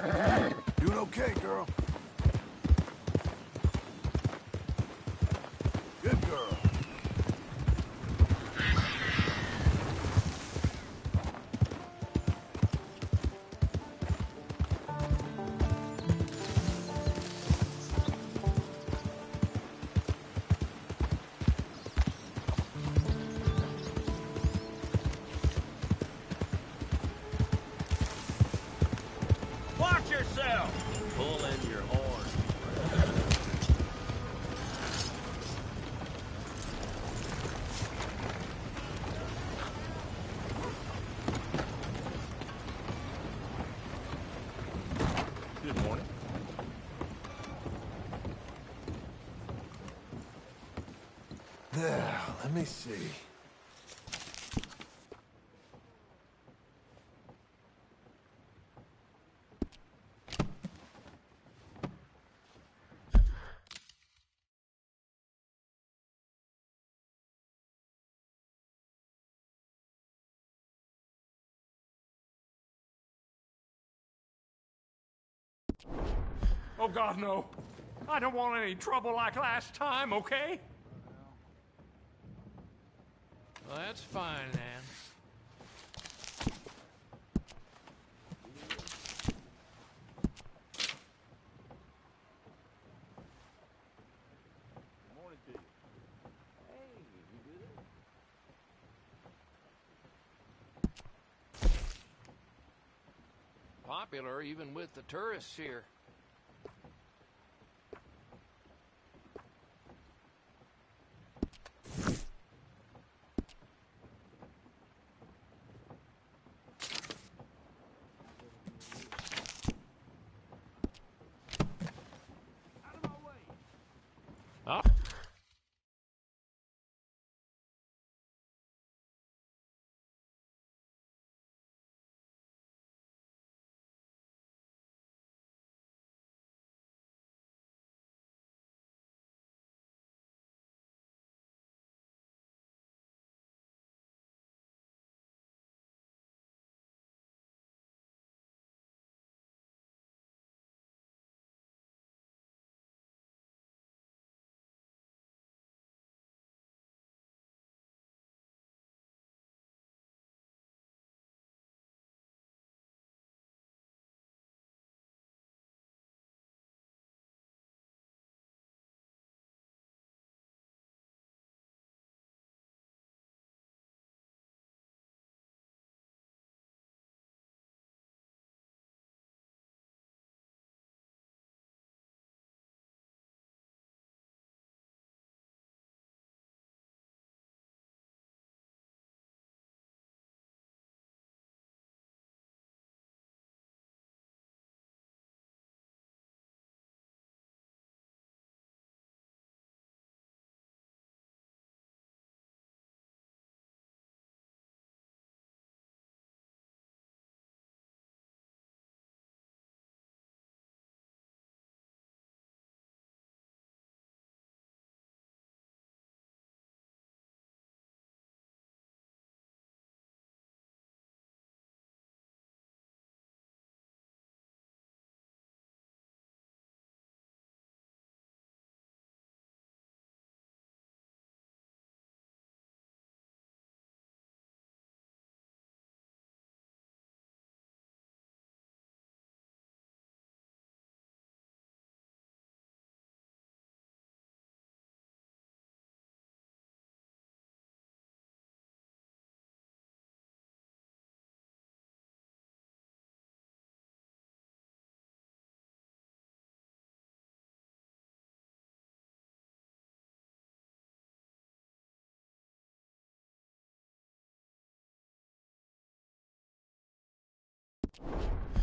Doing okay, girl. Good girl. Watch yourself! Pull in your horn. Good morning. There, let me see. Oh, God, no. I don't want any trouble like last time, okay? Well, that's fine, then. Good morning to you. Hey, you good? Popular even with the tourists here. Out of my way! Oh.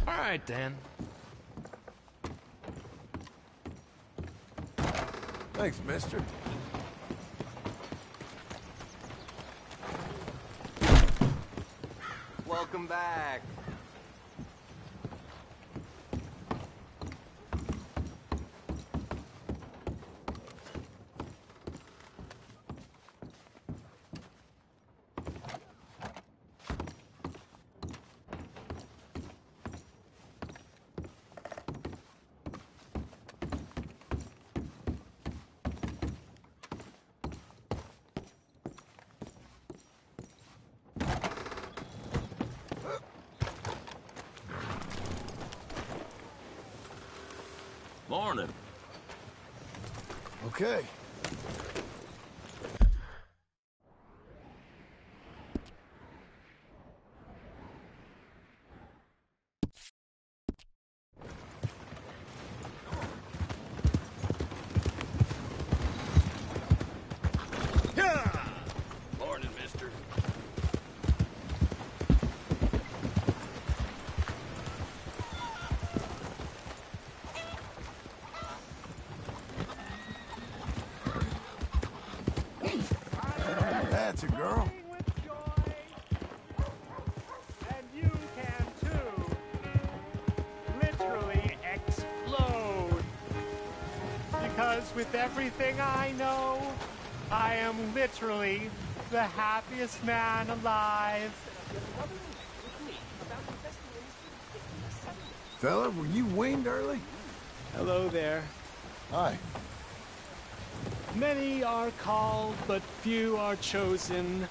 All right, then. Thanks, mister. Welcome back. Morning. Okay. Morning, mister. That's a girl. With joy, and you can too. Literally explode. Because with everything I know, I am literally the happiest man alive. Fella, were you weaned early? Hello there. Hi. Many are called, but few are chosen.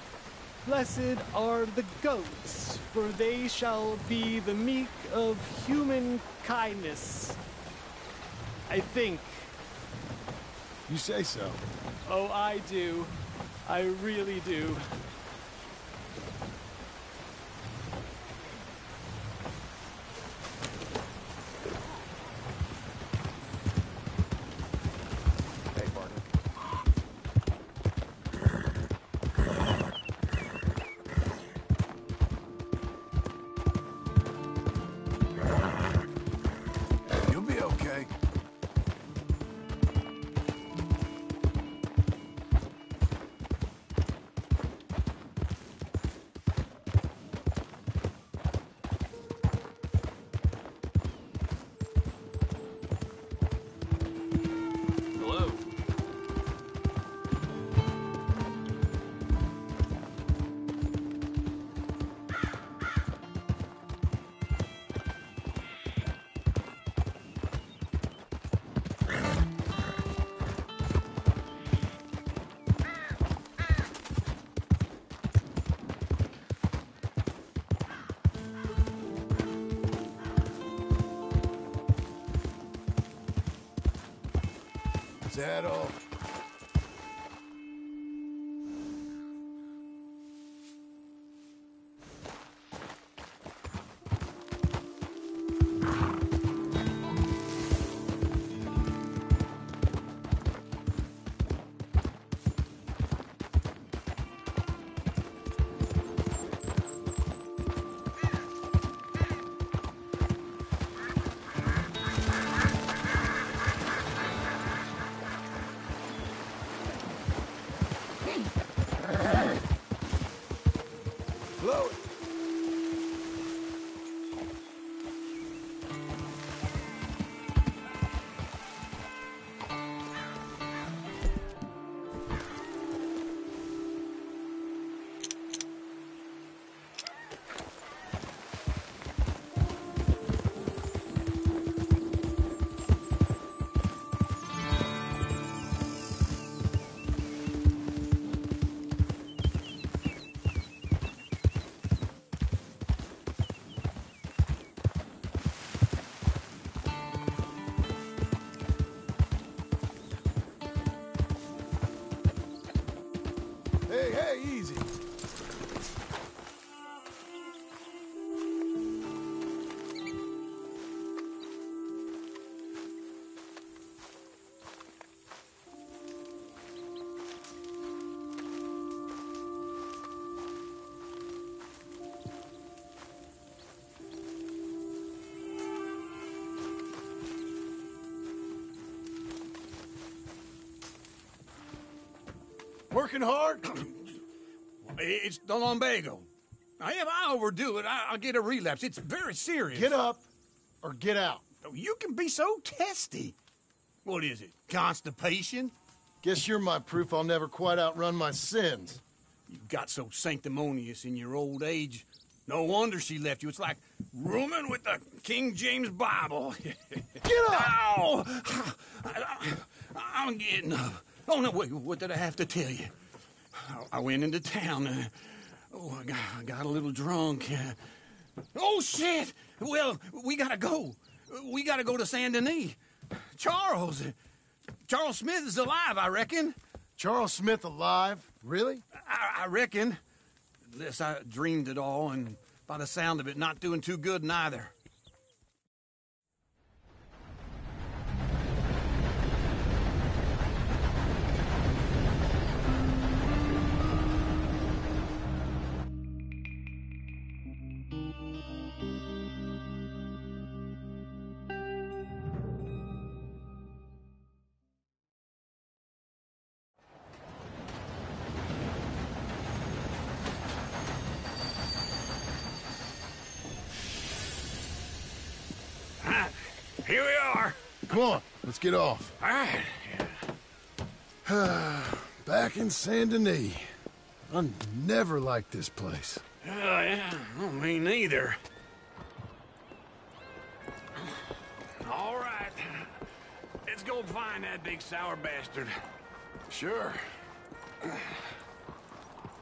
Blessed are the goats, for they shall be the meek of human kindness. I think. You say so. Oh, I do. I really do. Hey, partner. You'll be okay. Hello. Is that all? Blow it. Hey, hey, easy. Working hard? It's the lumbago. Now, if I overdo it, I'll get a relapse. It's very serious. Get up or get out. You can be so testy. What is it? Constipation? Guess you're my proof I'll never quite outrun my sins. You got so sanctimonious in your old age. No wonder she left you. It's like rooming with the King James Bible. Get up! Ow! I'm getting up. Oh, no, wait, what did I have to tell you? I went into town. I got a little drunk. Oh, shit! Well, we gotta go. We gotta go to Saint Denis. Charles! Charles Smith is alive, I reckon. Charles Smith alive? Really? I reckon. Unless I dreamed it all, and by the sound of it, not doing too good neither. Here we are. Come on, let's get off. All right. Back in Saint Denis. I never liked this place. Yeah, well, me neither. All right. Let's go find that big sour bastard. Sure.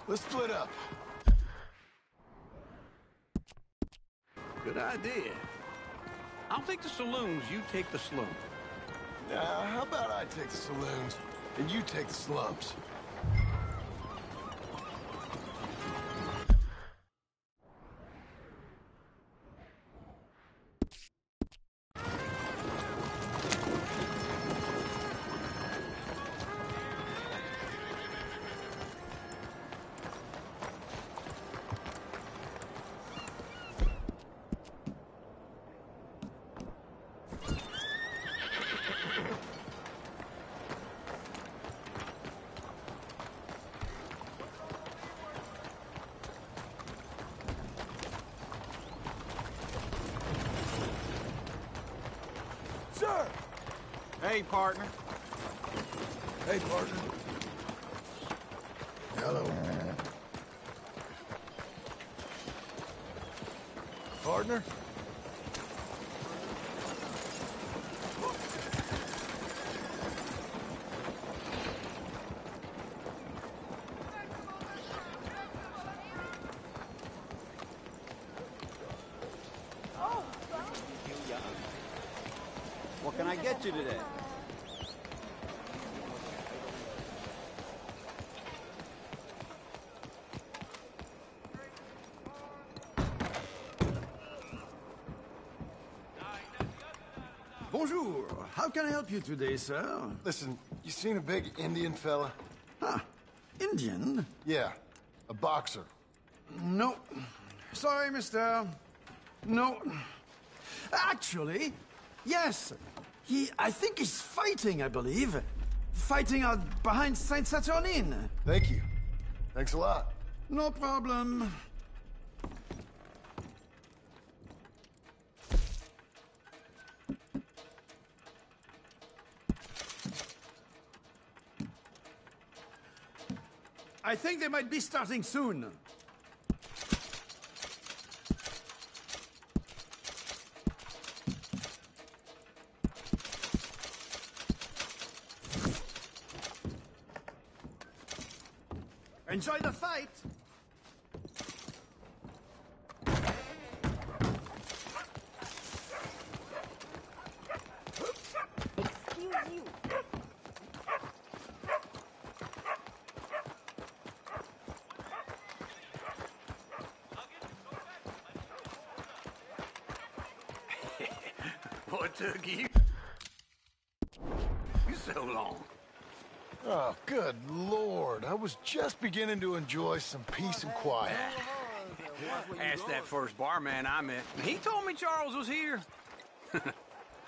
Let's split up. Good idea. I'll take the saloons, you take the slum. How about I take the saloons and you take the slums? Sir! Hey, partner. Hey, partner. Hello. Partner? What can I get you today? Bonjour. How can I help you today, sir? Listen, you seen a big Indian fella? Ah, Indian? Yeah, a boxer. No. Sorry, mister. No. Actually, yes. I think he's fighting, I believe. Fighting out behind Saint Saturnine. Thank you. Thanks a lot. No problem. I think they might be starting soon. Enjoy the fight! Excuse you. What took you so long? Oh, good Lord. I was just beginning to enjoy some peace and quiet. Asked that first barman I met. He told me Charles was here.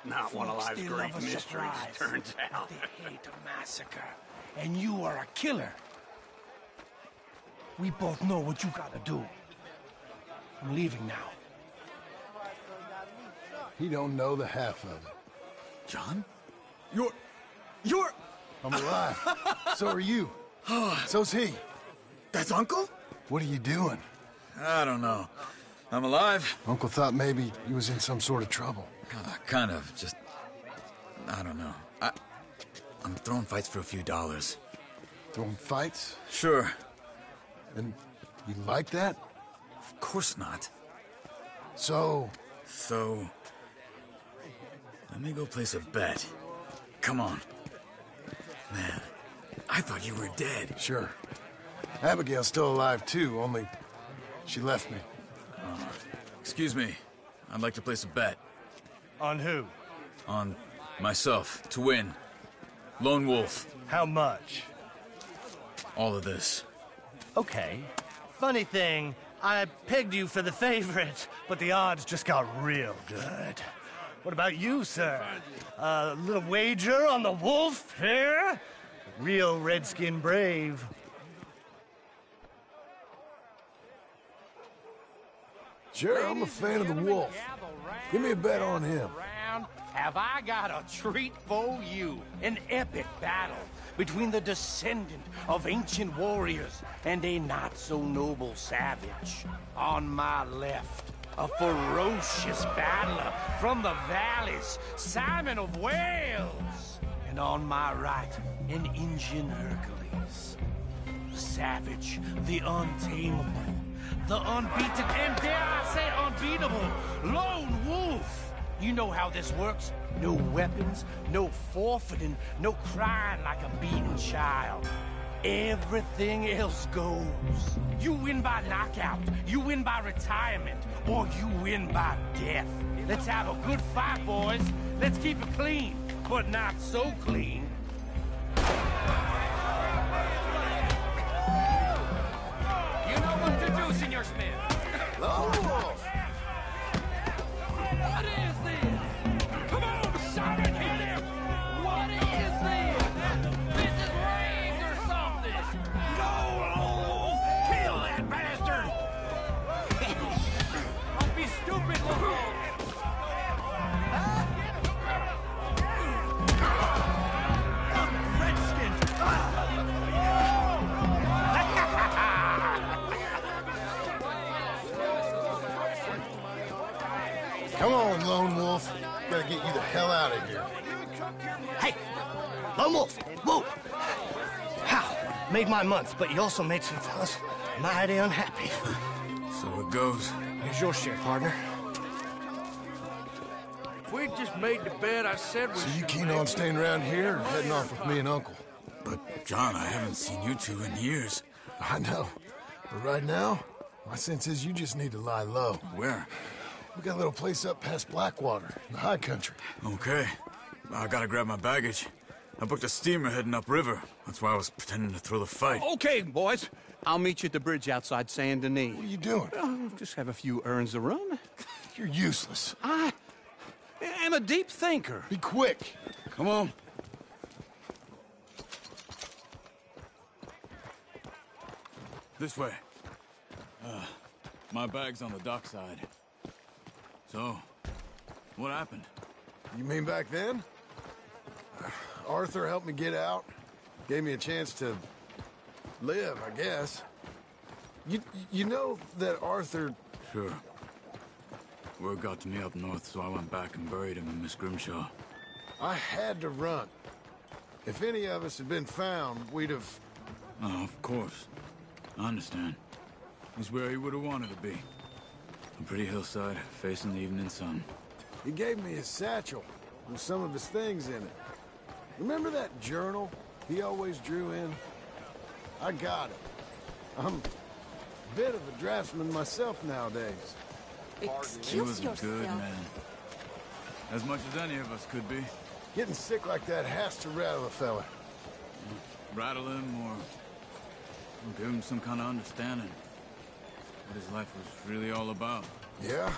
Not one of life's They great love a mysteries, surprise. turns out. They hate a massacre. And you are a killer. We both know what you gotta do. I'm leaving now. He don't know the half of it. John? You're... I'm alive. So are you. So's he. That's Uncle? What are you doing? I don't know. I'm alive. Uncle thought maybe he was in some sort of trouble. Kind of. Just... I don't know. I'm throwing fights for a few dollars. Throwing fights? Sure. And you like that? Of course not. So... So... Let me go place a bet. Come on. Man, I thought you were dead. Sure. Abigail's still alive, too, only she left me. Excuse me. I'd like to place a bet. On who? On myself, to win. Lone Wolf. How much? All of this. Okay. Funny thing, I pegged you for the favorite, but the odds just got real good. What about you, sir? A little wager on the wolf here? Real redskin brave. Sure, I'm a fan of the wolf. Give me a bet on him. Have I got a treat for you? An epic battle between the descendant of ancient warriors and a not-so-noble savage. On my left, a ferocious battler from the valleys, Simon of Wales. And on my right, an Indian Hercules. The savage, the untamable, the unbeaten, and dare I say unbeatable, Lone Wolf. You know how this works. No weapons, no forfeiting, no crying like a beaten child. Everything else goes. You win by knockout, you win by retirement, or you win by death. Let's have a good fight, boys. Let's keep it clean, but not so clean. You know what to do, Senor Smith. Lone Wolf! What is this? Come on, Simon, hit him! What is this? This is rigged or something! Go, Lone Wolf! Kill that bastard! Don't be stupid, Lone Wolf! Come on, Lone Wolf. Gotta get you the hell out of here. Hey! Lone Wolf! Whoa! How? Made my month, but you also made some fellas mighty unhappy. So it goes. Here's your share, partner. If we just made the bet I said we So you should keen make, on staying around here or heading off with me and Uncle? But, John, I haven't seen you two in years. I know. But right now, my sense is you just need to lie low. Where? We got a little place up past Blackwater, in the high country. Okay. I gotta grab my baggage. I booked a steamer heading upriver. That's why I was pretending to throw the fight. Okay, boys. I'll meet you at the bridge outside Saint Denis. What are you doing? Just have a few errands to run. You're useless. I am a deep thinker. Be quick. Come on. This way. My bag's on the dockside. So, what happened? You mean back then? Arthur helped me get out. Gave me a chance to live, I guess. You know that Arthur... Sure. Word got to me up north, so I went back and buried him in Miss Grimshaw. I had to run. If any of us had been found, we'd have... Oh, of course. I understand. He's where he would have wanted to be. A pretty hillside, facing the evening sun. He gave me his satchel with some of his things in it. Remember that journal he always drew in? I got it. I'm a bit of a draftsman myself nowadays. He was a good man. As much as any of us could be. Getting sick like that has to rattle a fella. Rattle him or give him some kind of understanding. What his life was really all about. Yeah?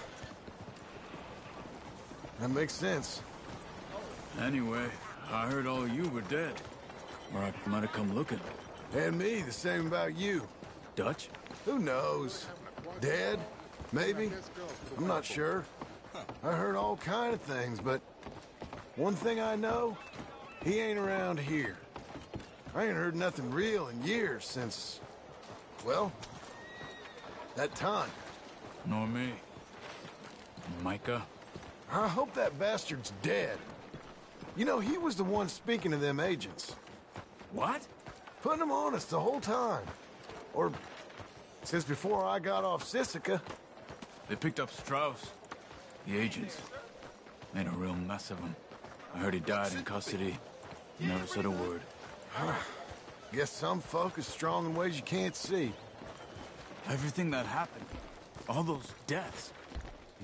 That makes sense. Anyway, I heard all you were dead. Or I might have come looking. And me, the same about you. Dutch? Who knows? Dead? Maybe? I'm not sure. I heard all kind of things, but one thing I know, he ain't around here. I ain't heard nothing real in years since, well, that time. Nor me. Micah? I hope that bastard's dead. You know, he was the one speaking to them agents. What? Putting them on us the whole time. Or since before I got off Sisika. They picked up Strauss. The agents. Made a real mess of him. I heard he died in custody. Never said a word. Guess some folk are strong in ways you can't see. Everything that happened, all those deaths.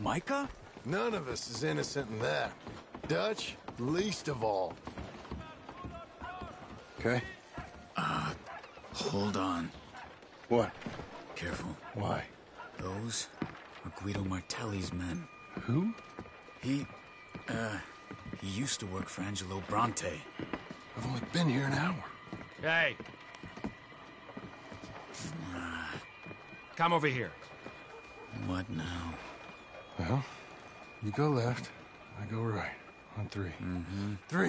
Micah? None of us is innocent in that. Dutch, least of all. Okay? Hold on. What? Careful. Why? Those are Guido Martelli's men. Who? He used to work for Angelo Bronte. I've only been here an hour. Hey. Come over here. What now? Well, you go left, I go right. On three. Mm-hmm. 3.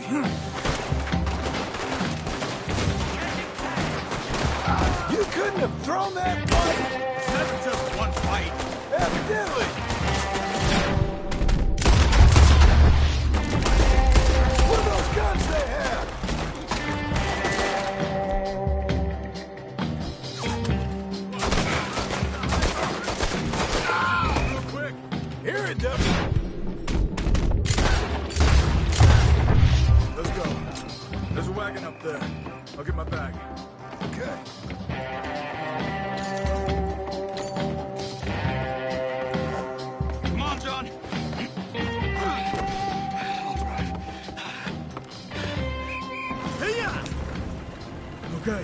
You couldn't have thrown that fight! It's never just one fight. Evidently! What are those guns they have? Real quick. Here it does. Let's go. There's a wagon up there. I'll get my bag. Okay. Come on, John. I'll drive. Hey-ya! Okay.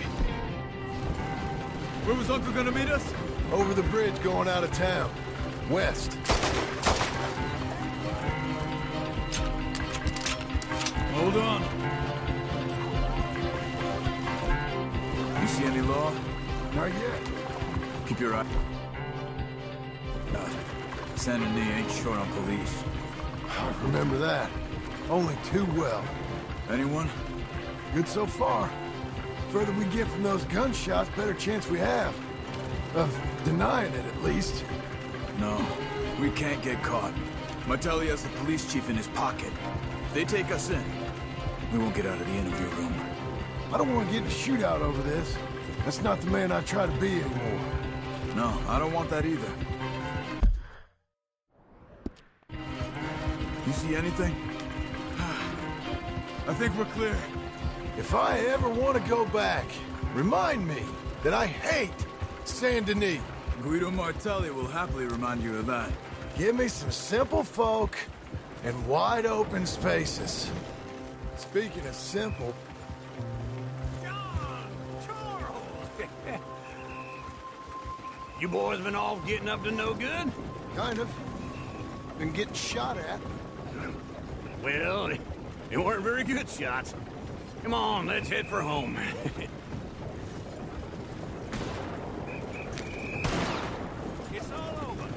Where was Uncle gonna meet us? Over the bridge going out of town. West. Hold on. You see any law? Not yet. Keep your eye. Saint Denis ain't short on police. I remember that. Only too well. Anyone? Good so far. Further we get from those gunshots, better chance we have. Of denying it, at least. No, we can't get caught. Martelli has the police chief in his pocket. If they take us in, we won't get out of the interview room. I don't want to get in a shootout over this. That's not the man I try to be anymore. No, I don't want that either. You see anything? I think we're clear. If I ever want to go back, remind me that I hate Saint Denis. Guido Martelli will happily remind you of that. Give me some simple folk and wide open spaces. Speaking of simple, You boys been off getting up to no good? kind of. Been getting shot at. Well, they weren't very good shots. Come on, let's head for home. It's all over.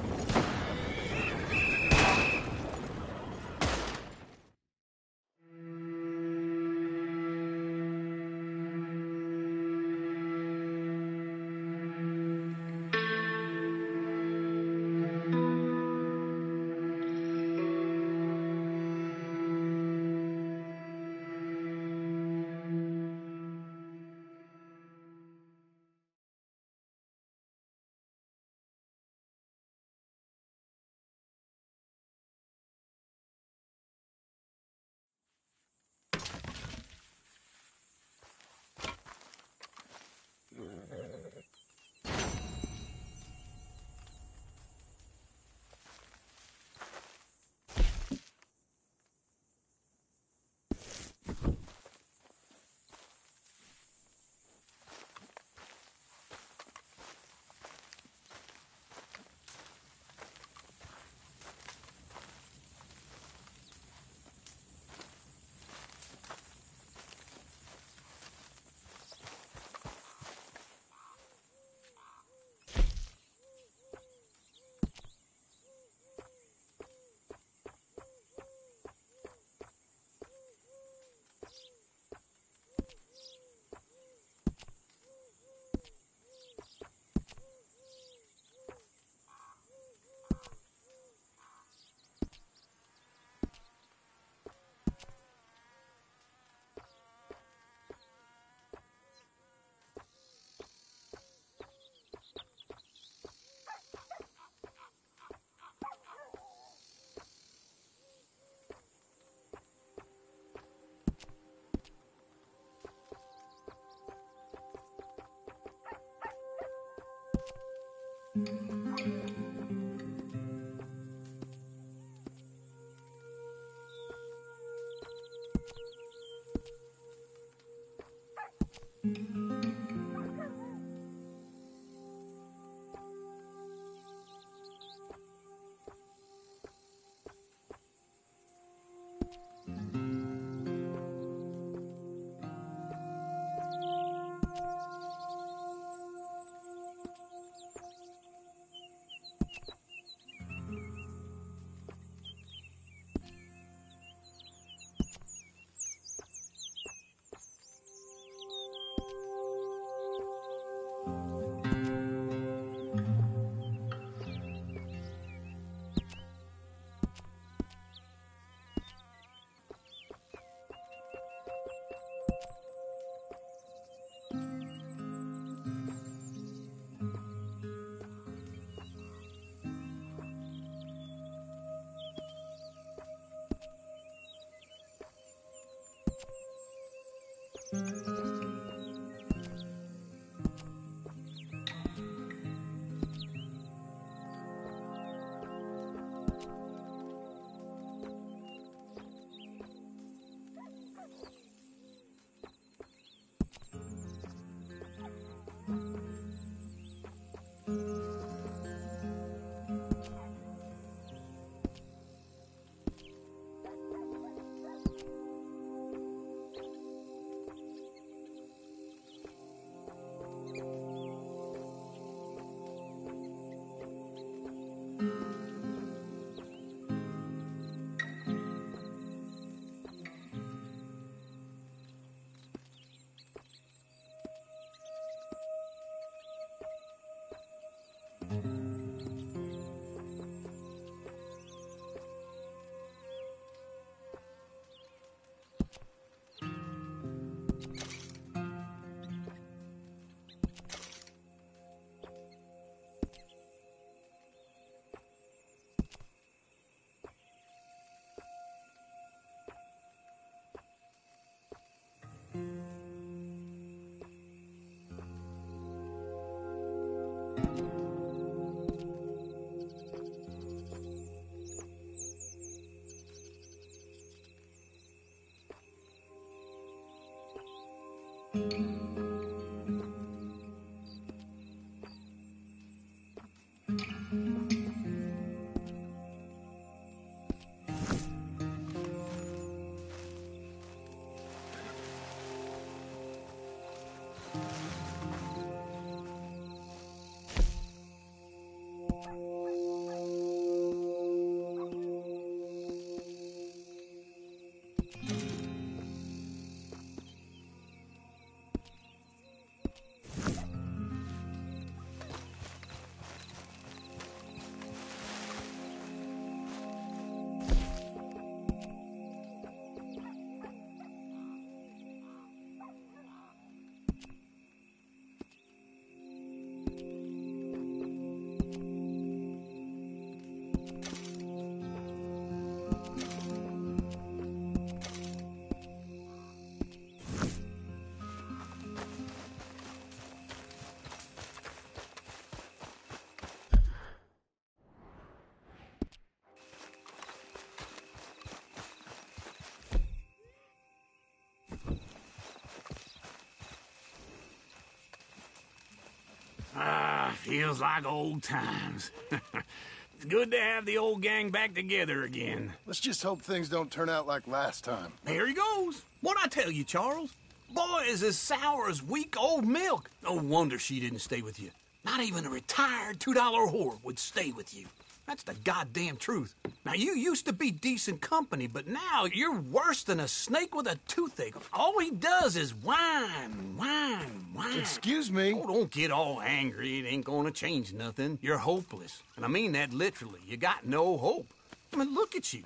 Feels like old times. It's good to have the old gang back together again. Let's just hope things don't turn out like last time. There he goes. What'd I tell you, Charles? Boy is as sour as weak old milk. No wonder she didn't stay with you. Not even a retired $2 whore would stay with you. That's the goddamn truth. Now, you used to be decent company, but now you're worse than a snake with a toothache. All he does is whine, whine, whine. Excuse me? Oh, don't get all angry. It ain't gonna change nothing. You're hopeless. And I mean that literally. You got no hope. I mean, look at you.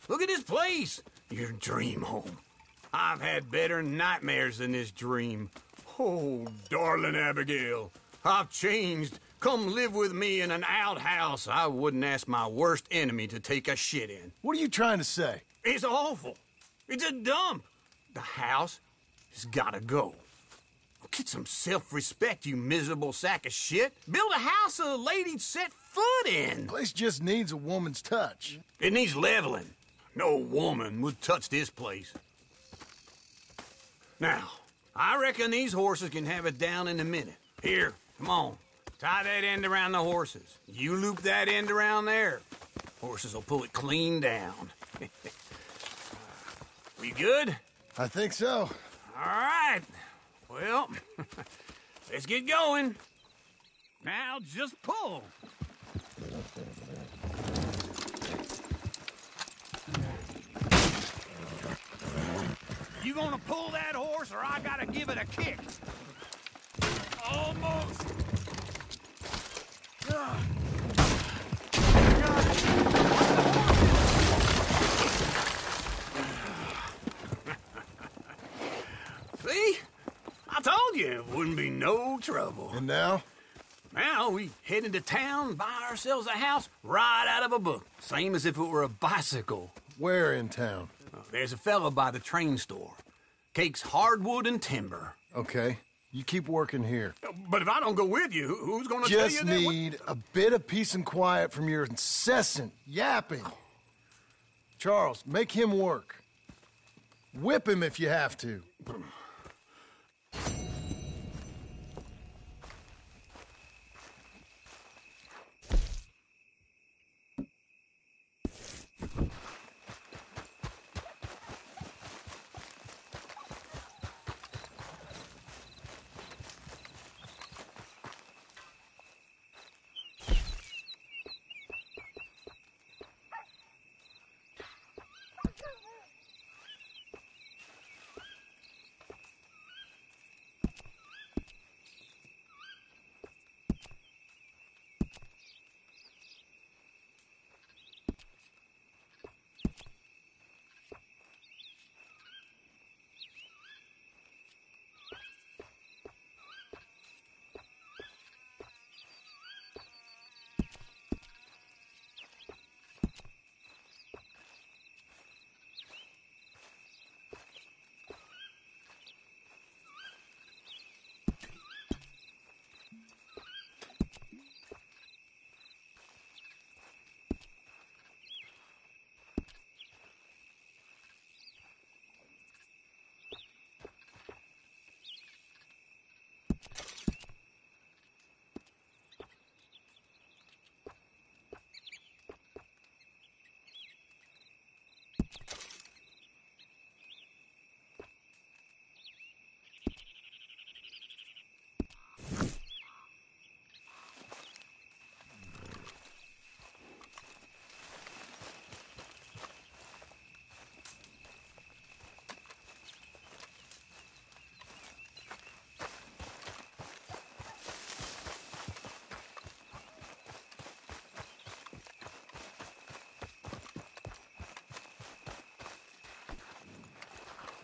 Look at this place. Your dream home. I've had better nightmares than this dream. Oh, darling Abigail, I've changed. Come live with me in an outhouse I wouldn't ask my worst enemy to take a shit in. What are you trying to say? It's awful. It's a dump. The house has gotta go. Get some self-respect, you miserable sack of shit. Build a house a lady'd set foot in. The place just needs a woman's touch. It needs leveling. No woman would touch this place. Now, I reckon these horses can have it down in a minute. Here, come on. Tie that end around the horses. You loop that end around there. Horses will pull it clean down. We good? I think so. All right. Well, let's get going. Now just pull. You gonna pull that horse or I gotta give it a kick? Almost. See? I told you it wouldn't be no trouble. And now? Now we head into town, buy ourselves a house right out of a book. Same as if it were a bicycle. Where in town? There's a fella by the train store. Cake's hardwood and timber. Okay, you keep working here. But if I don't go with you, who's gonna tell you Just that? need a bit of peace and quiet from your incessant yapping. Charles, make him work. Whip him if you have to.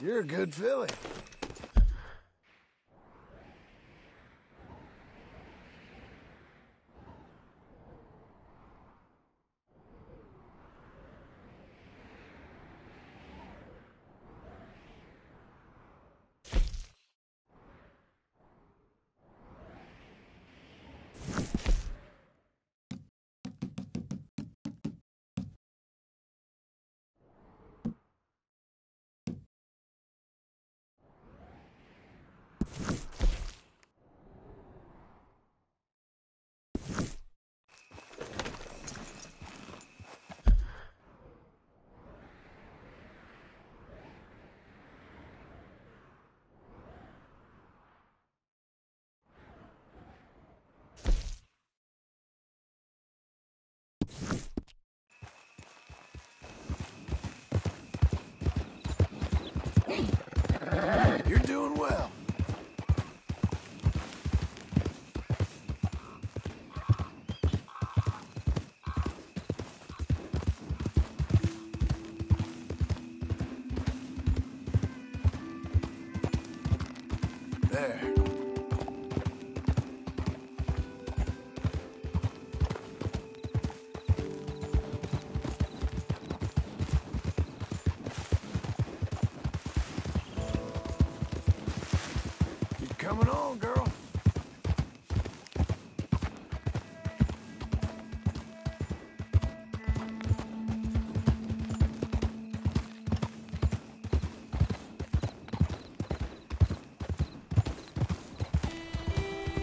You're a good filly. You're doing well. There. Keep coming on, girl.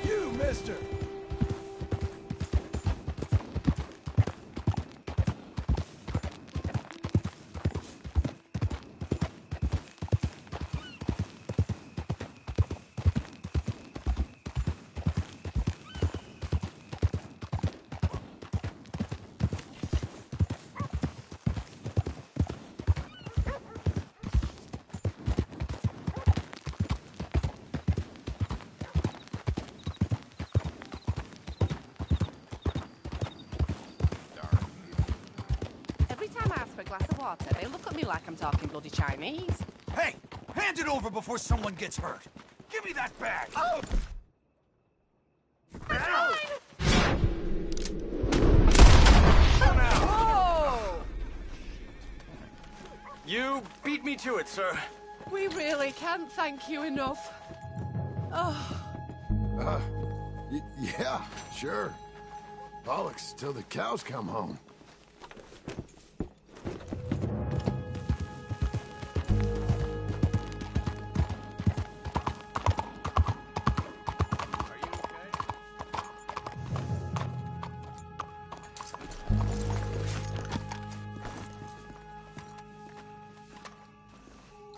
You, mister. Every time I ask for a glass of water, they look at me like I'm talking bloody Chinese. Hey! Hand it over before someone gets hurt! Give me that bag! Oh! You beat me to it, sir. We really can't thank you enough. Oh. Yeah, sure. Bollocks till the cows come home.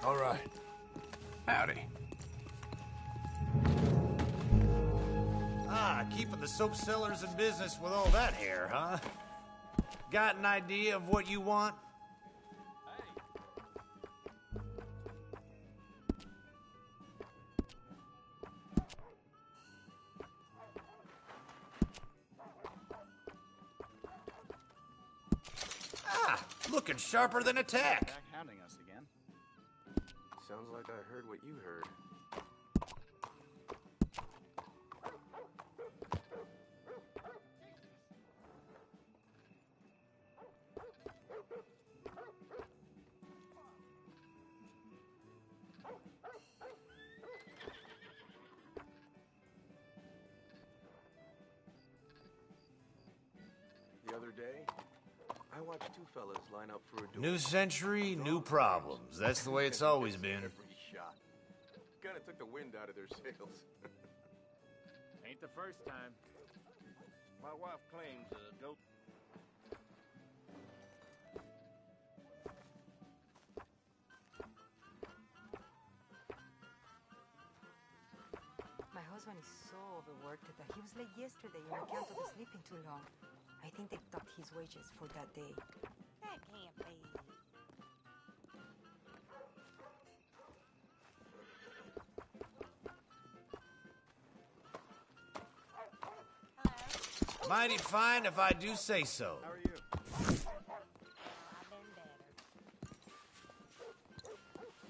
All right. Howdy. Keeping the soap sellers in business with all that hair, huh? Got an idea of what you want? Looking sharper than a tack. Back hounding us again. Sounds like I heard what you heard. The other day, I watched two fellas line up for a duel. New century, new problems. That's the way it's always been. Every shot. Kinda took the wind out of their sails. Ain't the first time. My wife claims a goat. My husband is so overworked that he was late yesterday on account of sleeping too long. I think they docked his wages for that day. That can't be. Mighty fine if I do say so. How are you?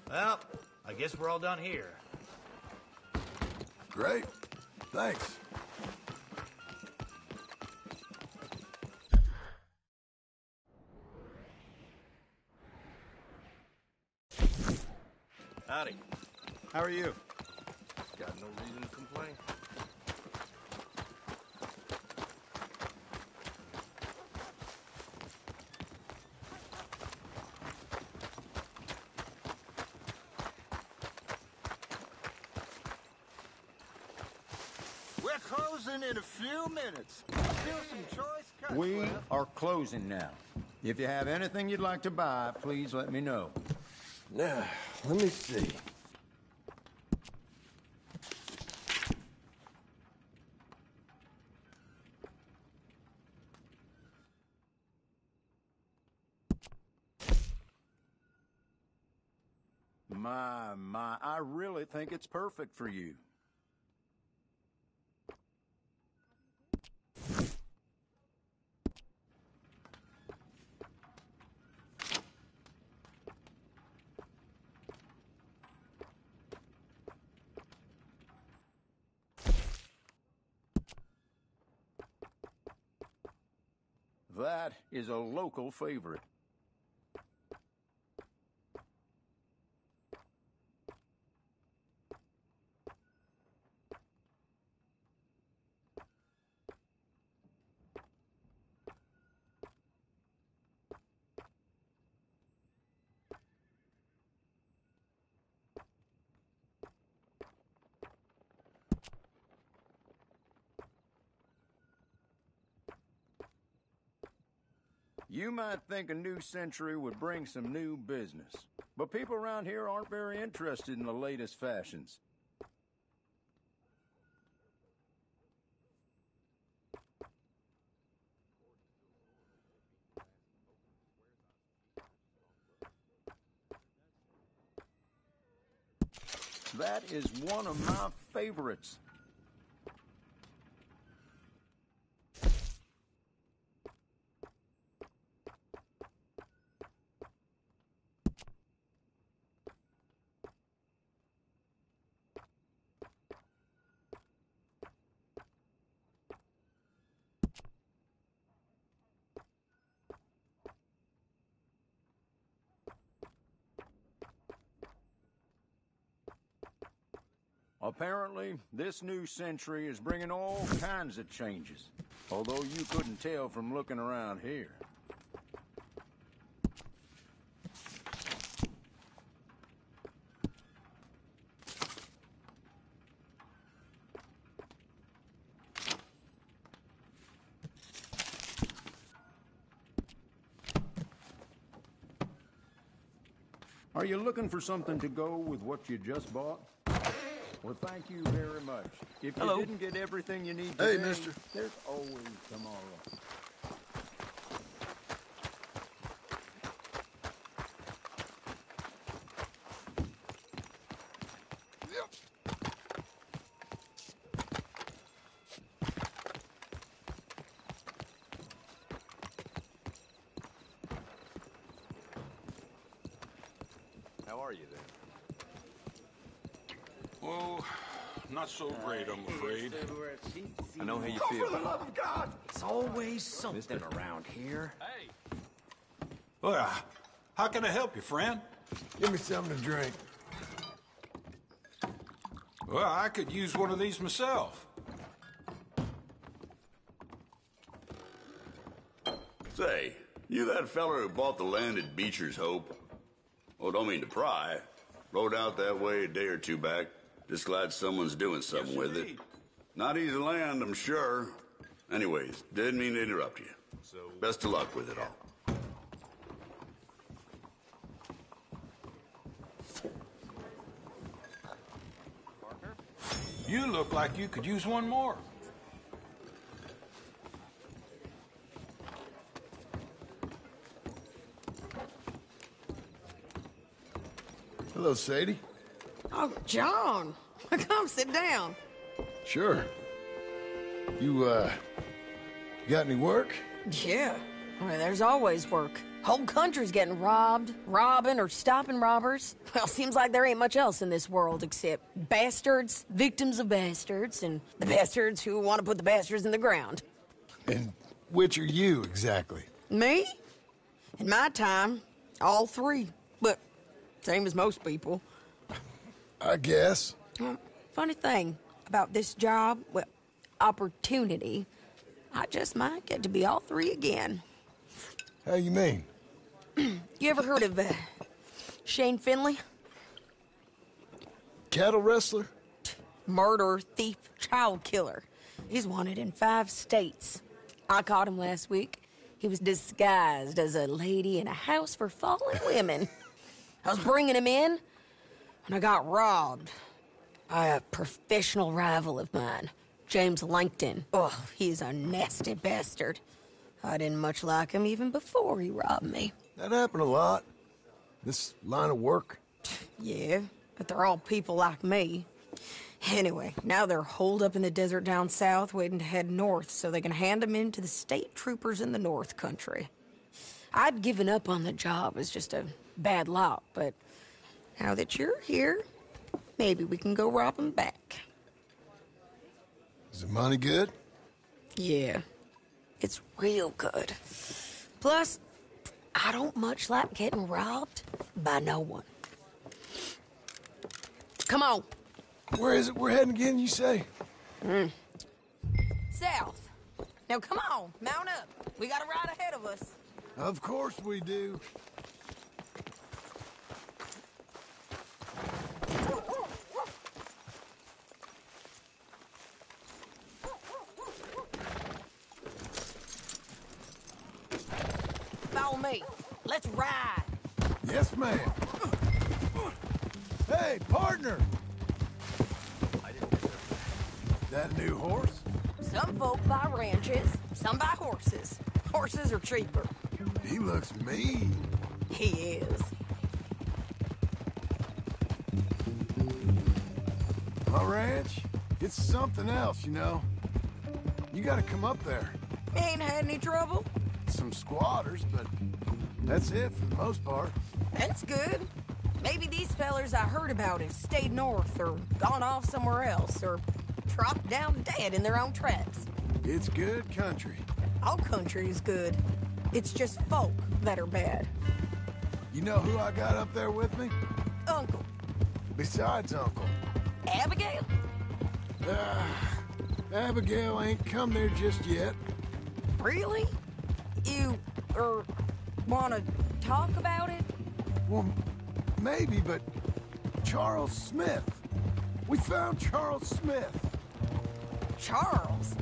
Well, I guess we're all done here. Great. Thanks. Howdy. How are you? Got no reason to complain. We're closing in a few minutes. Still some choice cuts We left. are closing now. If you have anything you'd like to buy, please let me know. Now, let me see. My, I really think it's perfect for you. That is a local favorite. You might think a new century would bring some new business, but people around here aren't very interested in the latest fashions. That is one of my favorites. Apparently, this new century is bringing all kinds of changes. Although you couldn't tell from looking around here. Are you looking for something to go with what you just bought? Well, thank you very much. If you didn't get everything you need today, hey, mister. There's always tomorrow. How are you then? Well, not so great, I'm afraid. I know how you feel. For the love of God! It's always something around here. Hey! Well, how can I help you, friend? Give me something to drink. Well, I could use one of these myself. Say, you that feller who bought the land at Beecher's Hope? Oh, don't mean to pry. Rode out that way a day or two back. Just glad someone's doing something with it. Not easy land, I'm sure. Anyways, didn't mean to interrupt you. Best of luck with it all. You look like you could use one more. Hello, Sadie. Oh, John. Come sit down. Sure. You got any work? Yeah. Well, there's always work. Whole country's getting robbed, robbing, or stopping robbers. Well, seems like there ain't much else in this world except bastards, victims of bastards, and the bastards who want to put the bastards in the ground. And which are you, exactly? Me? In my time, all three. But same as most people. I guess. Funny thing about this job, well, opportunity, I just might get to be all three again. How you mean? You ever heard of Shane Finley? Cattle wrestler? Murderer, thief, child killer. He's wanted in 5 states. I caught him last week. He was disguised as a lady in a house for fallen women. I was bringing him in when I got robbed by a professional rival of mine, James Langton. Oh, he's a nasty bastard. I didn't much like him even before he robbed me. That happened a lot. This line of work. Yeah, but they're all people like me. Anyway, now they're holed up in the desert down south waiting to head north so they can hand them in to the state troopers in the north country. I'd given up on the job as just a bad lot, but now that you're here, maybe we can go rob them back. Is the money good? Yeah, it's real good. Plus, I don't much like getting robbed by no one. Come on. Where is it we're heading again, you say? South. Now come on, mount up. We got a ride ahead of us. Of course we do. Follow me. Let's ride. Yes, ma'am. Hey, partner! That a new horse? Some folk buy ranches, some buy horses. Horses are cheaper. He looks mean. He is. My ranch, it's something else, you know. You gotta come up there. Ain't had any trouble? Some squatters, but that's it for the most part. That's good. Maybe these fellers I heard about have stayed north or gone off somewhere else or dropped down dead in their own tracks. It's good country. All country is good. It's just folk that are bad. You know who I got up there with me? Uncle. Besides Uncle. Abigail? Abigail ain't come there just yet. Really? You, wanna talk about it? Well, maybe, but Charles Smith. We found Charles Smith. Charles?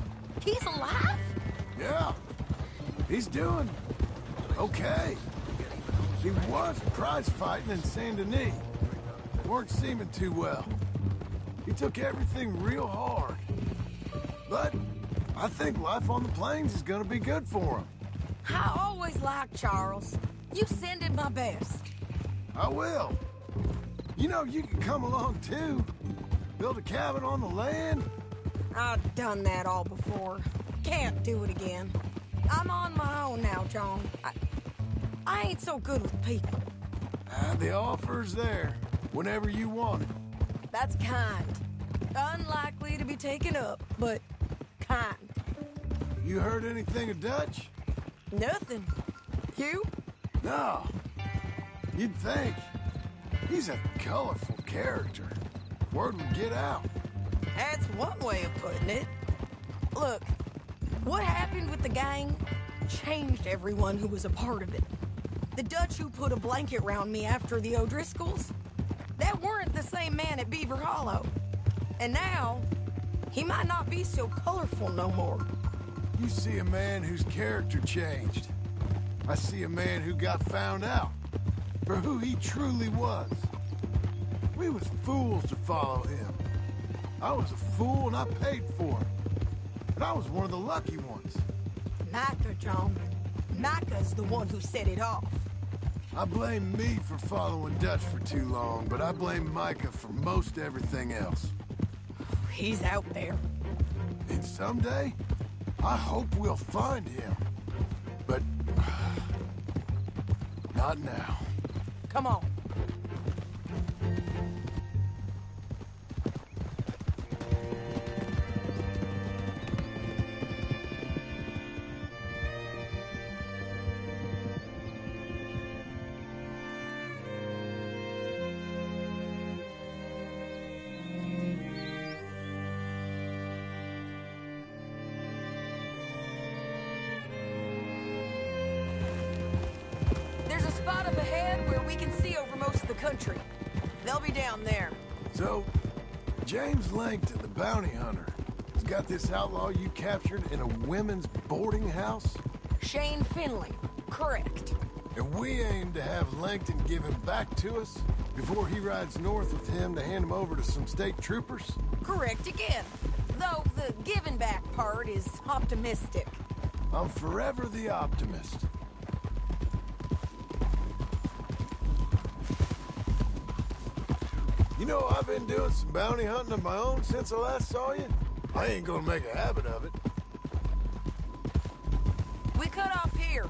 He's alive? Yeah. He's doing okay. He was prize fighting in Saint Denis. Weren't seeming too well. He took everything real hard. But I think life on the plains is gonna be good for him. I always liked Charles. You send him my best. I will. You know, you can come along too. Build a cabin on the land. I've done that all before. Can't do it again. I'm on my own now, John. I ain't so good with people. The offer's there, whenever you want it. That's kind. Unlikely to be taken up, but kind. You heard anything of Dutch? Nothing. You? No. You'd think. He's a colorful character. Word would get out. That's one way of putting it. Look, what happened with the gang changed everyone who was a part of it. The Dutch who put a blanket round me after the O'Driscolls, that weren't the same man at Beaver Hollow. And now, he might not be so colorful no more. You see a man whose character changed. I see a man who got found out for who he truly was. We was fools to follow him. I was a fool and I paid for it. But I was one of the lucky ones. Micah, John. Micah's the one who set it off. I blame me for following Dutch for too long, but I blame Micah for most everything else. He's out there. And someday, I hope we'll find him. But not now. Come on. There's a spot up ahead where we can see over most of the country. They'll be down there. So, James Langton, the bounty hunter, has got this outlaw you captured in a women's boarding house? Shane Finley. Correct. And we aim to have Langton give him back to us before he rides north with him to hand him over to some state troopers? Correct again. Though the giving back part is optimistic. I'm forever the optimist. You know, I've been doing some bounty hunting of my own since I last saw you. I ain't gonna make a habit of it. We cut off here.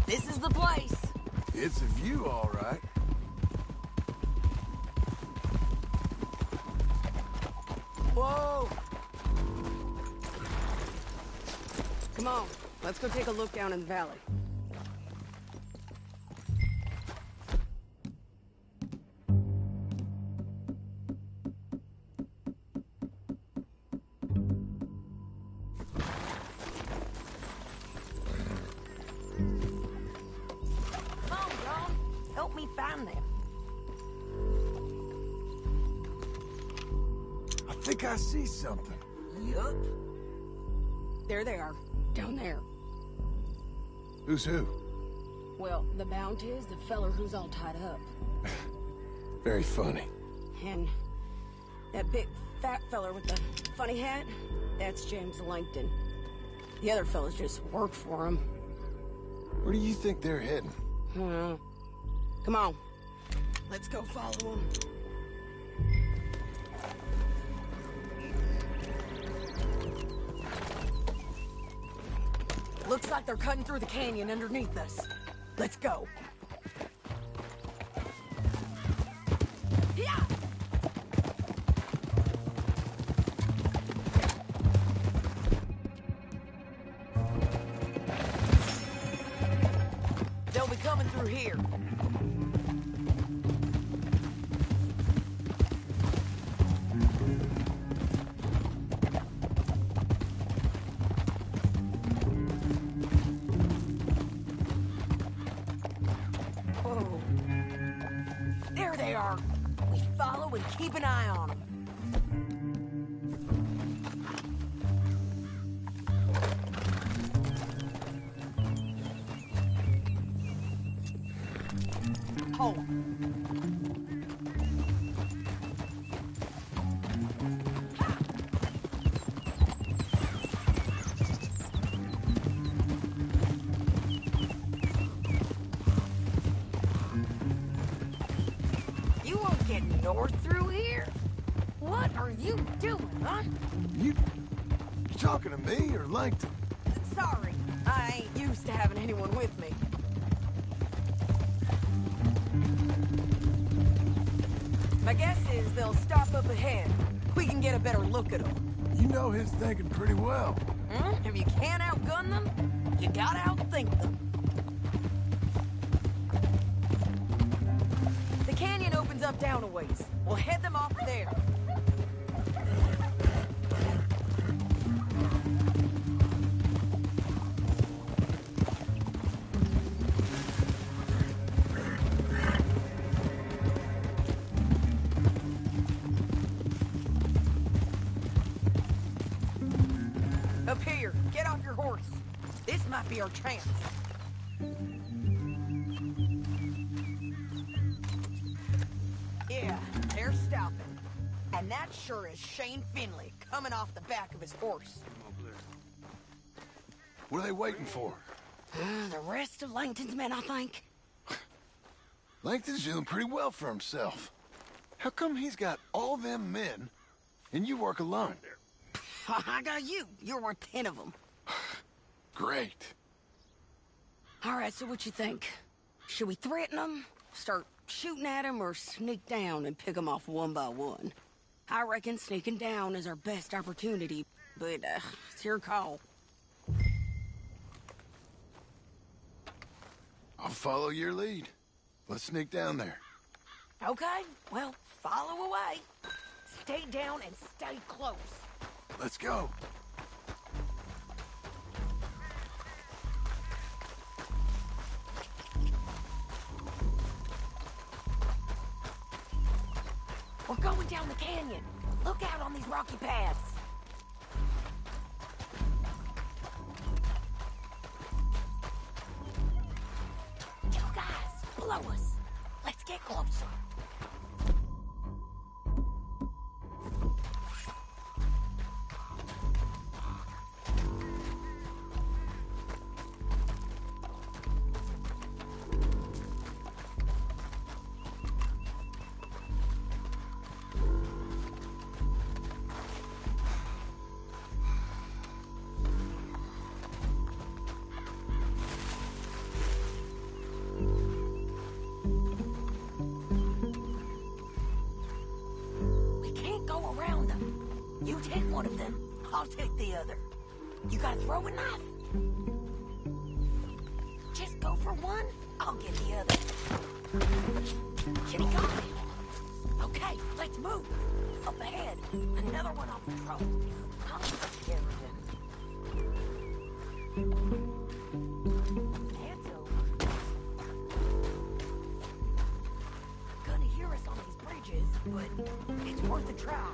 This is the place. It's a view, all right. Whoa! Come on, let's go take a look down in the valley. Come on, John. Help me find them. I think I see something. Yup. There they are, down there. Who's who? Well, the Bounty is the feller who's all tied up. Very funny. And that big fat feller with the funny hat, that's James Langton. The other fellas just work for him. Where do you think they're heading? Come on, let's go follow them. Looks like they're cutting through the canyon underneath us. Let's go. Yeah! through here. Whoa. There they are. We follow and keep an eye on them. Hold on. You won't get north through here? What are you doing, huh? You talking to me or Langton? Sorry, I ain't used to having anyone with me. My guess is they'll stop up ahead. We can get a better look at them. You know his thinking pretty well. If you can't outgun them, you gotta outthink them. The canyon opens up down a ways. We'll head them off there. Up here, get off your horse. This might be our chance. Yeah, they're stopping. And that sure is Shane Finley coming off the back of his horse. What are they waiting for? The rest of Langton's men, I think. Langton's doing pretty well for himself. How come he's got all them men and you work alone? I got you. You're worth 10 of them. Great. All right, so what you think? Should we threaten them, start shooting at them, or sneak down and pick them off one by one? I reckon sneaking down is our best opportunity, but it's your call. I'll follow your lead. Let's sneak down there. Okay, well, follow away. Stay down and stay close. Let's go. We're going down the canyon. Look out on these rocky paths. You guys, below us. Let's get closer. You take one of them, I'll take the other. You got a throwing knife? Just go for one, I'll get the other. Jimmy got it. Okay, let's move. Up ahead, another one on patrol. I'll take care of him. Hands over. Gonna hear us on these bridges, but it's worth a try.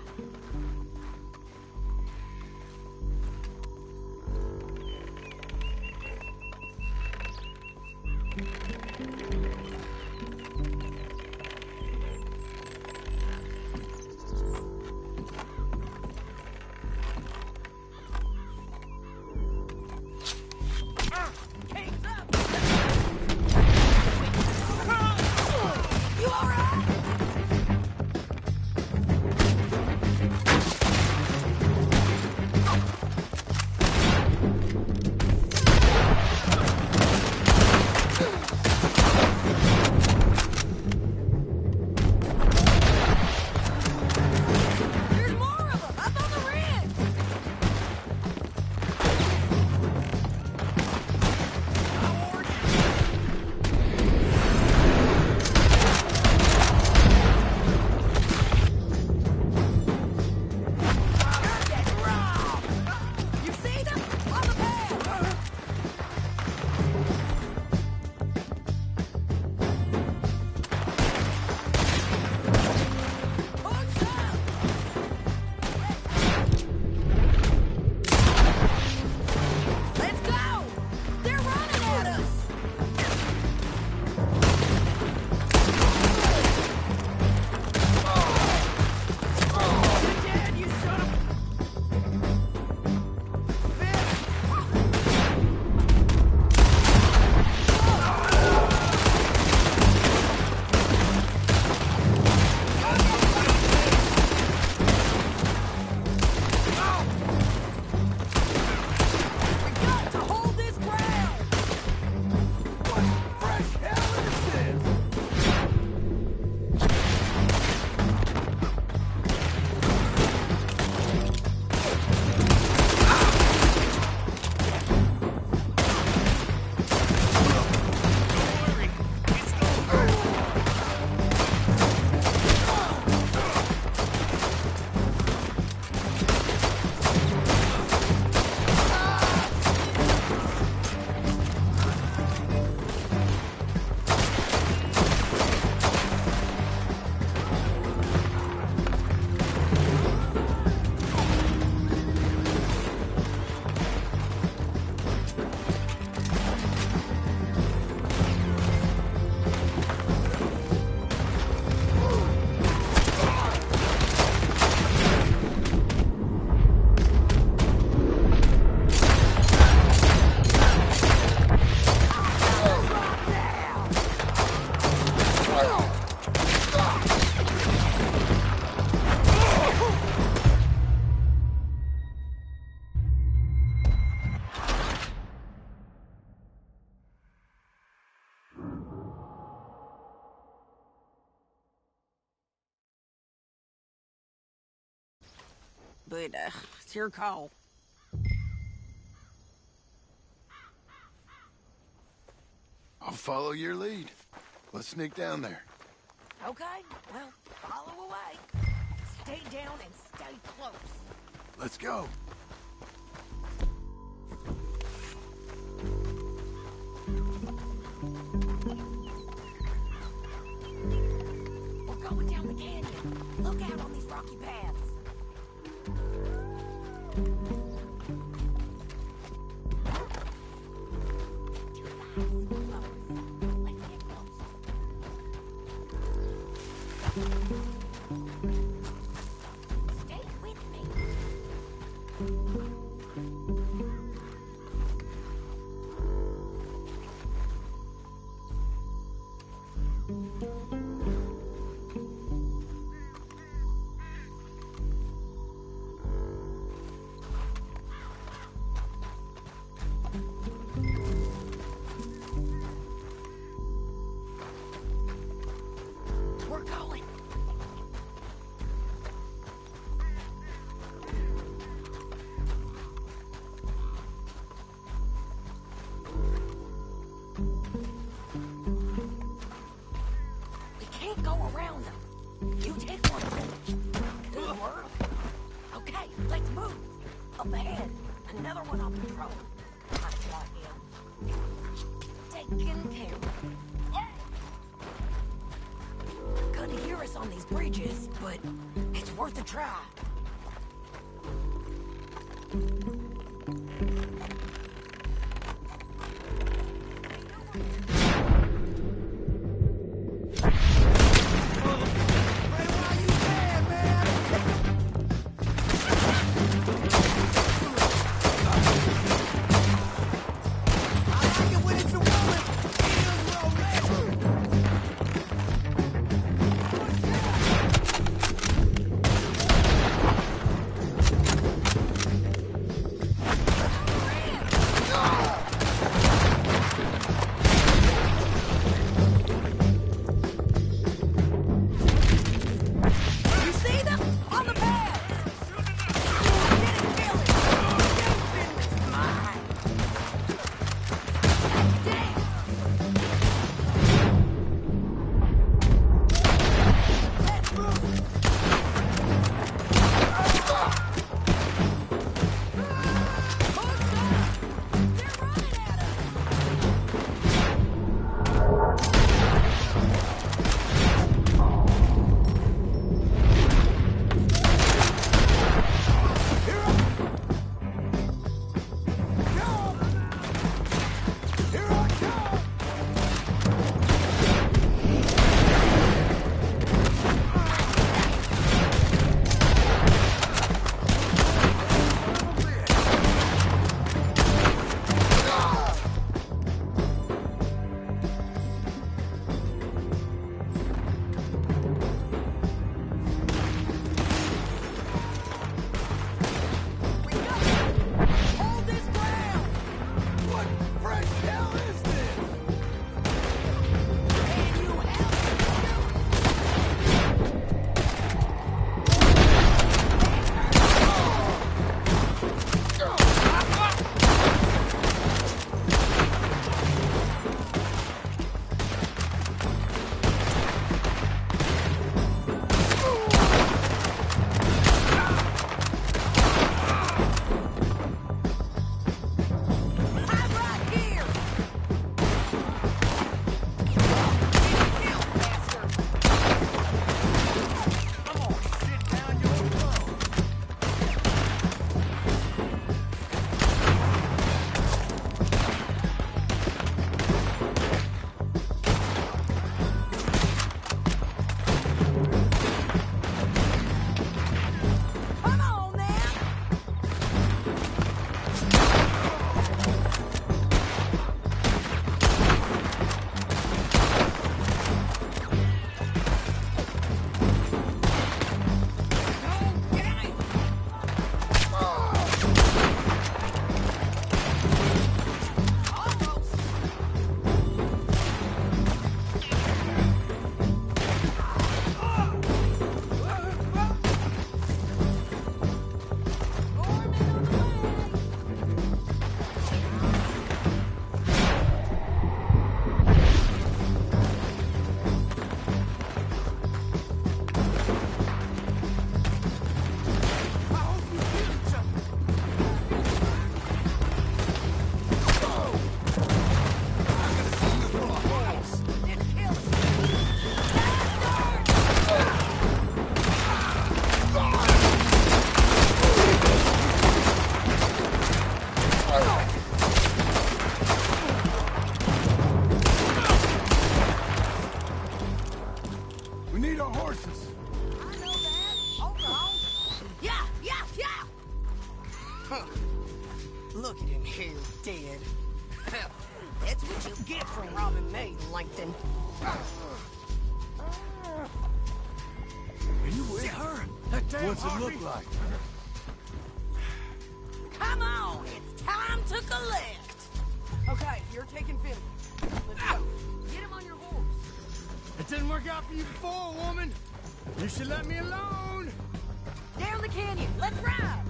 but it's your call. I'll follow your lead. Let's sneak down there. Okay, well, follow away. Stay down and stay close. Let's go. We're going down the canyon. Look out on these rocky paths. Stay with me. We're going. We can't go around them. You take one of them. Good work. Okay, let's move. Up ahead, another one on patrol. I got him. Taken care of. Gonna hear us on these bridges, but it's worth a try. Look at him here, dead. Well, that's what you get from robbing me, Langton. Are you with her? That damn What's it Harvey. look like? Come on, it's time to collect. Okay, you're taking Finley. Let's go. Get him on your horse. It didn't work out for you before, woman. You should let me alone. Down the canyon. Let's ride.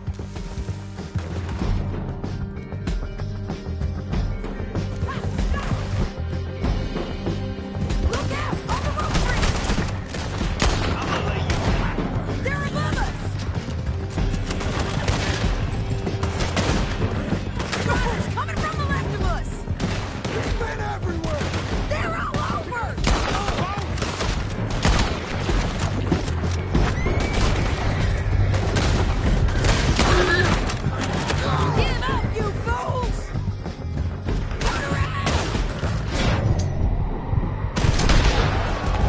Look out! On the rope bridge! I'm gonna lay you flat. They're above us! Riders coming from the left of us! There's men everywhere! They're all over! Give up, you fools! Turn around!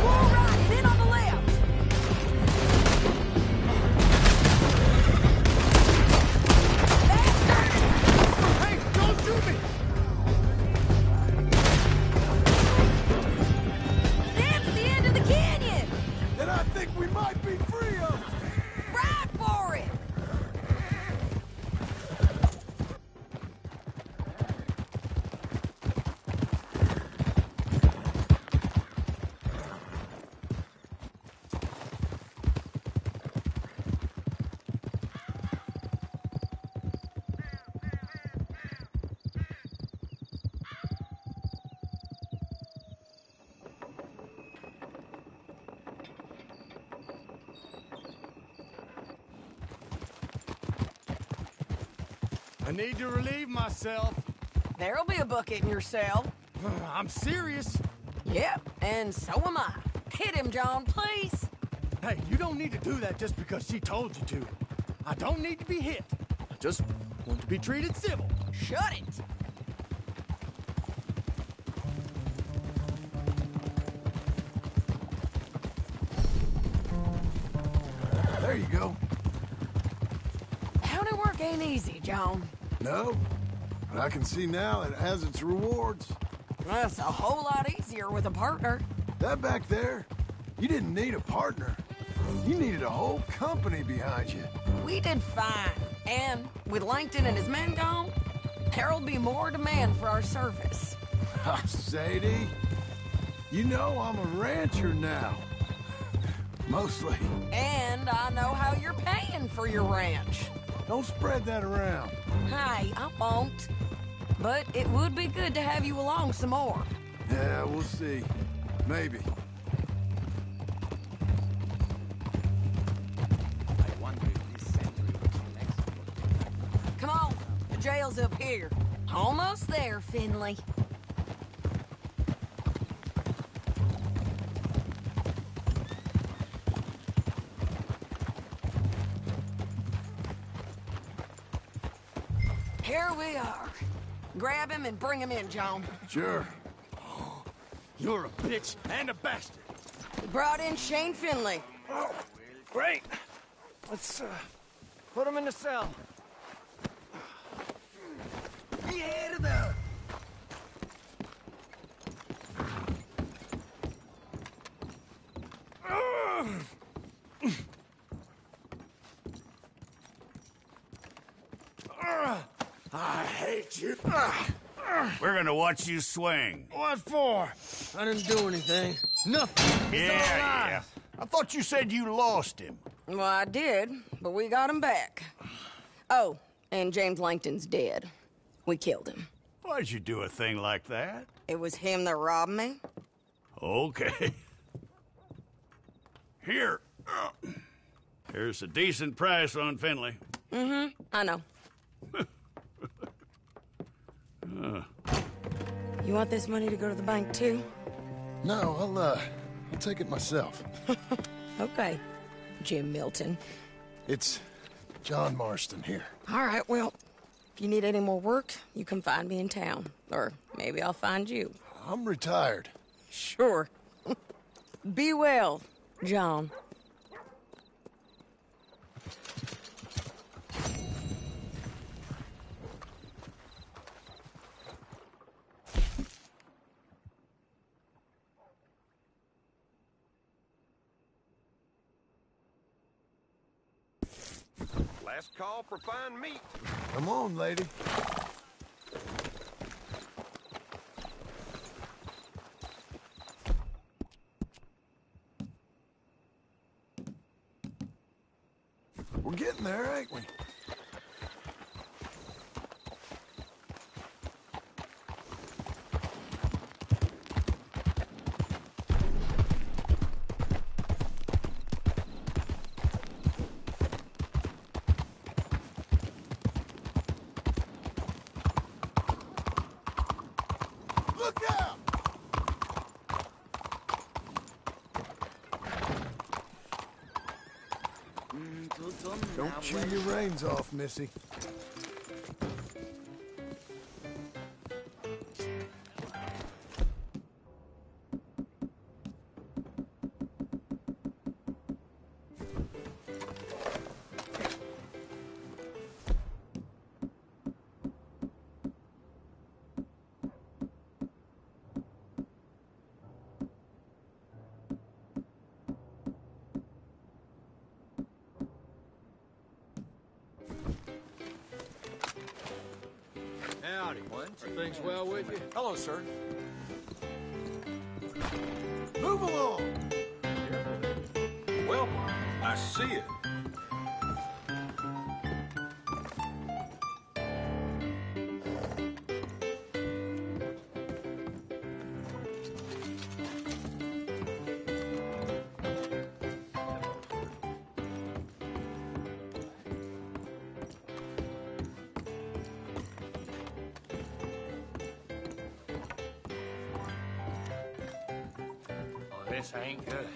Full right and in on the left! Hey, don't shoot me! That's the end of the canyon! And I think we might be free of them! Ride for it! I need to relieve myself. There'll be a bucket in your cell. I'm serious. Yep, and so am I. Hit him, John, please. Hey, you don't need to do that just because she told you to. I don't need to be hit. I just want to be treated civil. Shut it. There you go. County work ain't easy, John. No, but I can see now it has its rewards. That's a whole lot easier with a partner. That back there, you didn't need a partner. You needed a whole company behind you. We did fine. And with Langton and his men gone, there'll be more demand for our service. Sadie, you know I'm a rancher now. Mostly. And I know how you're paying for your ranch. Don't spread that around. Hey, I won't. But it would be good to have you along some more. Yeah, we'll see. Maybe. Come on, the jail's up here. Almost there, Finley. Here we are. Grab him and bring him in, John. Sure. You're a bitch and a bastard. We brought in Shane Finley. Oh, great. Let's put him in the cell. Be ahead of the... I hate you. We're gonna watch you swing. What for? I didn't do anything. Nothing. It's all lies. I thought you said you lost him. Well, I did, but we got him back. Oh, and James Langton's dead. We killed him. Why'd you do a thing like that? It was him that robbed me. Okay. Here. Here's a decent price on Finley. Mm-hmm, I know. You want this money to go to the bank, too? No, I'll take it myself. Okay, Jim Milton. It's John Marston here. All right, well, if you need any more work, you can find me in town. Or maybe I'll find you. I'm retired. Sure. Be well, John. Last call for fine meat. Come on, lady. We're getting there, ain't we? Look out! Don't chew your reins off, Missy. Howdy. Are things well with you? Hello, sir. Move along! Well, I see it. This ain't good.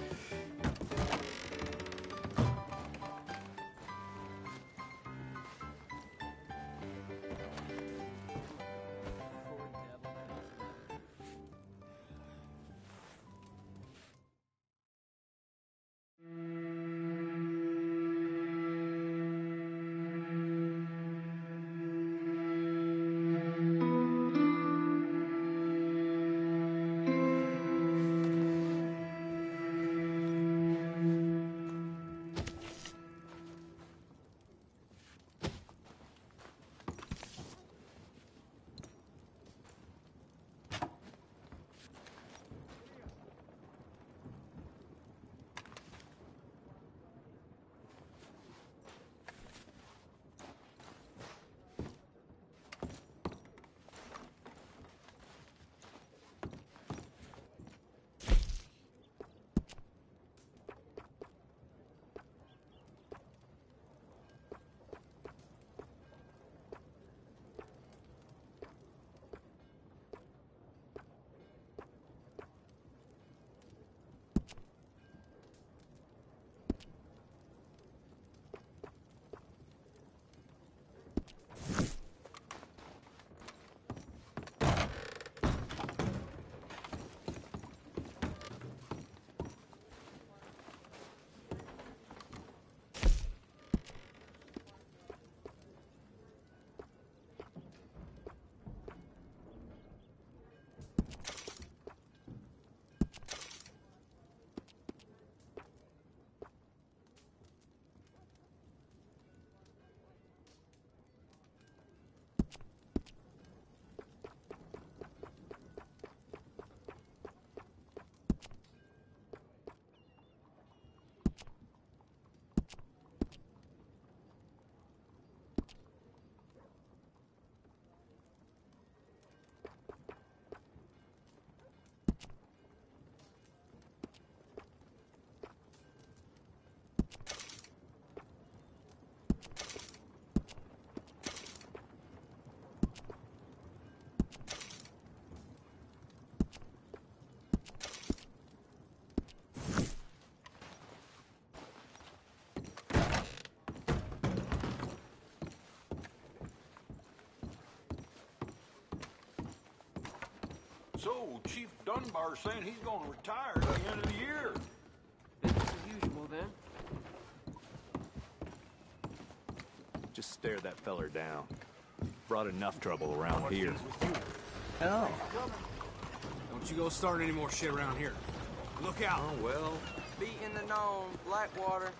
So, Chief Dunbar's saying he's going to retire at the end of the year. Business as usual, then. Just stare that feller down. Brought enough trouble around here. Oh. Don't you go starting any more shit around here. Look out. Oh, well. Be in the known, Blackwater.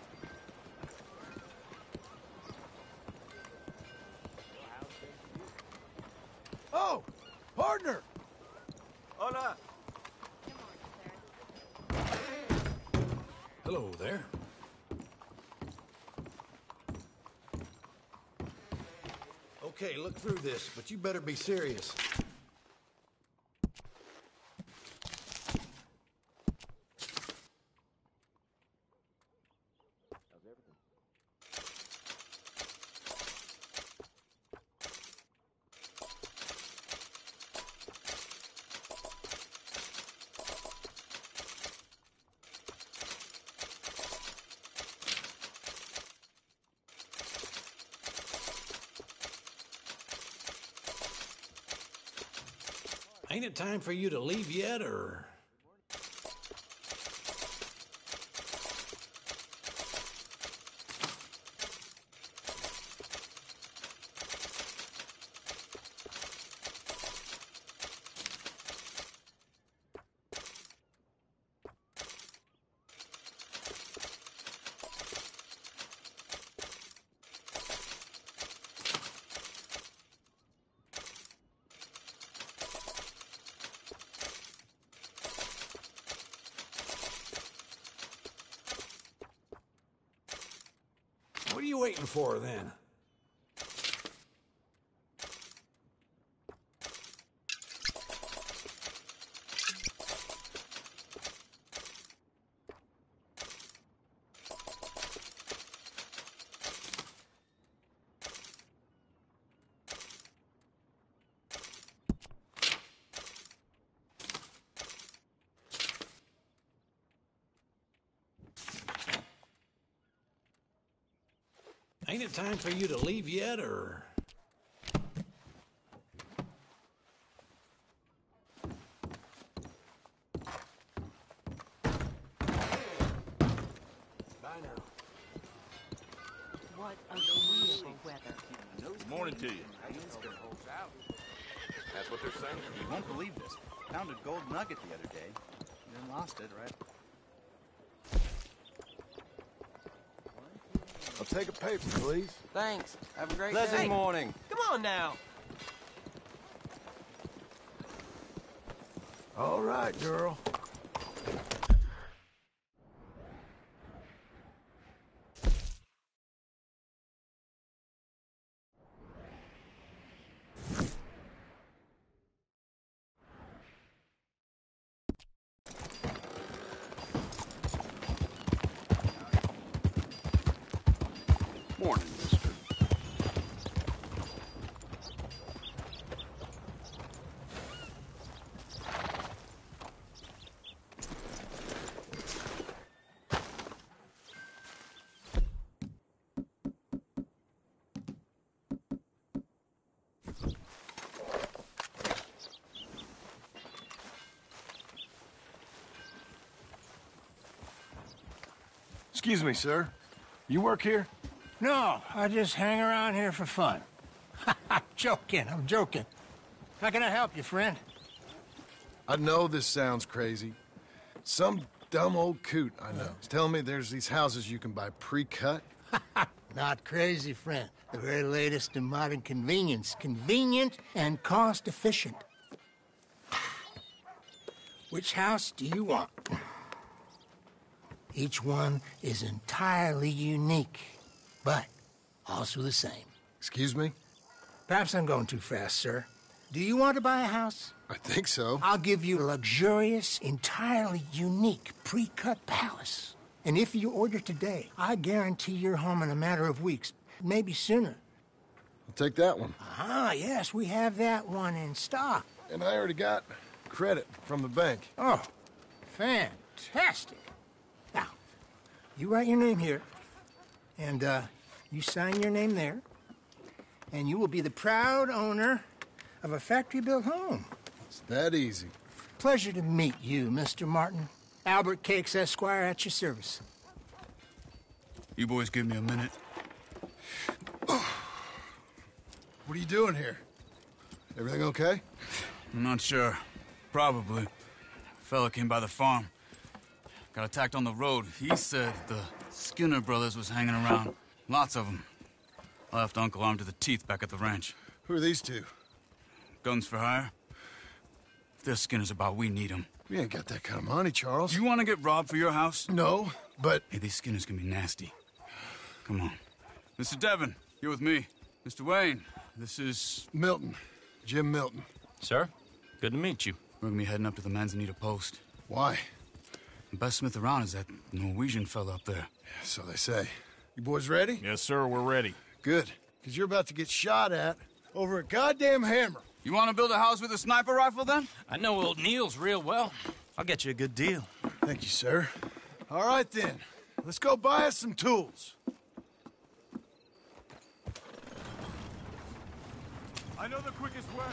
Oh, partner! Hola. Hello there. Okay, look through this, but you better be serious. Ain't it time for you to leave yet, or...? What are you waiting for, then? Ain't it time for you to leave yet, or...? Bye now. What agreeable weather. Good morning to you. That's what they're saying. You won't believe this. Found a gold nugget the other day. Then lost it, right? I'll take a paper, please. Thanks. Have a great Pleasant day. morning. Come on now. All right, girl. Morning, mister. Excuse me, sir. You work here? No, I just hang around here for fun. I'm joking. How can I help you, friend? I know this sounds crazy. Some dumb old coot I know is telling me there's these houses you can buy pre-cut. Not crazy, friend. The very latest in modern convenience. Convenient and cost-efficient. Which house do you want? Each one is entirely unique, but also the same. Excuse me? Perhaps I'm going too fast, sir. Do you want to buy a house? I think so. I'll give you a luxurious, entirely unique pre-cut palace. And if you order today, I guarantee you're home in a matter of weeks, maybe sooner. I'll take that one. Ah, yes, we have that one in stock. And I already got credit from the bank. Oh, fantastic. Now, you write your name here, and you sign your name there, and you will be the proud owner of a factory-built home. It's that easy. Pleasure to meet you, Mr. Martin. Albert Cakes, Esquire, at your service. You boys give me a minute. What are you doing here? Everything okay? I'm not sure. Probably. Fella came by the farm. Got attacked on the road. He said the Skinner brothers was hanging around. Lots of them. I left Uncle armed to the teeth back at the ranch. Who are these two? Guns for hire. If their Skinner's about, we need them. We ain't got that kind of money, Charles. You want to get robbed for your house? No, but... Hey, these Skinners can be nasty. Come on. Mr. Devon, you're with me. Mr. Wayne, this is... Milton. Jim Milton. Sir, good to meet you. We're gonna be heading up to the Manzanita post. Why? The best smith around is that Norwegian fella up there. Yeah, so they say. You boys ready? Yes, sir, we're ready. Good, because you're about to get shot at over a goddamn hammer. You want to build a house with a sniper rifle, then? I know old Neil's real well. I'll get you a good deal. Thank you, sir. All right, then. Let's go buy us some tools. I know the quickest way.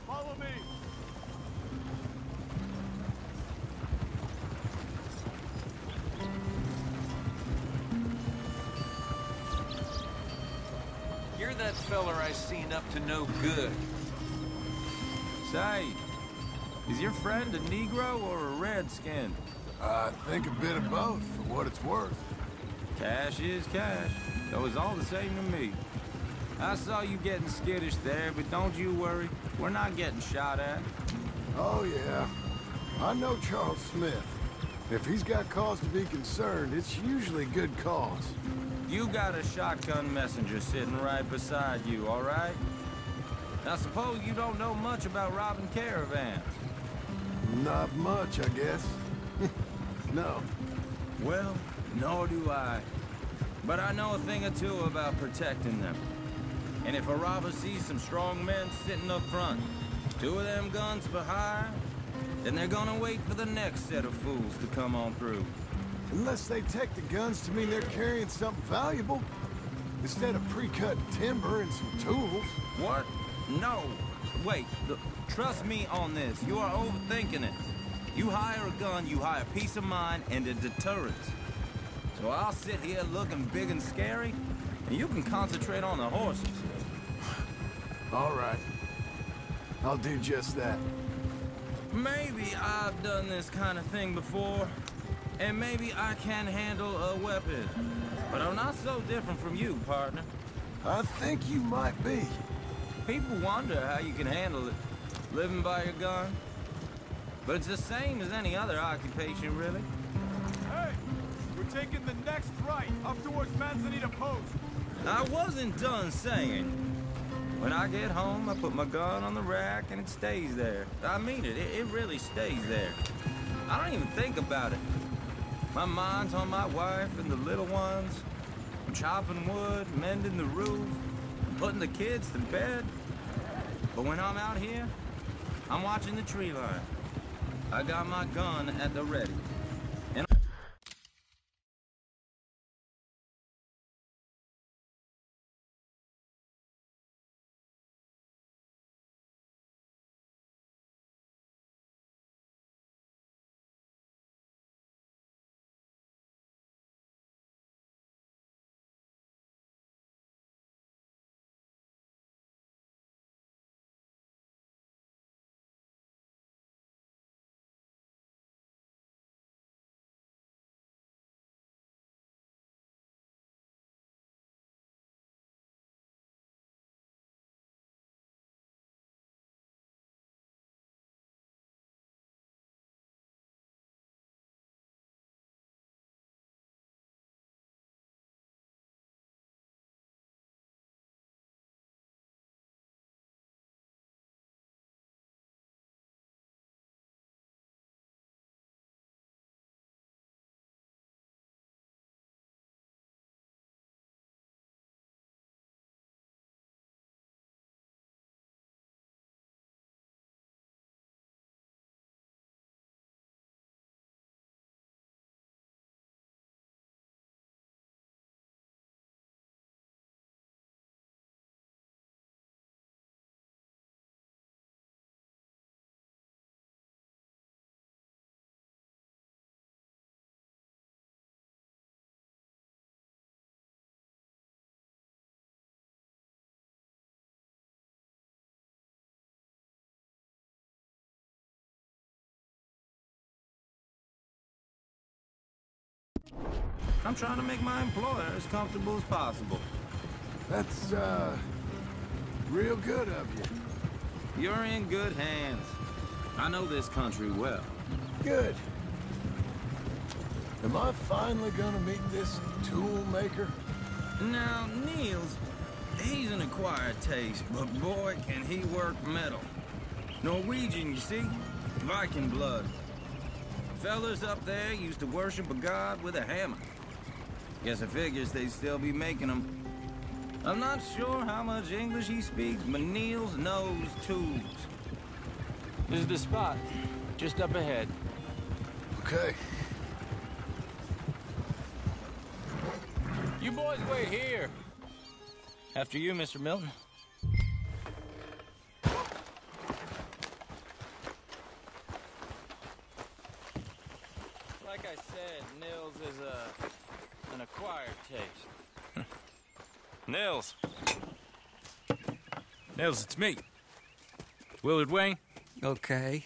Follow me. You're that feller I seen up to no good. Say, is your friend a Negro or a Redskin? I think a bit of both, for what it's worth. Cash is cash, though it's all the same to me. I saw you getting skittish there, but don't you worry. We're not getting shot at. Oh, yeah. I know Charles Smith. If he's got cause to be concerned, it's usually good cause. You got a shotgun messenger sitting right beside you, all right? I suppose you don't know much about robbing caravans. Not much, I guess. No. Well, nor do I. But I know a thing or two about protecting them. And if a robber sees some strong men sitting up front, 2 of them guns for hire, then they're gonna wait for the next set of fools to come on through. Unless they take the guns to mean they're carrying something valuable. Instead of pre-cut timber and some tools. What? No. Wait, look, trust me on this. You are overthinking it. You hire a gun, you hire peace of mind and a deterrence. So I'll sit here looking big and scary, and you can concentrate on the horses. All right. I'll do just that. Maybe I've done this kind of thing before, and maybe I can handle a weapon. But I'm not so different from you, partner. I think you might be. People wonder how you can handle it, living by your gun. But it's the same as any other occupation, really. Hey, we're taking the next right, up towards Manzanita Post. I wasn't done saying. When I get home, I put my gun on the rack and it stays there. I mean it, it really stays there. I don't even think about it. My mind's on my wife and the little ones. I'm chopping wood, mending the roof, putting the kids to bed. But when I'm out here, I'm watching the tree line. I got my gun at the ready. And I'm trying to make my employer as comfortable as possible. That's, real good of you. You're in good hands. I know this country well. Good. Am I finally gonna meet this tool maker? Now, Niels, he's an acquired taste, but boy, can he work metal. Norwegian, you see? Viking blood. Fellas up there used to worship a god with a hammer. Guess I figures they'd still be making them. I'm not sure how much English he speaks, but Niels knows tools. This is the spot, just up ahead. Okay. You boys wait here. After you, Mr. Milton. Like I said, Nils is an acquired taste. Nils. Nils, it's me. Willard Wayne. Okay.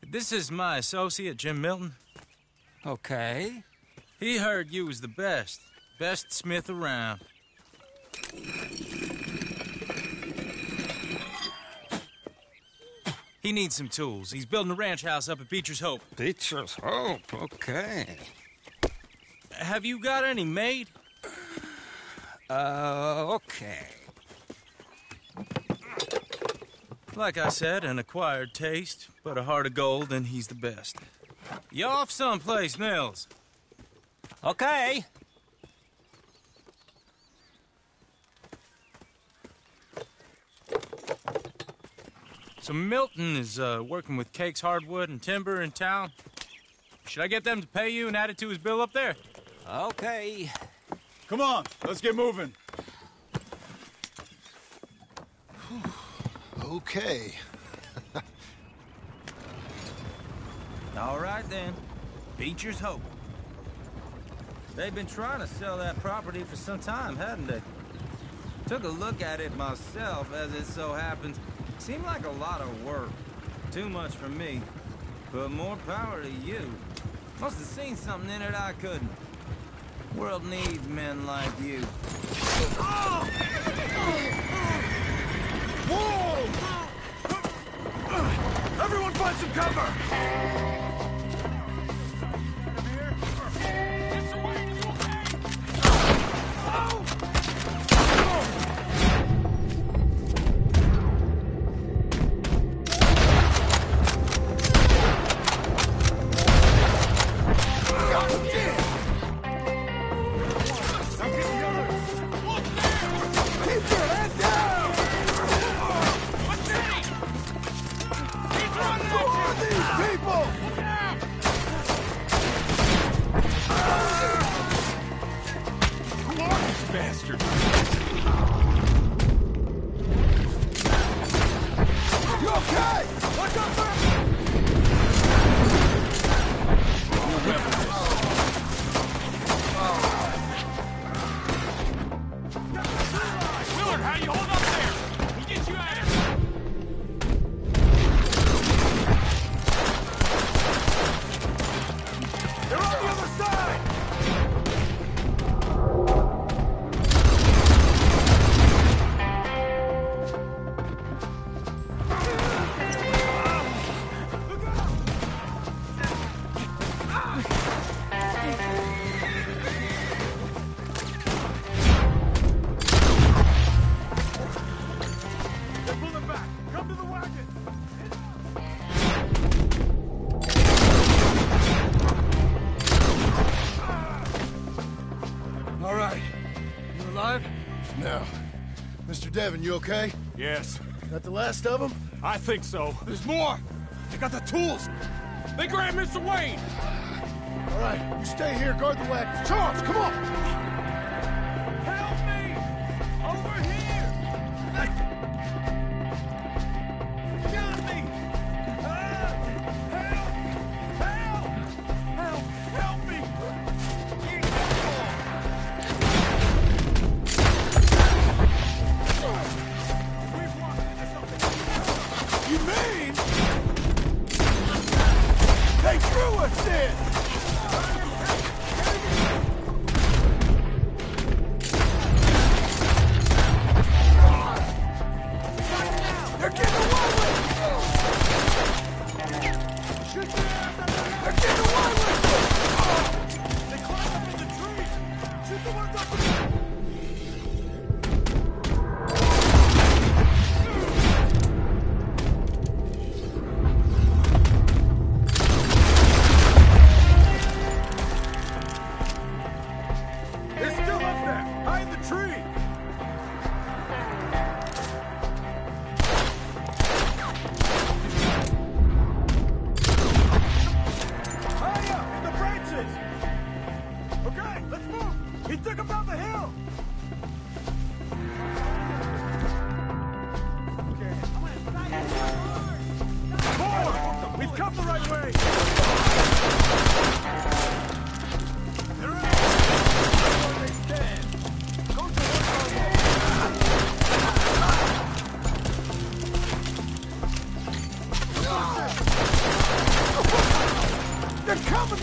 This is my associate, Jim Milton. Okay. He heard you was the best. Best smith around. He needs some tools. He's building a ranch house up at Beecher's Hope. Beecher's Hope, okay. Have you got any made? Okay. Like I said, an acquired taste, but a heart of gold, and he's the best. You off someplace, Nils? Okay. So Milton is working with Cake's Hardwood and Timber in town. Should I get them to pay you and add it to his bill up there? Okay. Come on, let's get moving. Okay. All right, then. Beecher's Hope. They've been trying to sell that property for some time, hadn't they? Took a look at it myself, as it so happens. Seemed like a lot of work. Too much for me. But more power to you. Must have seen something in it I couldn't. World needs men like you. Whoa! Everyone find some cover! Devin, you okay? Yes. That the last of them? I think so. There's more! They got the tools! They grabbed Mr. Wayne! All right, you stay here, guard the wagons. Charles, come on! Help me! Over here! Got me! Help me! You mean they threw us in? They're getting away with it! They're coming!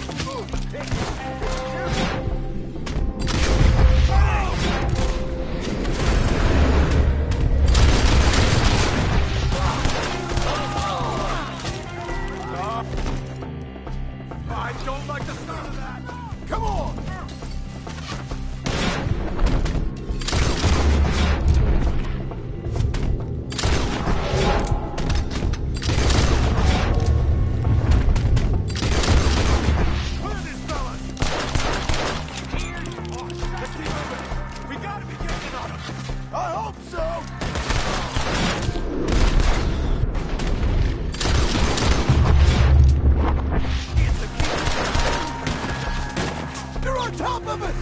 I don't like the sound of that! Come on! I hope so! They're on top of us!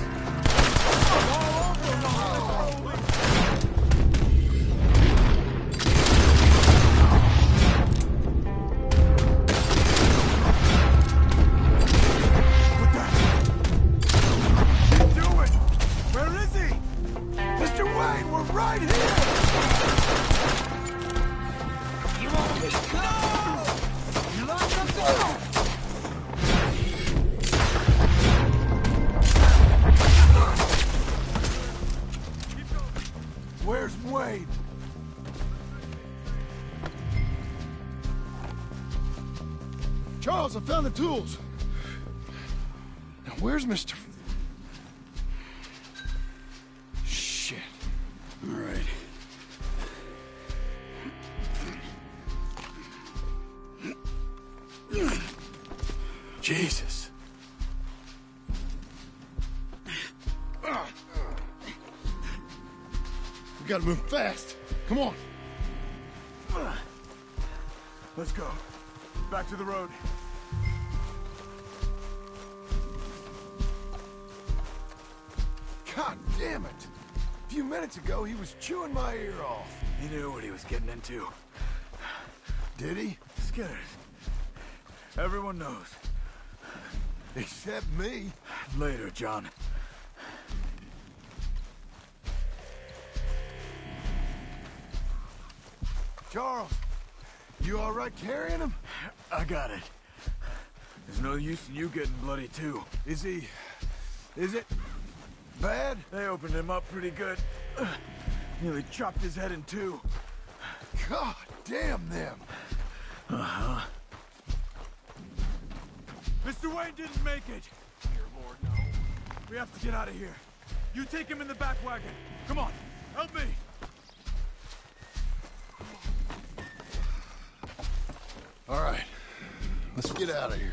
Do it! Where is he? Mr. Wayne, we're right here! You won't be close! You locked up the door! Where's Wayne? Charles, I found the tools. Now, where's Mr. Shit. All right. Jesus. We gotta move fast. Come on. Let's go. Back to the road. God damn it. A few minutes ago, he was chewing my ear off. He knew what he was getting into. Did he? Skinners. Everyone knows. Except me. Later, John. Charles, you all right carrying him? I got it. There's no use in you getting bloody, too. Is it bad? They opened him up pretty good. Nearly chopped his head in two. God damn them. Uh-huh. Mr. Wayne didn't make it. Dear Lord, no. We have to get out of here. You take him in the back wagon. Come on, help me. All right, let's get out of here.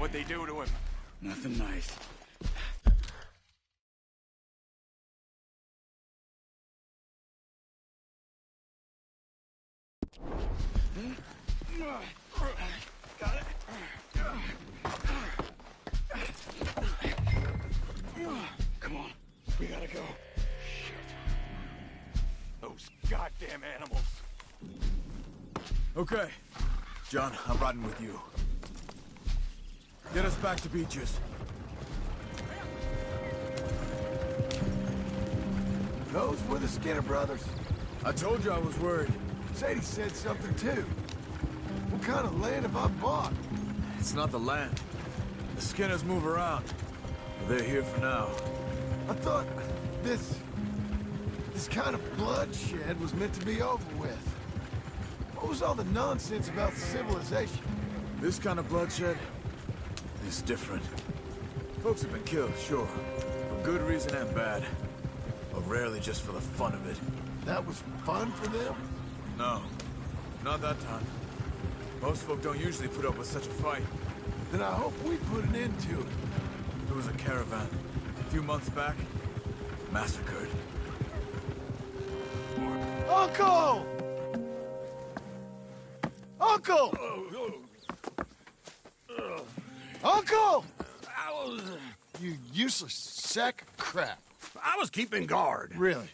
What'd they do to him? Nothing nice. Got it. Come on, we gotta go. Those goddamn animals. Okay. John, I'm riding with you. Get us back to Beaches. Those were the Skinner brothers. I told you I was worried. Sadie said something too. What kind of land have I bought? It's not the land. The Skinners move around. But they're here for now. I thought this kind of bloodshed was meant to be over with. What was all the nonsense about civilization? This kind of bloodshed is different. Folks have been killed, sure. For good reason and bad. But rarely just for the fun of it. That was fun for them? No. Not that time. Most folk don't usually put up with such a fight. Then I hope we put an end to it. There was a caravan. A few months back. Massacred. Uncle! Uncle! Uncle! You useless sack of crap. I was keeping guard. Really?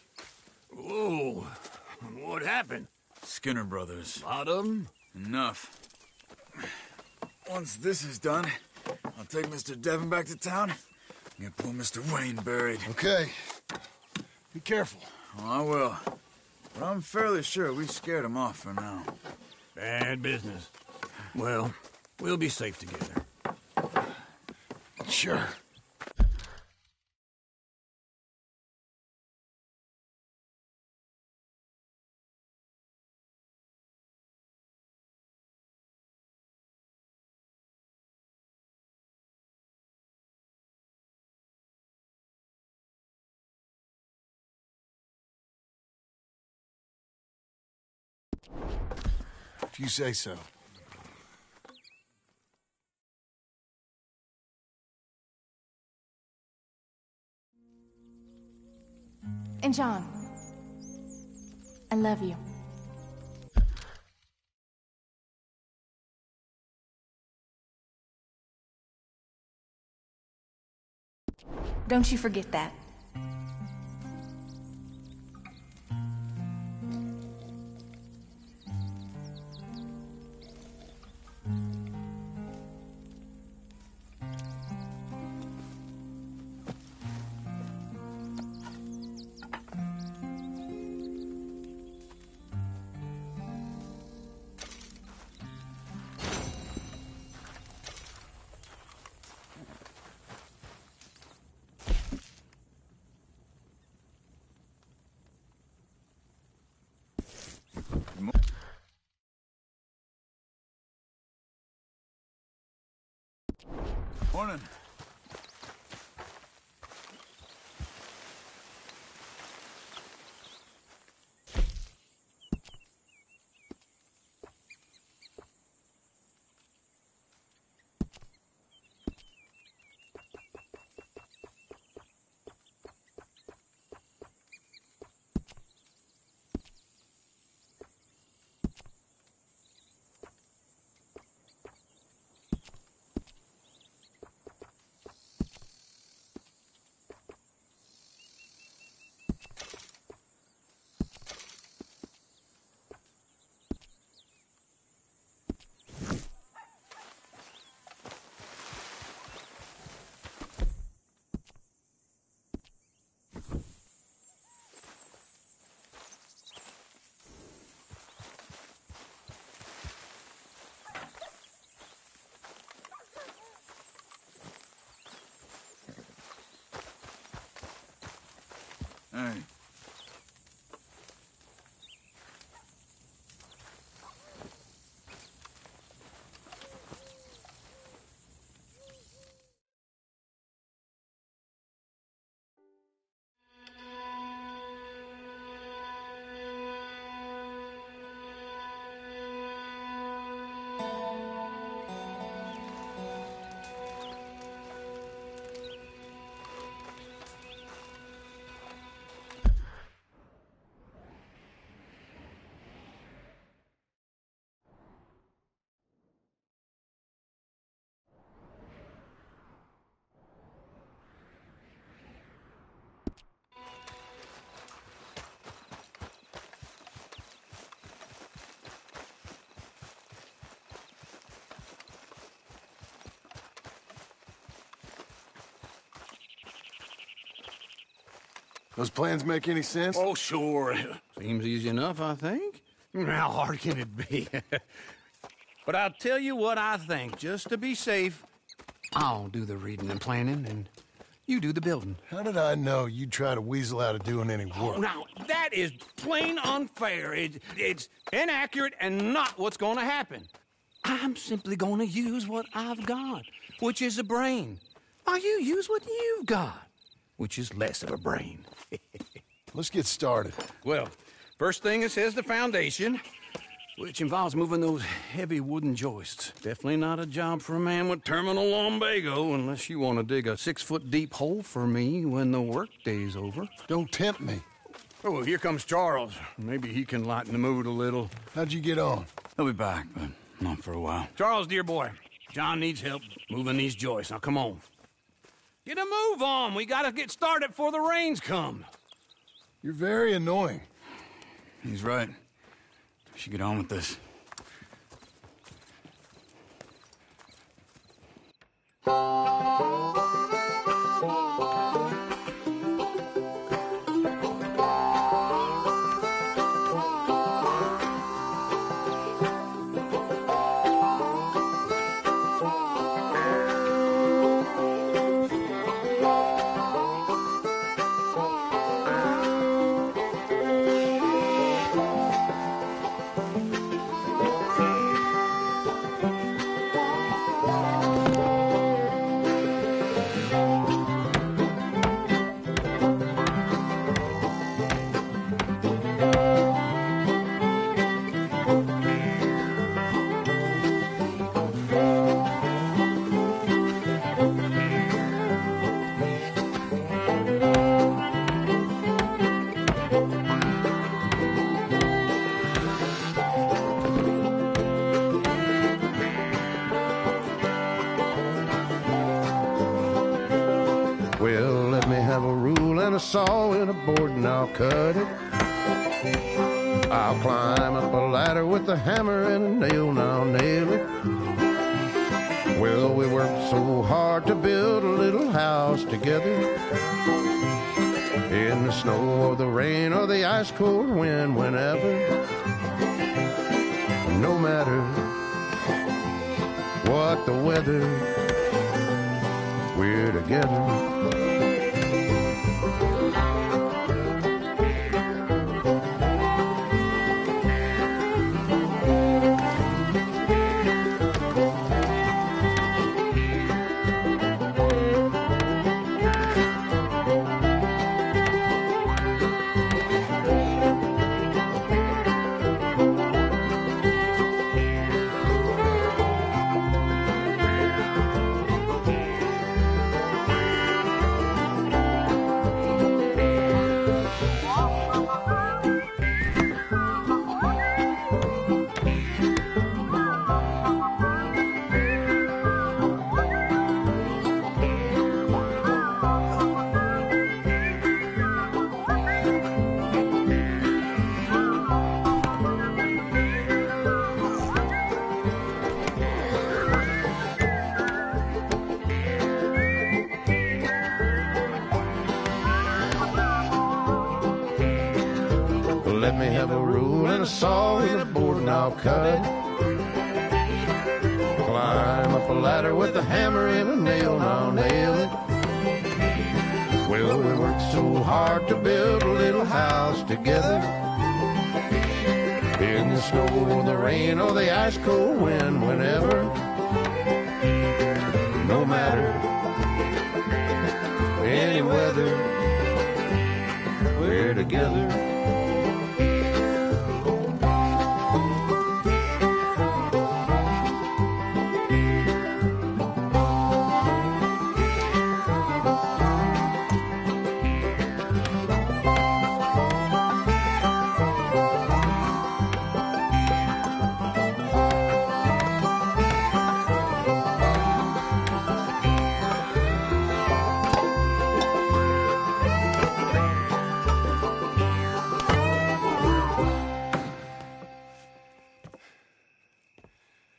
Whoa. What happened? Skinner brothers. A lot of them? Enough. Once this is done, I'll take Mr. Devon back to town and get poor Mr. Wayne buried. Okay. Be careful. Oh, I will. But I'm fairly sure we scared him off for now. Bad business. Well, we'll be safe together. Sure. If you say so. And John, I love you. Don't you forget that. Morning. Hey. Those plans make any sense? Oh, sure. Seems easy enough, I think. How hard can it be? But I'll tell you what I think. Just to be safe, I'll do the reading and planning, and you do the building. How did I know you'd try to weasel out of doing any work? Oh, now, that is plain unfair. It's inaccurate and not what's going to happen. I'm simply going to use what I've got, which is a brain. While you use what you've got, which is less of a brain. Let's get started. Well, first thing it says the foundation, which involves moving those heavy wooden joists. Definitely not a job for a man with terminal lumbago, unless you want to dig a 6-foot deep hole for me when the workday's over. Don't tempt me. Oh, here comes Charles. Maybe he can lighten the mood a little. How'd you get on? He'll be back, but not for a while. Charles, dear boy, John needs help moving these joists. Now, come on. Get a move on. We gotta get started before the rains come. You're very annoying. He's right. We should get on with this. Well, let me have a rule and a saw and a board and I'll cut it. I'll climb up a ladder with a hammer and a nail and I'll nail it. Well, we worked so hard to build a little house together. In the snow or the rain or the ice cold wind, whenever. No matter what the weather, we're together. Let me have a rule and a saw and a board and I'll cut it. Climb up a ladder with a hammer and a nail and I'll nail it. Well, we worked so hard to build a little house together. In the snow or the rain or the ice cold wind, whenever. No matter any weather, we're together.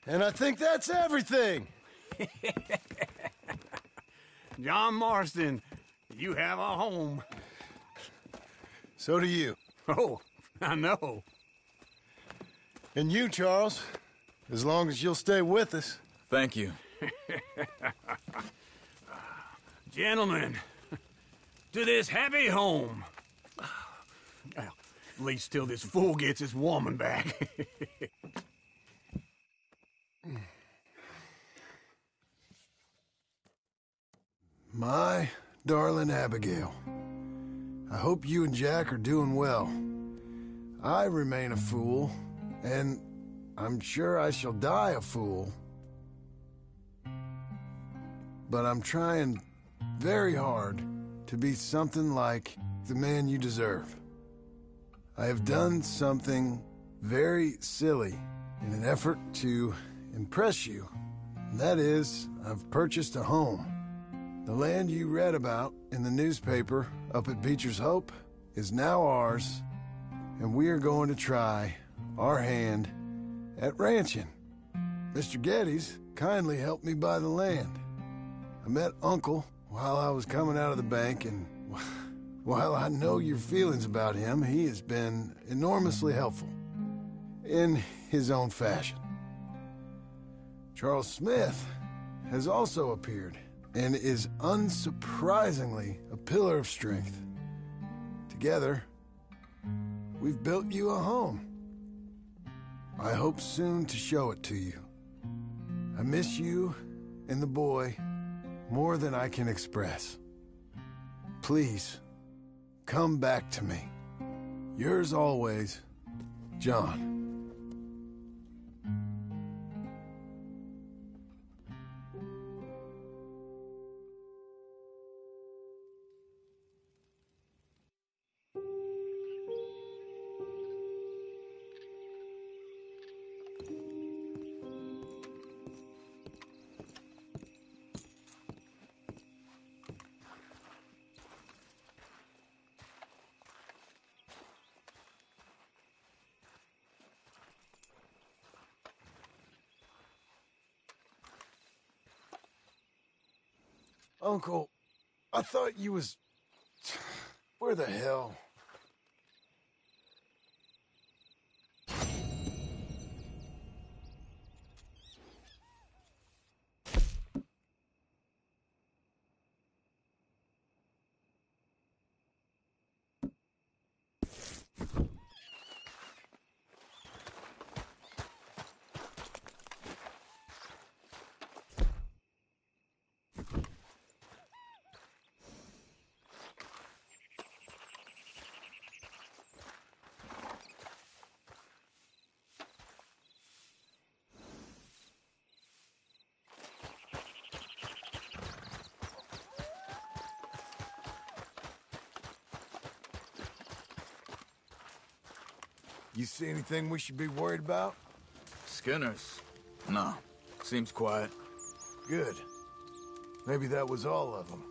And I think that's everything. John Marston, you have a home. So do you. Oh, I know. And you, Charles, as long as you'll stay with us. Thank you. Gentlemen, to this happy home. Well, at least till this fool gets his woman back. My darling Abigail, I hope you and Jack are doing well. I remain a fool, and I'm sure I shall die a fool. But I'm trying very hard to be something like the man you deserve. I have done something very silly in an effort to impress you. And that is, I've purchased a home. The land you read about in the newspaper up at Beecher's Hope is now ours, and we are going to try our hand at ranching. Mr. Geddes kindly helped me buy the land. I met Uncle while I was coming out of the bank, and while I know your feelings about him, he has been enormously helpful in his own fashion. Charles Smith has also appeared and is unsurprisingly a pillar of strength. Together, we've built you a home. I hope soon to show it to you. I miss you and the boy more than I can express. Please, come back to me. Yours always, John. Uncle, I thought you was... Where the hell? You see anything we should be worried about? Skinners? No. Seems quiet. Good. Maybe that was all of them.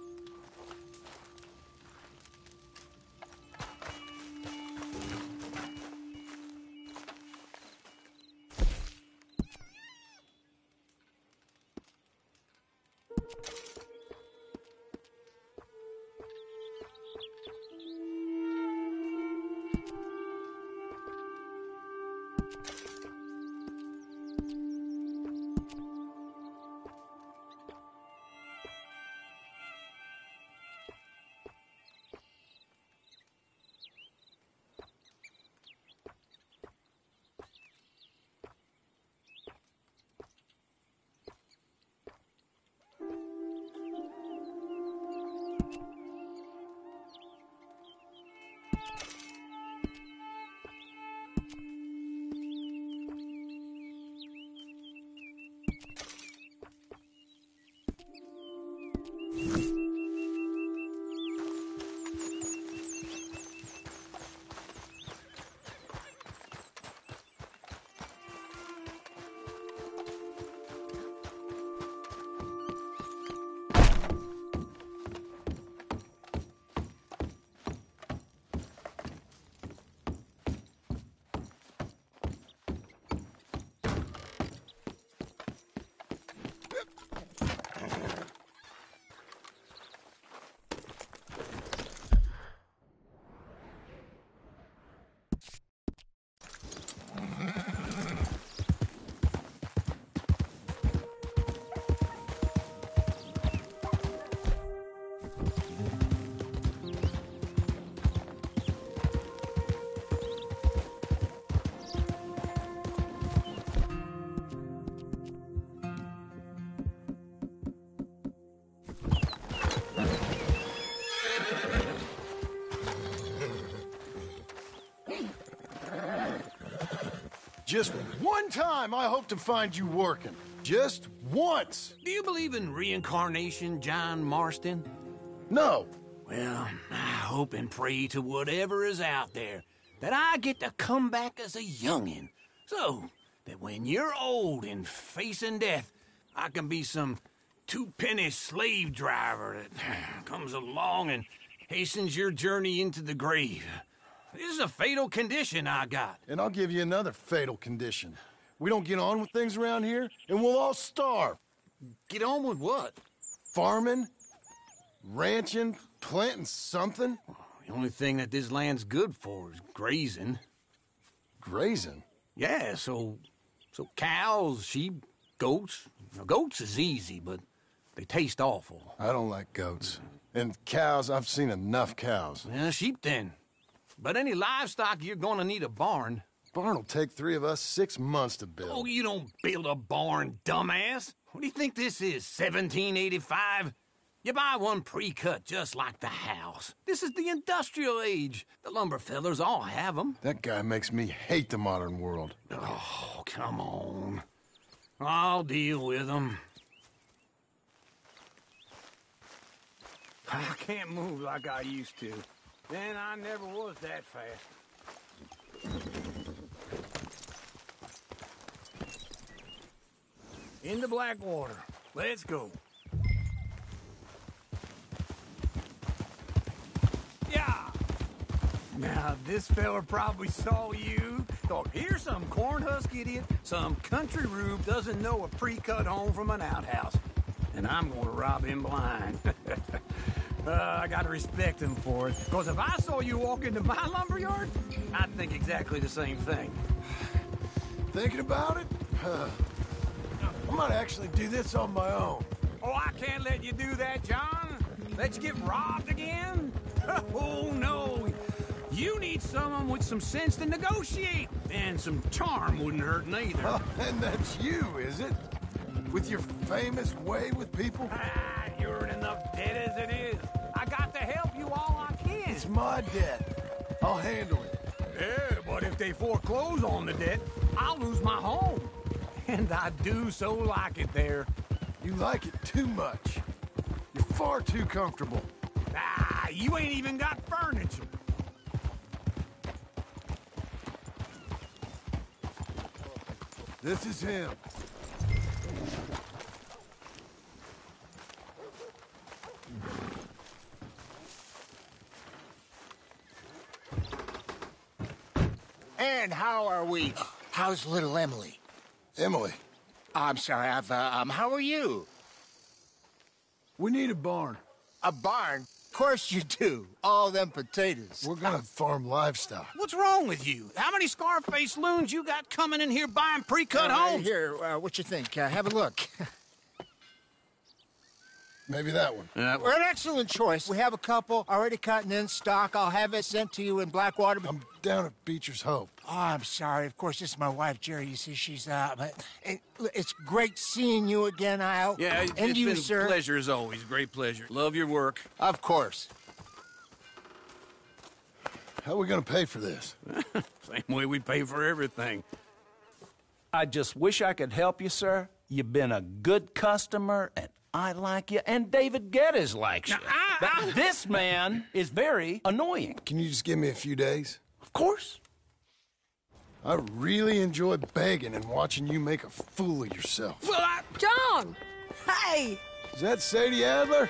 Just one time I hope to find you working. Just once. Do you believe in reincarnation, John Marston? No. Well, I hope and pray to whatever is out there that I get to come back as a youngin', so that when you're old and facing death, I can be some two-penny slave driver that comes along and hastens your journey into the grave. This is a fatal condition I got. And I'll give you another fatal condition. We don't get on with things around here, and we'll all starve. Get on with what? Farming, ranching, planting something. The only thing that this land's good for is grazing. Grazing? Yeah, so cows, sheep, goats. Now, goats is easy, but they taste awful. I don't like goats. And cows, I've seen enough cows. Yeah, sheep then. But any livestock, you're gonna need a barn. Barn will take 3 of us 6 months to build. Oh, you don't build a barn, dumbass. What do you think this is, 1785? You buy one pre-cut just like the house. This is the industrial age. The lumber fellers all have them. That guy makes me hate the modern world. Oh, come on. I'll deal with them. I can't move like I used to. And I never was that fast. Into Blackwater. Let's go. Yeah. Now, this fella probably saw you. Thought, here's some cornhusk idiot, some country rube doesn't know a pre-cut home from an outhouse. And I'm gonna rob him blind. I gotta respect him for it. Because if I saw you walk into my lumberyard, I'd think exactly the same thing. Thinking about it? I might actually do this on my own. Oh, I can't let you do that, John. Let you get robbed again? Oh, no. You need someone with some sense to negotiate. And some charm wouldn't hurt neither. And that's you, is it? With your famous way with people? You're in enough debt as it is. I got to help you all I can. It's my debt. I'll handle it. Yeah, but if they foreclose on the debt, I'll lose my home. And I do so like it there. You like it too much. You're far too comfortable. You ain't even got furniture. This is him. And how are we? How's little Emily? Emily. I'm sorry, how are you? We need a barn. A barn? Of course you do. All them potatoes. We're gonna farm livestock. What's wrong with you? How many Scarface loons you got coming in here buying pre-cut homes? Here, what you think? Have a look. Maybe that one. We're an excellent choice. We have a couple already cut and in stock. I'll have it sent to you in Blackwater. I'm down at Beecher's Hope. Oh, I'm sorry. Of course, this is my wife, Jerry. You see, she's but it's great seeing you again, Al. Yeah, and it's you, been sir. a pleasure as always. Great pleasure. Love your work. Of course. How are we gonna pay for this? Same way we pay for everything. I just wish I could help you, sir. You've been a good customer, and I like you, and David Geddes likes you. But this man is very annoying. Can you just give me a few days? Of course. I really enjoy begging and watching you make a fool of yourself. Well, John! Hey! Is that Sadie Adler?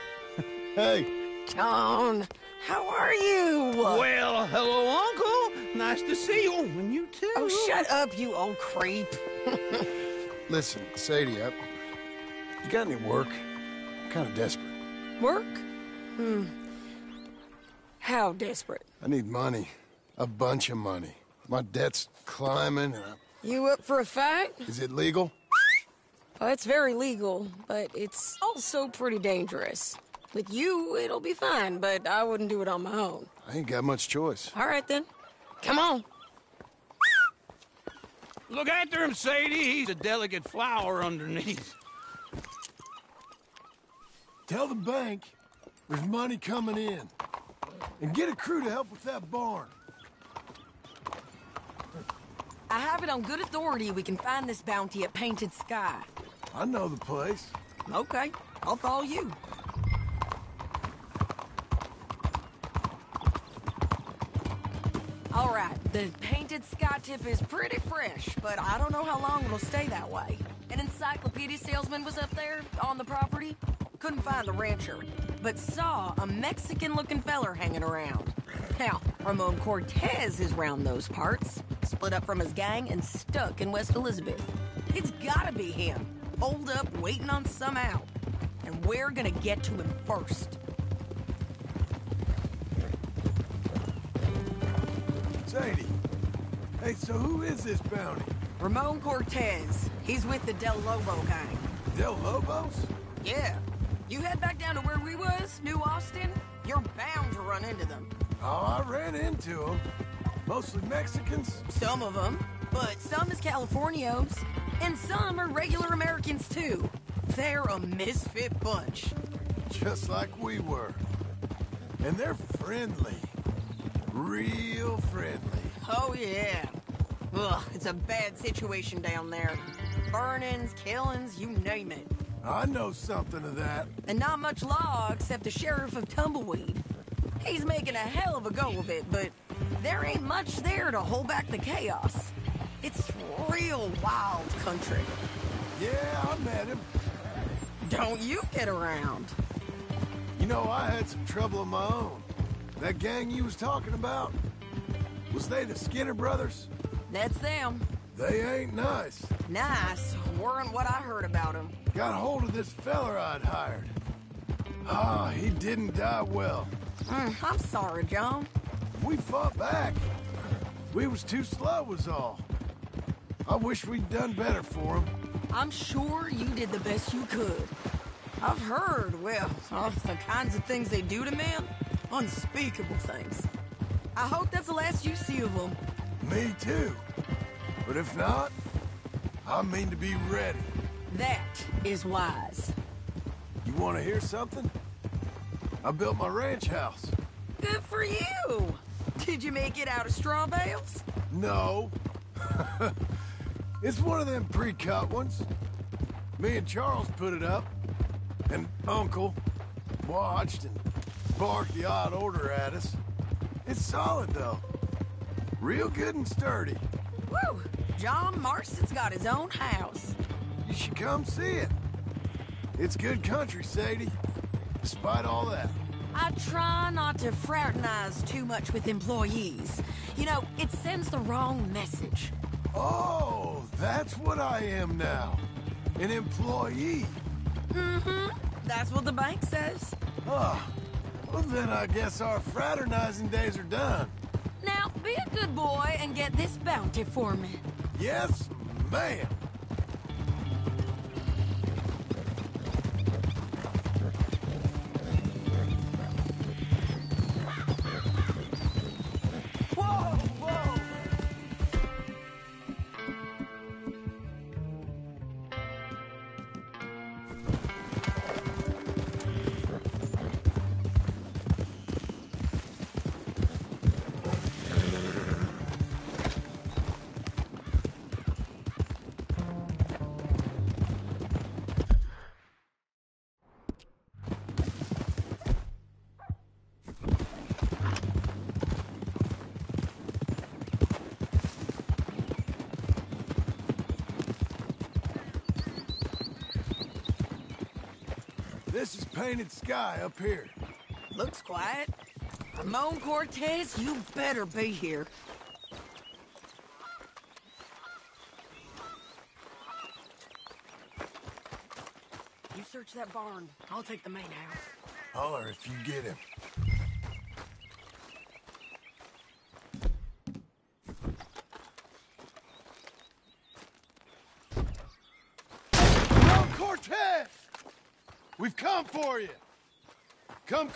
Hey. John, how are you? Well, hello, Uncle. Nice to see you. And you too. Oh, shut up, you old creep. Listen, Sadie, you got any work? I'm kind of desperate. Work? How desperate? I need money. A bunch of money. My debt's climbing and You up for a fight? Is it legal? Oh, it's very legal, but it's also pretty dangerous. With you, it'll be fine, but I wouldn't do it on my own. I ain't got much choice. All right, then. Come on. Look after him, Sadie. He's a delicate flower underneath. Tell the bank there's money coming in. And get a crew to help with that barn. I have it on good authority we can find this bounty at Painted Sky. I know the place. Okay, I'll follow you. All right, the Painted Sky tip is pretty fresh, but I don't know how long it'll stay that way. An encyclopedia salesman was up there on the property. Couldn't find the rancher, but saw a Mexican-looking feller hanging around. Now, Ramon Cortez is round those parts, split up from his gang and stuck in West Elizabeth. It's gotta be him, holed up waiting on some out. And we're gonna get to him first. Sadie. Hey, so who is this bounty? Ramon Cortez. He's with the Del Lobo gang. Del Lobos? Yeah. You head back down to where we was, New Austin, you're bound to run into them. Oh, I ran into them. Mostly Mexicans? Some of them, but some is Californios. And some are regular Americans, too. They're a misfit bunch. Just like we were. And they're friendly. Real friendly. Oh, yeah. Ugh, it's a bad situation down there. Burnings, killings, you name it. I know something of that. And not much law except the sheriff of Tumbleweed. He's making a hell of a go of it, but there ain't much there to hold back the chaos. It's real wild country. Yeah, I met him. Don't you get around. You know, I had some trouble of my own. That gang you was talking about, was they the Skinner brothers? That's them. They ain't nice. Nice weren't what I heard about them. Got hold of this feller I'd hired. Ah, he didn't die well. I'm sorry, John. We fought back. We was too slow was all. I wish we'd done better for him. I'm sure you did the best you could. I've heard, well, of the kinds of things they do to men. Unspeakable things. I hope that's the last you see of them. Me too. But if not, I mean to be ready. That is wise. You want to hear something? I built my ranch house. Good for you. Did you make it out of straw bales? No. It's one of them pre-cut ones. Me and Charles put it up. And Uncle watched and barked the odd order at us. It's solid, though. Real good and sturdy. Woo! John Marston's got his own house. You should come see it. It's good country, Sadie. Despite all that. I try not to fraternize too much with employees. You know, it sends the wrong message. Oh, that's what I am now. An employee. Mm-hmm. That's what the bank says. Oh, well then I guess our fraternizing days are done. Now, be a good boy and get this bounty for me. Yes, ma'am. This is Painted Sky up here. Looks quiet. Ramon Cortez, you better be here. You search that barn. I'll take the main house. Holler if you get him. Ramon Cortez! We've come for you! Come!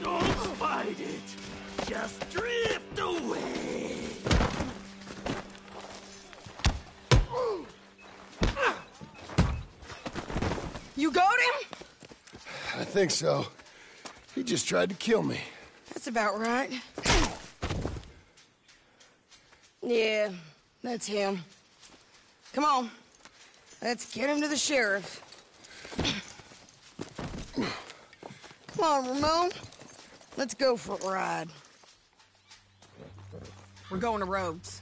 Don't fight it! Just drift away! You got him? I think so. He just tried to kill me. That's about right. Yeah, that's him. Come on. Let's get him to the sheriff. Come on, Ramon. Let's go for a ride. We're going to Rhodes.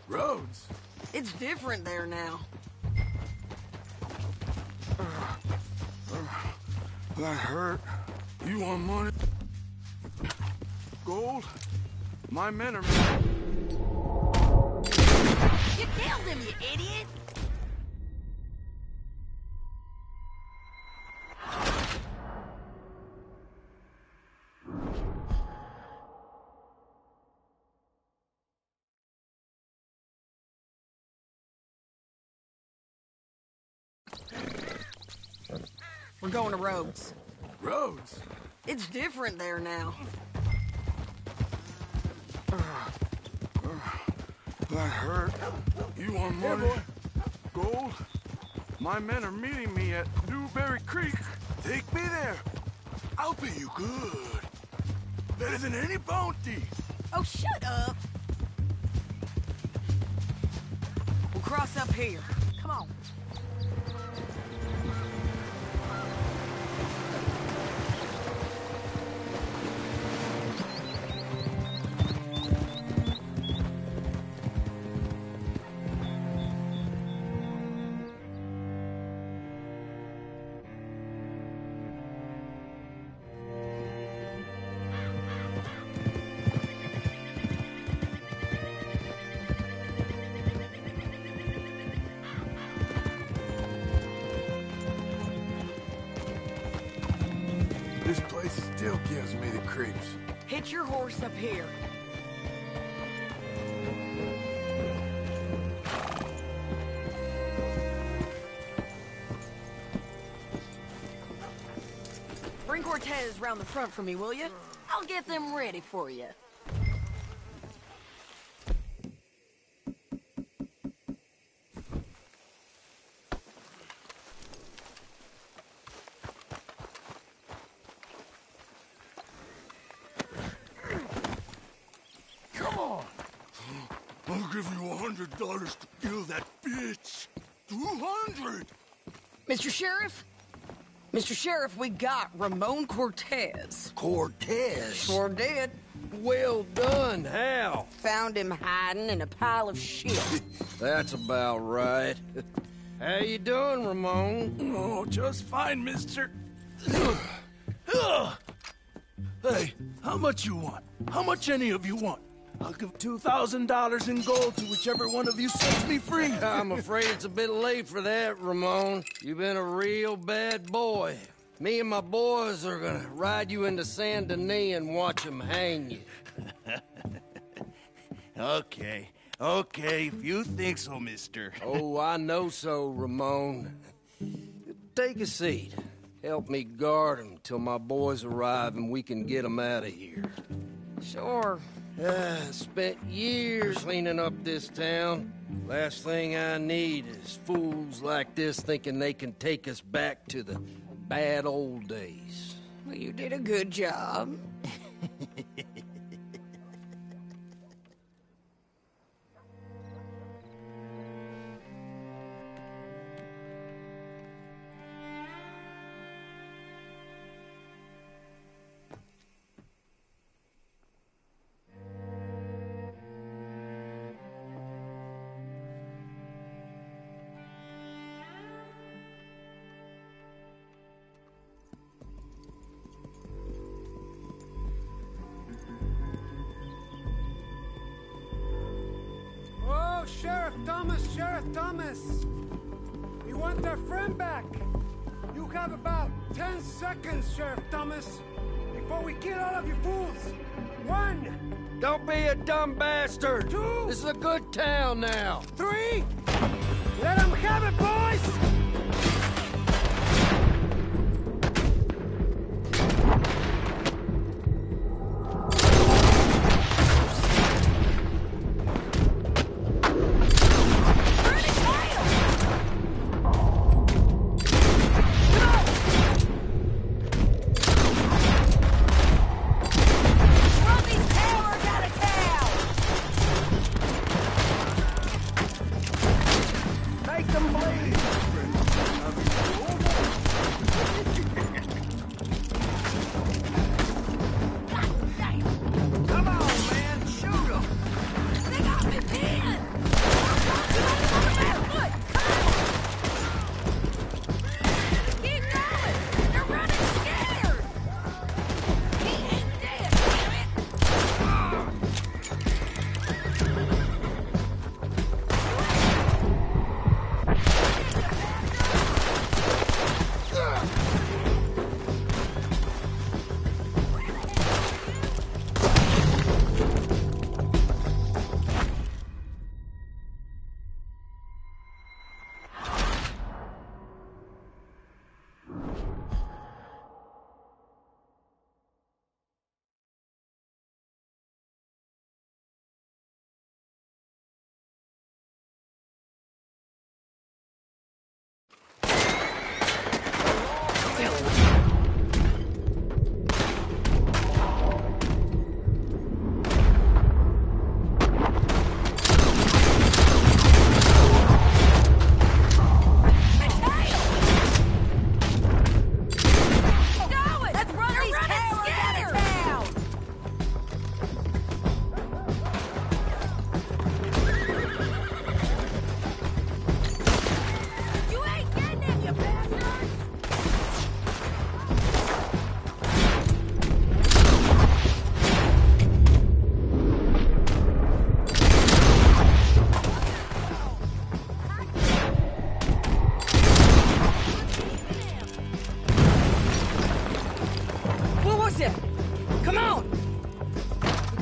Rhodes? It's different there now. That hurt. You want money? Gold? My men are... You killed him, you idiot! We're going to Rhodes. Rhodes? It's different there now. That hurt. You want money? Gold? My men are meeting me at Newberry Creek. Take me there. I'll pay you good. Better than any bounty. Oh, shut up. We'll cross up here. Come on. This place still gives me the creeps. Hitch your horse up here. Bring Cortez round the front for me, will you? I'll get them ready for you. I'll give you $100 to kill that bitch. 200. Mr. Sheriff? Mr. Sheriff, we got Ramon Cortez. Cortez? Sure did. Well done. How? Found him hiding in a pile of shit. That's about right. How you doing, Ramon? Oh, just fine, mister. Hey, how much you want? How much any of you want? I'll give $2,000 in gold to whichever one of you sets me free. I'm afraid it's a bit late for that, Ramon. You've been a real bad boy. Me and my boys are gonna ride you into Saint Denis and watch them hang you. Okay, if you think so, mister. Oh, I know so, Ramon. Take a seat. Help me guard them till my boys arrive and we can get them out of here. Sure. Spent years cleaning up this town. Last thing I need is fools like this thinking they can take us back to the bad old days. Well, you did a good job. Oh, Sheriff Thomas! We want our friend back! You have about 10 seconds, Sheriff Thomas, before we kill all of you fools! 1! Don't be a dumb bastard! 2! This is a good town now! 3! Let them have it, boys!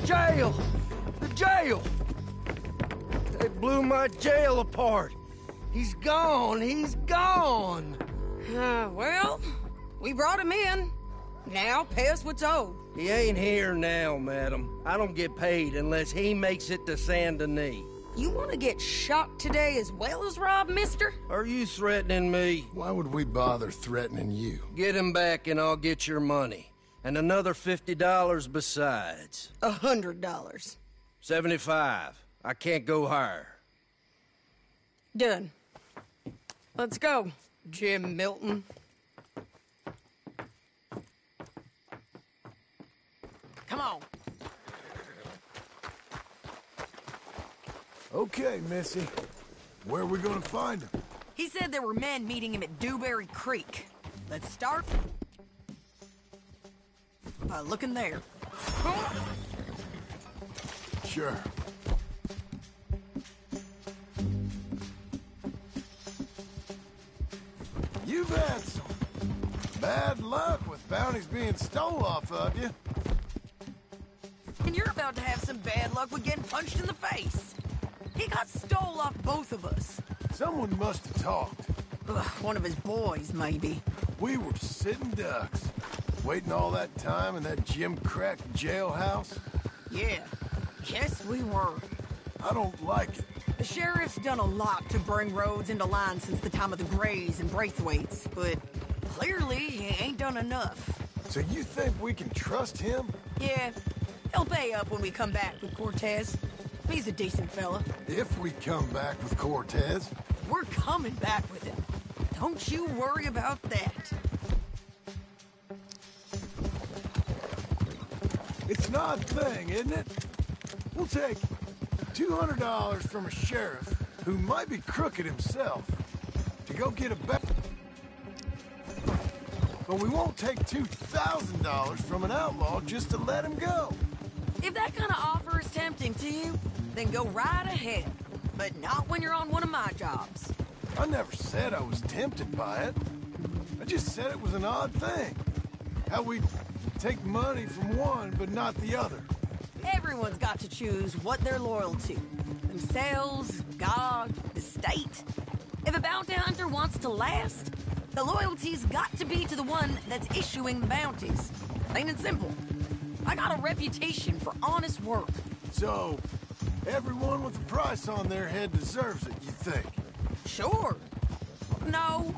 jail! The jail! They blew my jail apart. He's gone. He's gone. Well, we brought him in. Now pay us what's owed. He ain't here now, madam. I don't get paid unless he makes it to Saint Denis. You want to get shot today as well as Rob, mister? Are you threatening me? Why would we bother threatening you? Get him back and I'll get your money. And another $50 besides. $100. 75. I can't go higher. Done. Let's go, Jim Milton. Come on. Okay, Missy. Where are we gonna find him? He said there were men meeting him at Dewberry Creek. Let's start by looking there. Sure. You've had some bad luck with bounties being stole off of you. And you're about to have some bad luck with getting punched in the face. He got stole off both of us. Someone must have talked. Ugh, one of his boys, maybe. We were sitting ducks, waiting all that time in that gim-crack jailhouse. Yeah, yes we were. I don't like it. The sheriff's done a lot to bring roads into line since the time of the Grays and Braithwaites, but clearly he ain't done enough. So you think we can trust him? Yeah, he'll pay up when we come back with Cortez. He's a decent fella. If we come back with Cortez. We're coming back with him. Don't you worry about that. It's an odd thing, isn't it? We'll take $200 from a sheriff who might be crooked himself to go get a back. But we won't take $2,000 from an outlaw just to let him go. If that kind of offer is tempting to you, then go right ahead. But not when you're on one of my jobs. I never said I was tempted by it. I just said it was an odd thing. How we take money from one but not the other. Everyone's got to choose what they're loyal to. Themselves, God, the state. If a bounty hunter wants to last, the loyalty's got to be to the one that's issuing the bounties. Plain and simple. I got a reputation for honest work. So, everyone with a price on their head deserves it, you think? Sure. No,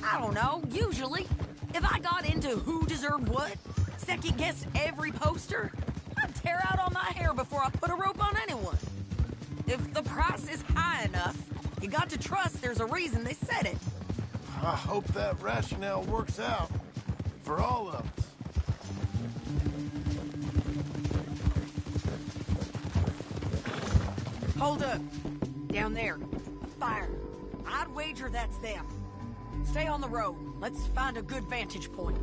I don't know, usually. If I got into who deserved what, second-guessed every poster, I'd tear out all my hair before I put a rope on anyone. If the price is high enough, you got to trust there's a reason they said it. I hope that rationale works out for all of us. Hold up. Down there. A fire. I'd wager that's them. Stay on the road. Let's find a good vantage point.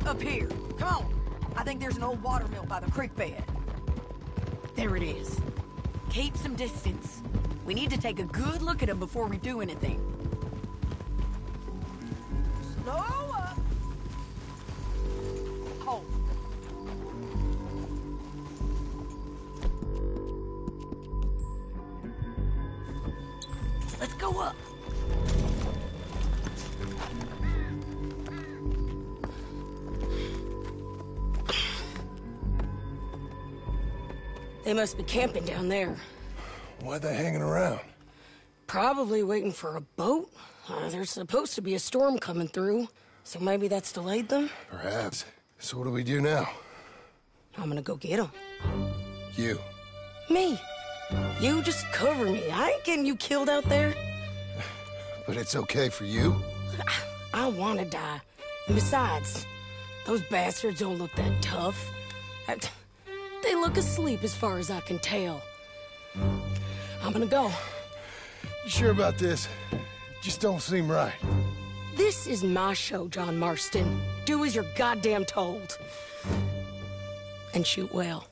Up here. Come on. I think there's an old water mill by the creek bed. There it is. Keep some distance. We need to take a good look at him before we do anything. Slow up. Hold. Let's go up. They must be camping down there. Why are they hanging around? Probably waiting for a boat. There's supposed to be a storm coming through, so maybe that's delayed them? Perhaps. So what do we do now? I'm gonna go get them. You. Me. You just cover me. I ain't getting you killed out there. But it's okay for you? I wanna die. And besides, those bastards don't look that tough. They look asleep as far as I can tell. I'm gonna go. You sure about this? Just don't seem right. This is my show, John Marston. Do as you're goddamn told. And shoot well.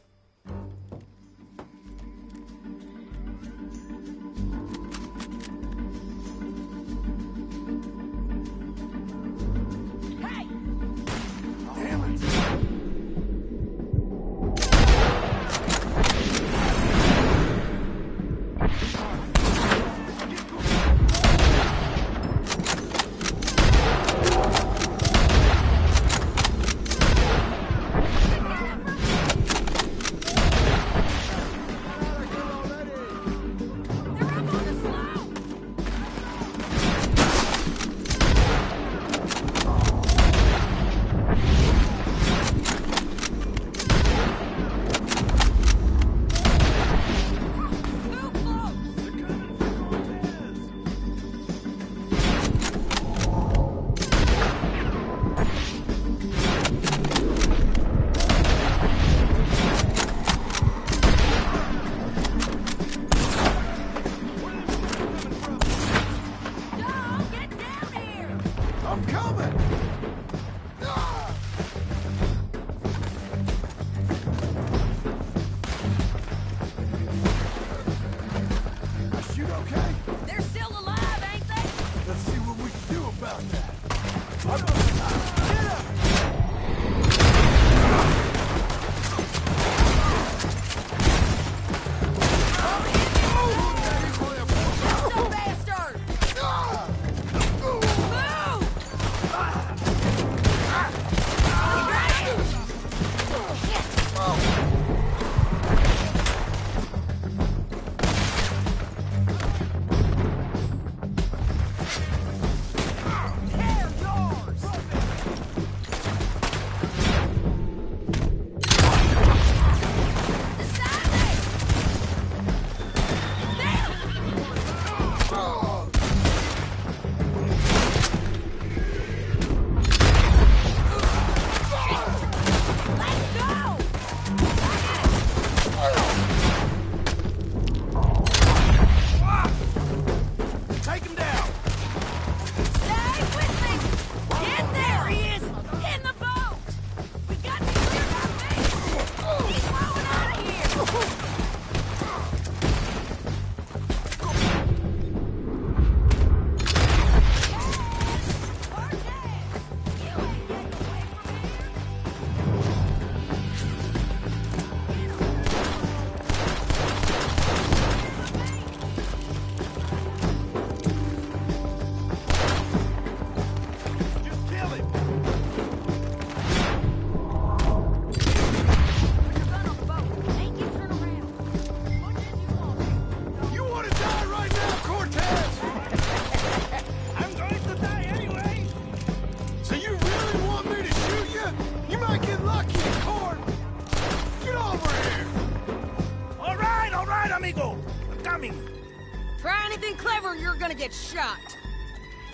Try anything clever, you're gonna get shot.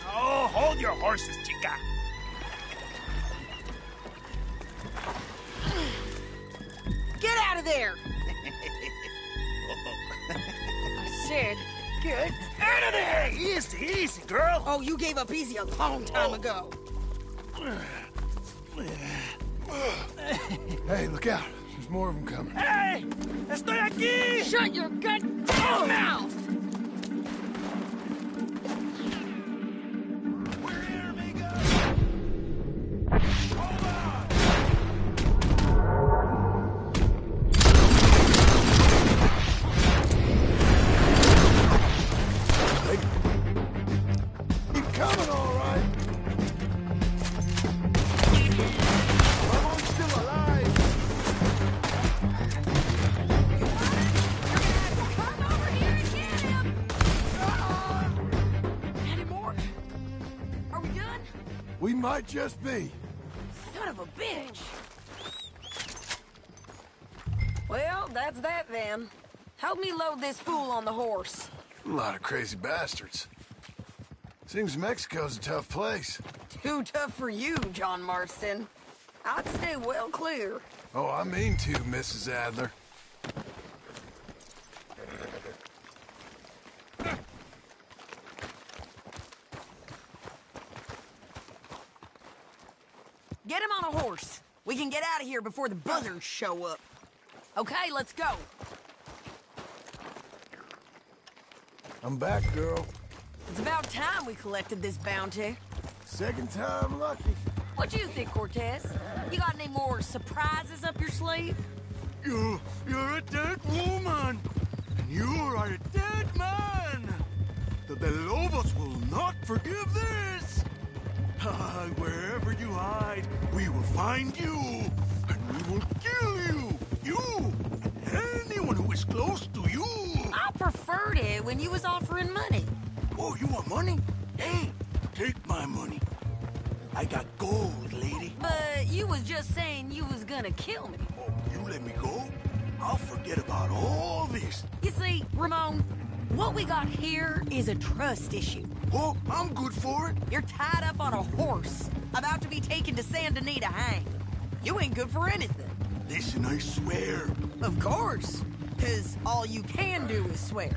Oh, hold your horses, chica. Get out of there! I said, get out of there! Easy, easy, girl. Oh, you gave up easy a long time ago. Hey, look out. There's more of them coming. Hey! Estoy aquí! Shut your goddamn mouth! Might just be. Son of a bitch! Well, that's that then. Help me load this fool on the horse. A lot of crazy bastards. Seems Mexico's a tough place. Too tough for you, John Marston. I'd stay well clear. Oh, I mean to, Mrs. Adler. get him on a horse. We can get out of here before the buzzards show up. Okay, let's go. I'm back, girl. It's about time we collected this bounty. Second time lucky. What do you think, Cortez? You got any more surprises up your sleeve? You're a dead woman, and you are a dead man. The Lobos will not forgive this. Wherever you hide, we will find you, and we will kill you. You and anyone who is close to you. I preferred it when you was offering money. Oh, you want money? Hey, take my money. I got gold, lady. But you was just saying you was gonna kill me. Oh, you let me go? I'll forget about all this. You see, Ramon, what we got here is a trust issue. Oh, I'm good for it. You're tied up on a horse, about to be taken to Saint Denis to hang. You ain't good for anything. Listen, I swear. Of course, because all you can do is swear.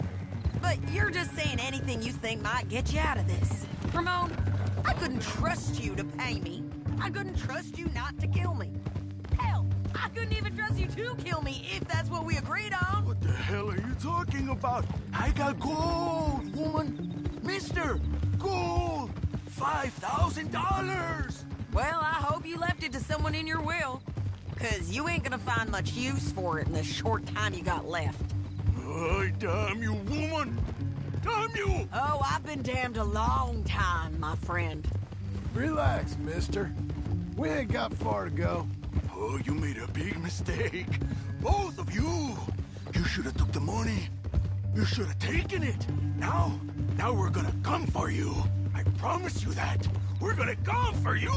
But you're just saying anything you think might get you out of this. Ramon, I couldn't trust you to pay me. I couldn't trust you not to kill me. Hell, I couldn't even trust you to kill me if that's what we agreed on. What the hell are you talking about? I got gold, woman. Mister, gold. $5,000. Well, I hope you left it to someone in your will. Because you ain't gonna find much use for it in the short time you got left. Oh, damn you, woman! Damn you! Oh, I've been damned a long time, my friend. Relax, mister. We ain't got far to go. Oh, you made a big mistake. Both of you. You should have took the money. You should have taken it. Now we're gonna come for you. I promise you that. We're gonna come for you!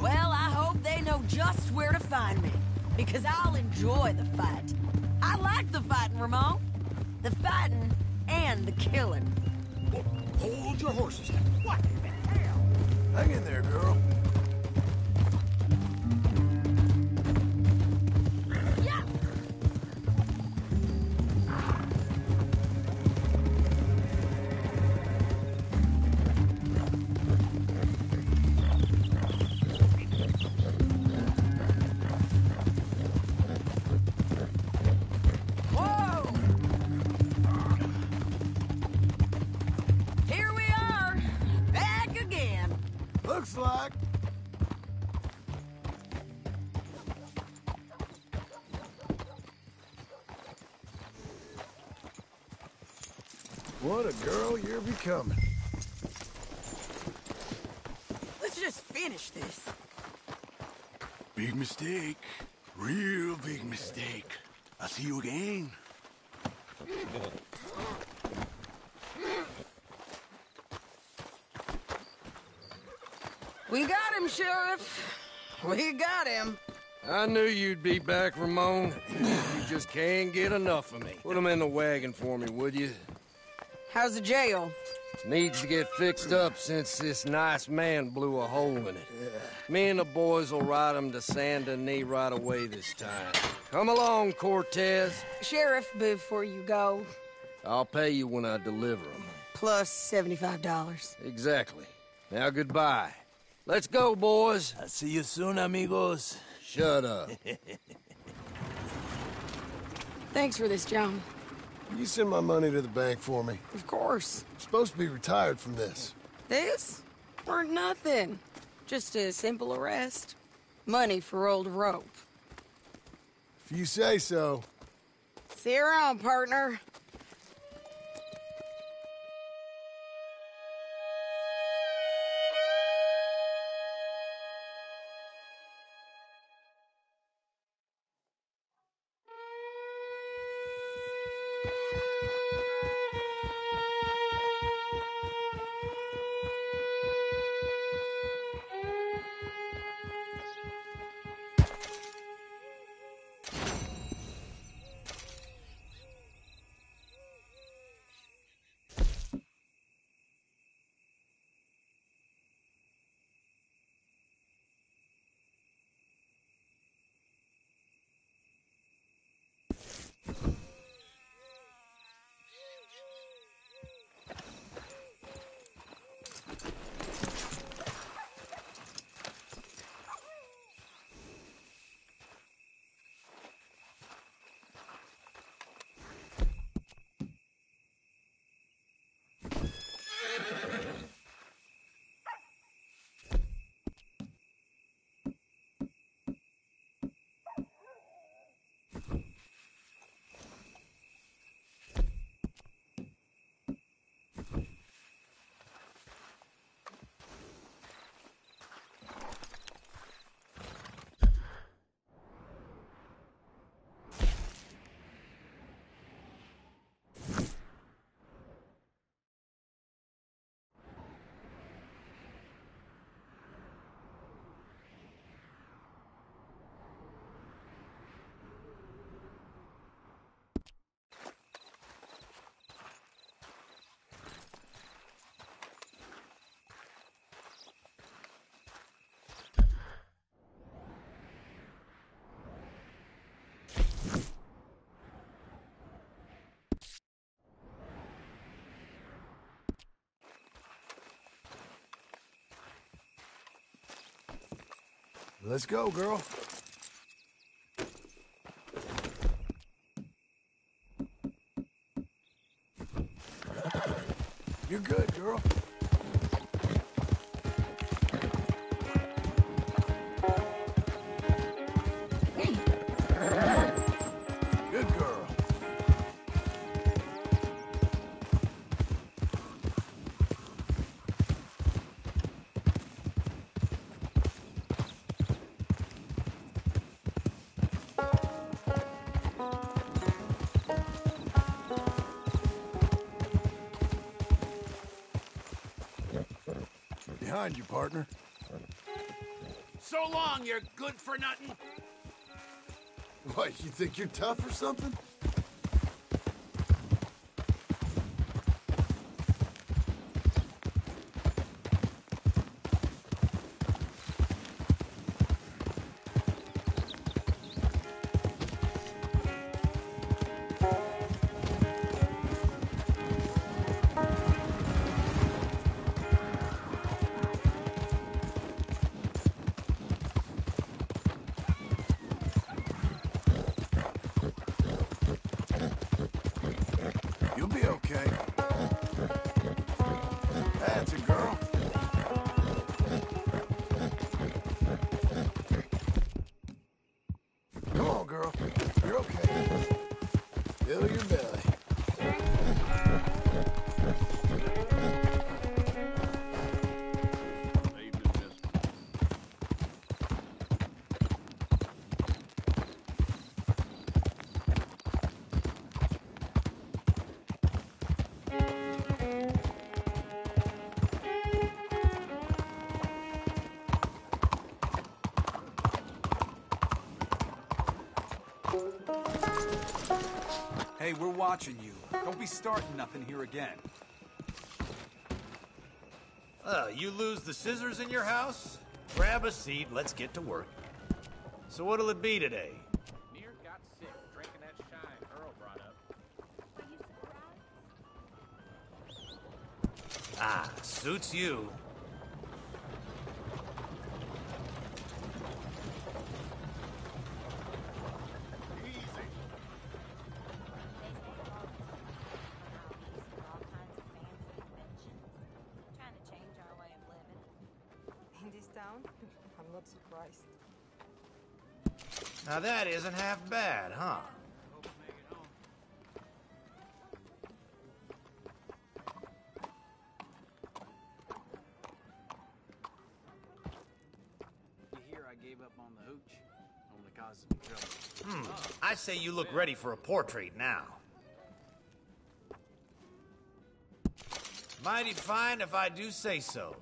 Well, I hope they know just where to find me. Because I'll enjoy the fight. I like the fighting, Ramon. The fighting and the killing. Hold your horses. What in the hell? Hang in there, girl. Yeah. Looks like. What a girl you're becoming. Let's just finish this. Big mistake. Real big mistake. I'll see you again. We got him, Sheriff. We got him. I knew you'd be back, Ramon. You just can't get enough of me. Put him in the wagon for me, would you? How's the jail? Needs to get fixed up since this nice man blew a hole in it. Me and the boys will ride him to Saint Denis right away this time. Come along, Cortez. Sheriff, before you go... I'll pay you when I deliver him. Plus $75. Exactly. Now, goodbye. Let's go, boys. I'll see you soon, amigos. Shut up. Thanks for this, John. You send my money to the bank for me. Of course. I'm supposed to be retired from this. This? Weren't nothing. Just a simple arrest. Money for old rope. If you say so. See you around, partner. Let's go, girl. You're good, girl. Good girl. Behind you, partner. So long, you're good for nothing. What, you think you're tough or something? You'll be okay. That's it, girl. Come on, girl. You're okay. Fill your belly. Hey, we're watching you. Don't be starting nothing here again. You lose the scissors in your house? Grab a seat, let's get to work. So what'll it be today? Near got sick drinking that shine Earl brought up. Ah, suits you. In this town? I'm not surprised. Now that isn't half bad, huh? You hear I gave up on the hooch? Only causes me trouble. I say you look ready for a portrait now. Mighty fine if I do say so.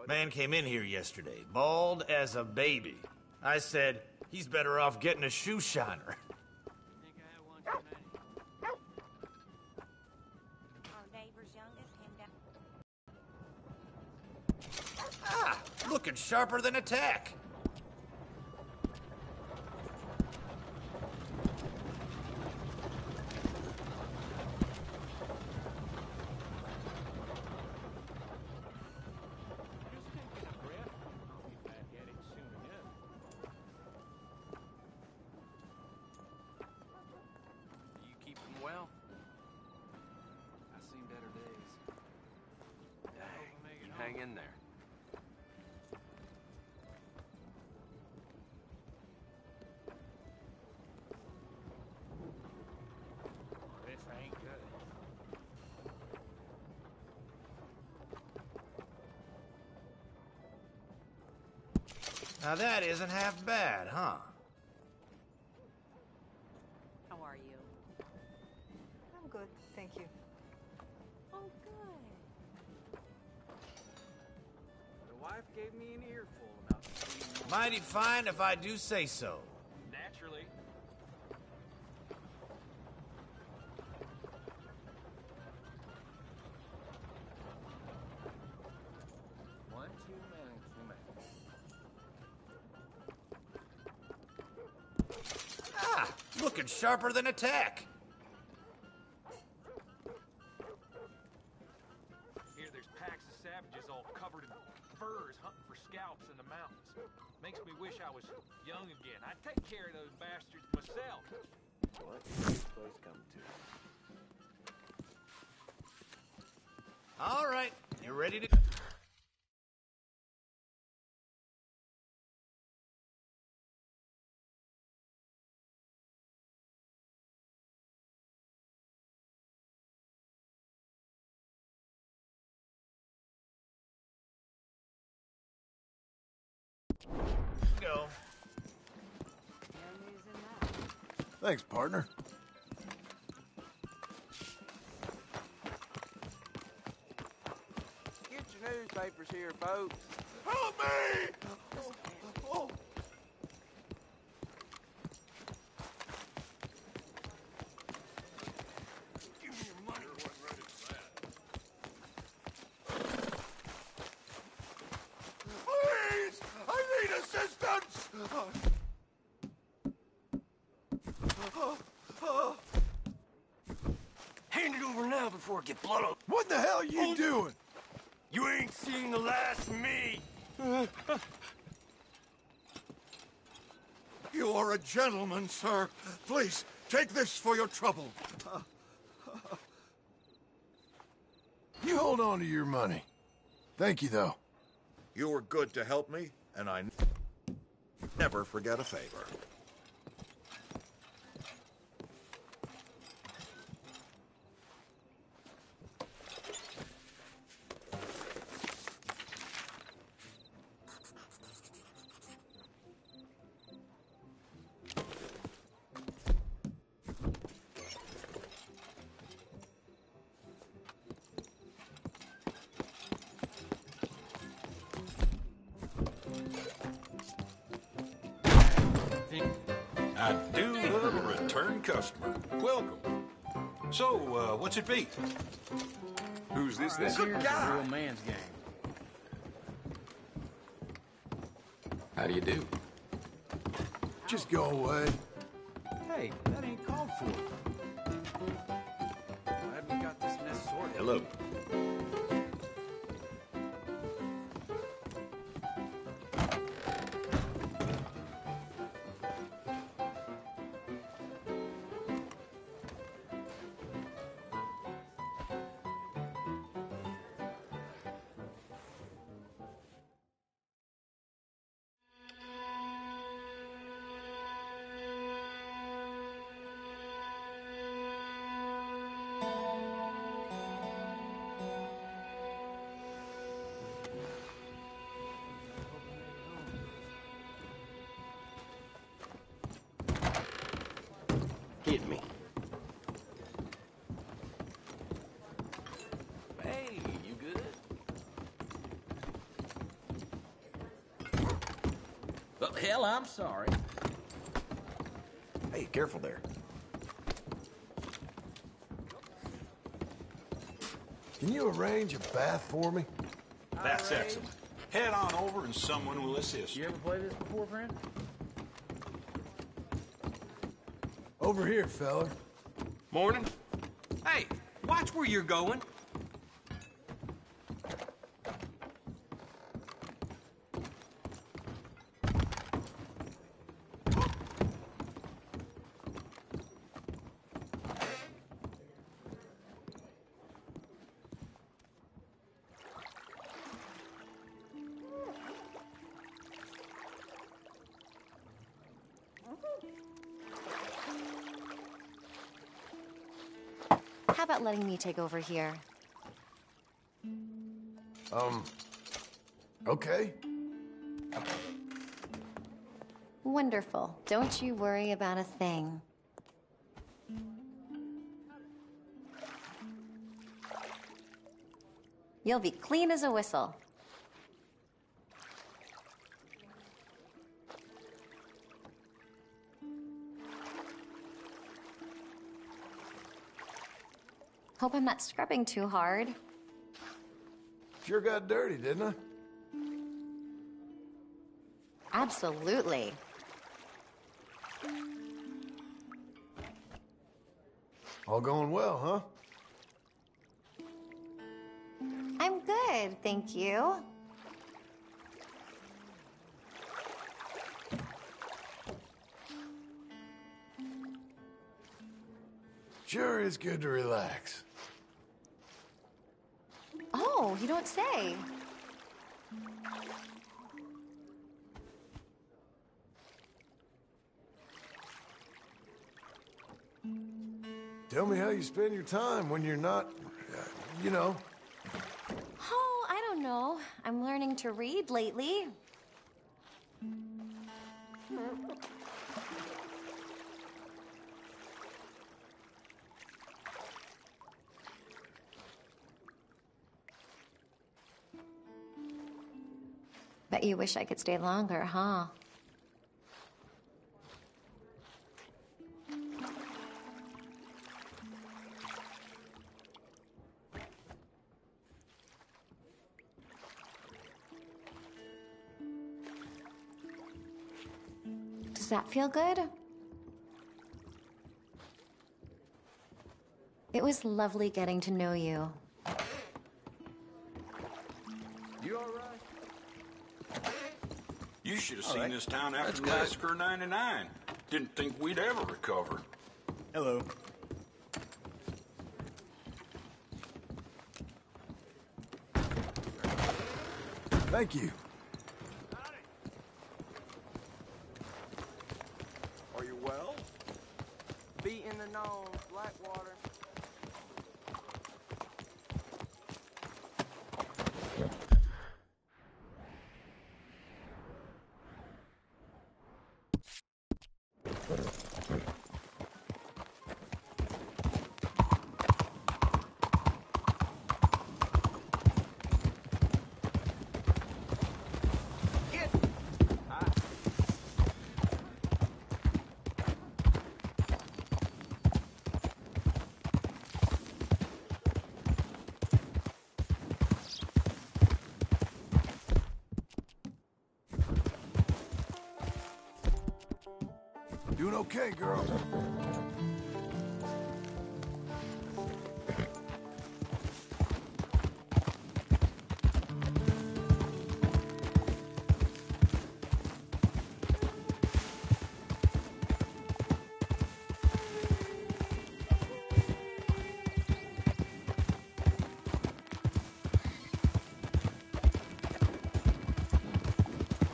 Man came in here yesterday, bald as a baby. I said, he's better off getting a shoe shiner. Ah, looking sharper than a tack. Well, I've seen better days. Dang, you hang in there. This ain't good. Now that isn't half bad, huh? How are you? I'm good, thank you. Oh, good. The wife gave me an earful about stealing more. Mighty fine if I do say so. Naturally, Ah, looking sharper than a tack. Here there's packs of savages all covered in furs hunting for scalps in the mountains. Makes me wish I was young again. I'd take care of those bastards myself. What is this place coming to? All right, you ready to... Go. Thanks, partner. Get your newspapers here, folks. Help me! Oh. Give me your money. Please! I need assistance! Hand it over now before I get blood on. What the hell are you doing? You ain't seen the last of me. You are a gentleman, sir. Please, take this for your trouble. You hold on to your money. Thank you, though. You were good to help me, and I never forget a favor. I do love a return customer. Welcome. So, what's it be? Who's this then? Good guy. Real man's game. How do you do? Just go away. Hey, that ain't called for. Glad we got this mess sorted. Hello. Hit me. Hey, you good? Well, hell, I'm sorry. Hey, careful there. Can you arrange a bath for me? That's excellent. Head on over and someone will assist You ever played this before, friend? Over here, fella. Morning. Hey, watch where you're going. How about letting me take over here? Okay. Wonderful. Don't you worry about a thing. You'll be clean as a whistle. Hope I'm not scrubbing too hard. Sure got dirty, didn't I? Absolutely. All going well, huh? I'm good, thank you. Sure is good to relax. Oh, you don't say. Tell me how you spend your time when you're not, you know. Oh, I don't know. I'm learning to read lately. Bet you wish I could stay longer, huh? Does that feel good? It was lovely getting to know you. You all right? You should have seen right. this town after That's good. Massacre 99. Didn't think we'd ever recover. Hello. Thank you. Are you well? Beat in the nose, Blackwater. Doing okay, girl.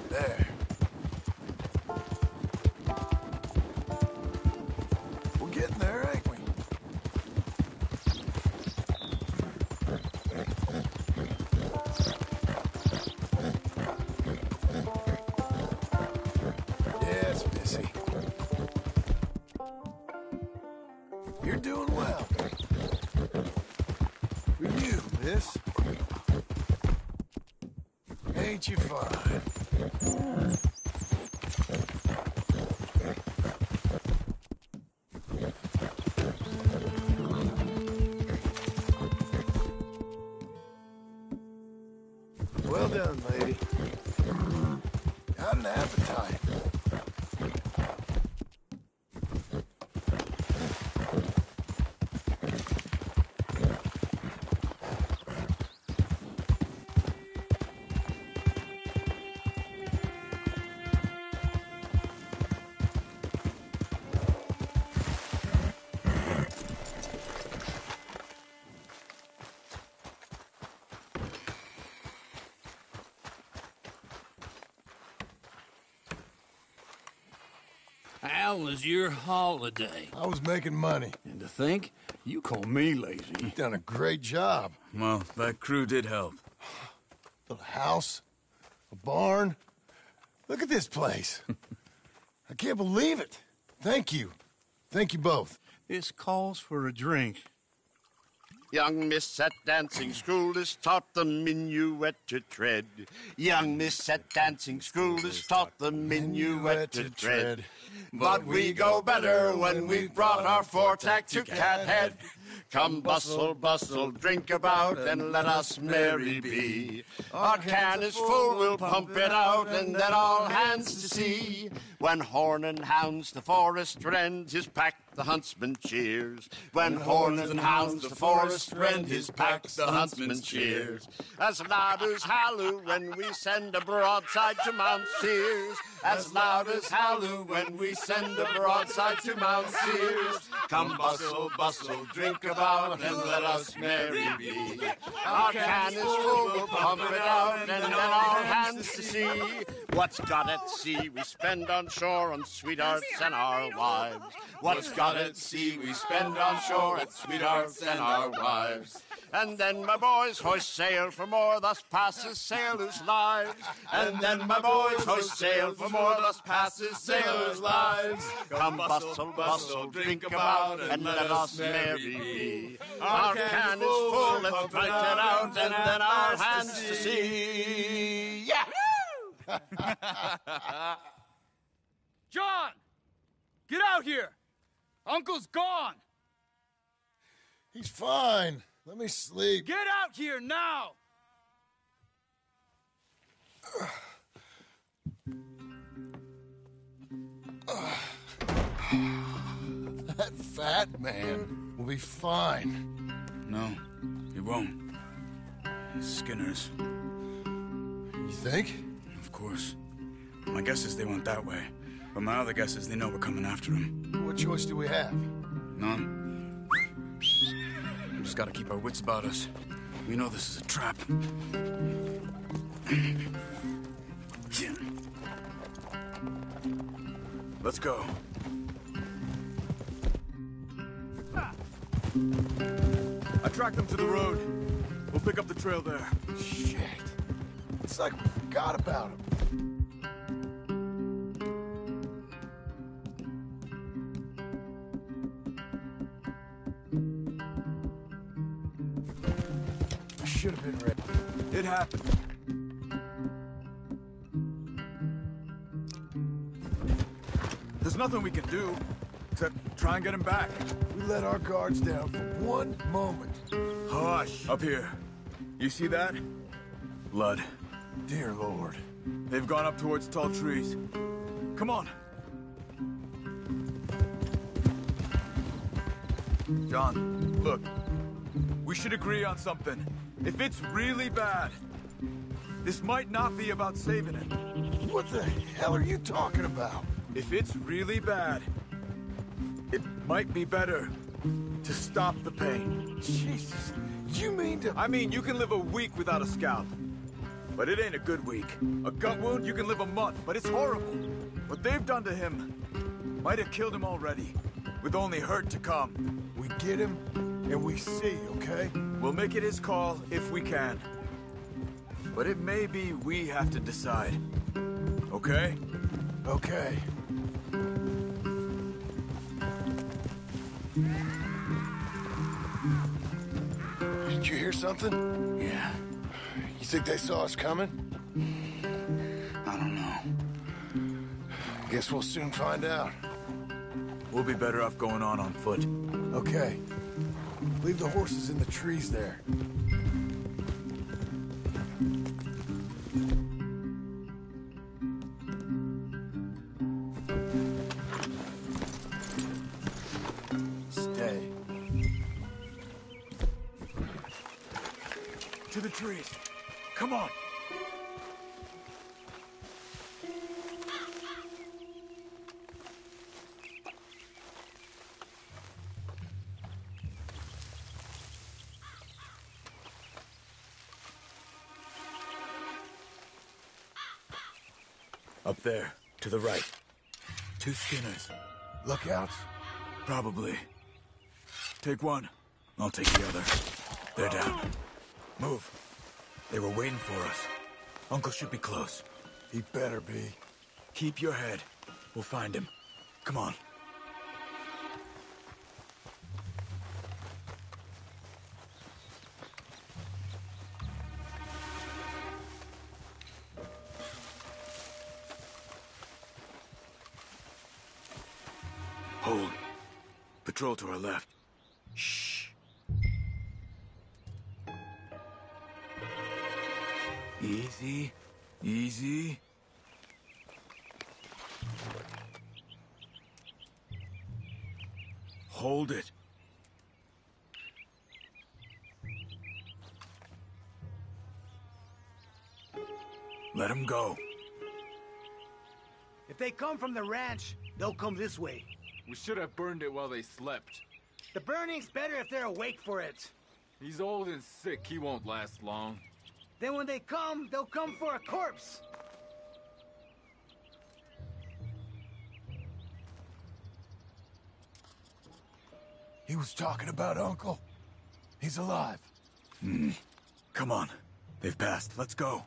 There. We're getting there, ain't we? Yes, Missy. You're doing well. Review, miss. Ain't you fine? Well done, lady. Got an appetite. How was your holiday? I was making money. And to think, you call me lazy. You've done a great job. Well, that crew did help. Built a house, a barn. Look at this place. I can't believe it. Thank you. Thank you both. This calls for a drink. Young miss at dancing school is taught the minuet to tread. Young miss at dancing school is taught the minuet to tread. But we go better when we've brought our four-tack to Cathead. Come bustle, bustle, drink about, and let us merry be. Our can is full, we'll pump it out, and then all hands to sea. When horn and hounds the forest rend, his pack the huntsman cheers. When horn and hounds the forest rend, his pack the huntsman cheers. As loud as halloo when we send a broadside to Mount Sears. As loud as halloo when we send a broadside to Mount Sears. Come bustle, bustle, drink about, and let us merry be. Our can is full, we'll pump it out, and then all hands to sea. What's got at sea we spend on shore on sweethearts and our wives. What's got at sea we spend on shore at sweethearts and our wives. And then my boys hoist sail for more, thus passes sailors' lives. And then my boys hoist sail for more, thus passes sailors' lives. Come bustle, bustle, drink about, and let us merry be. Our can is full, let's fight it out, and then our hands to sea. Yeah! John! Get out here! Uncle's gone! He's fine. Let me sleep. Get out here now! That fat man will be fine. No, he won't. Skinner's. You think? Of course. My guess is they went that way. But my other guess is they know we're coming after him. What choice do we have? None. We just gotta keep our wits about us. We know this is a trap. Let's go. I tracked them to the road. We'll pick up the trail there. Shit. It's like we forgot about him. I should have been ready. It happened. There's nothing we can do except try and get him back. We let our guards down for one moment. Hush! Up here. You see that? Blood. Dear Lord. They've gone up towards tall trees. Come on. John, look. We should agree on something. If it's really bad, this might not be about saving it. What the hell are you talking about? If it's really bad, it might be better to stop the pain. Jesus, you mean to... I mean, you can live a week without a scalp, but it ain't a good week. A gut wound, you can live a month, but it's horrible. What they've done to him might have killed him already, with only hurt to come. We get him, and we see, okay? We'll make it his call if we can. But it may be we have to decide. Okay? Okay. Did you hear something? Yeah. You think they saw us coming? I don't know. Guess we'll soon find out. We'll be better off going on foot. Okay. Leave the horses in the trees there. Stay. To the trees. Come on. Up there, to the right. 2 Skinners. Lookouts? Probably. Take one. I'll take the other. They're down. Move. They were waiting for us. Uncle should be close. He better be. Keep your head. We'll find him. Come on. Hold. Patrol to our left. Shh. Easy. Easy. Hold it. Let him go. If they come from the ranch, they'll come this way. We should have burned it while they slept. The burning's better if they're awake for it. He's old and sick. He won't last long. Then when they come, they'll come for a corpse. He was talking about Uncle. He's alive. Come on. They've passed. Let's go.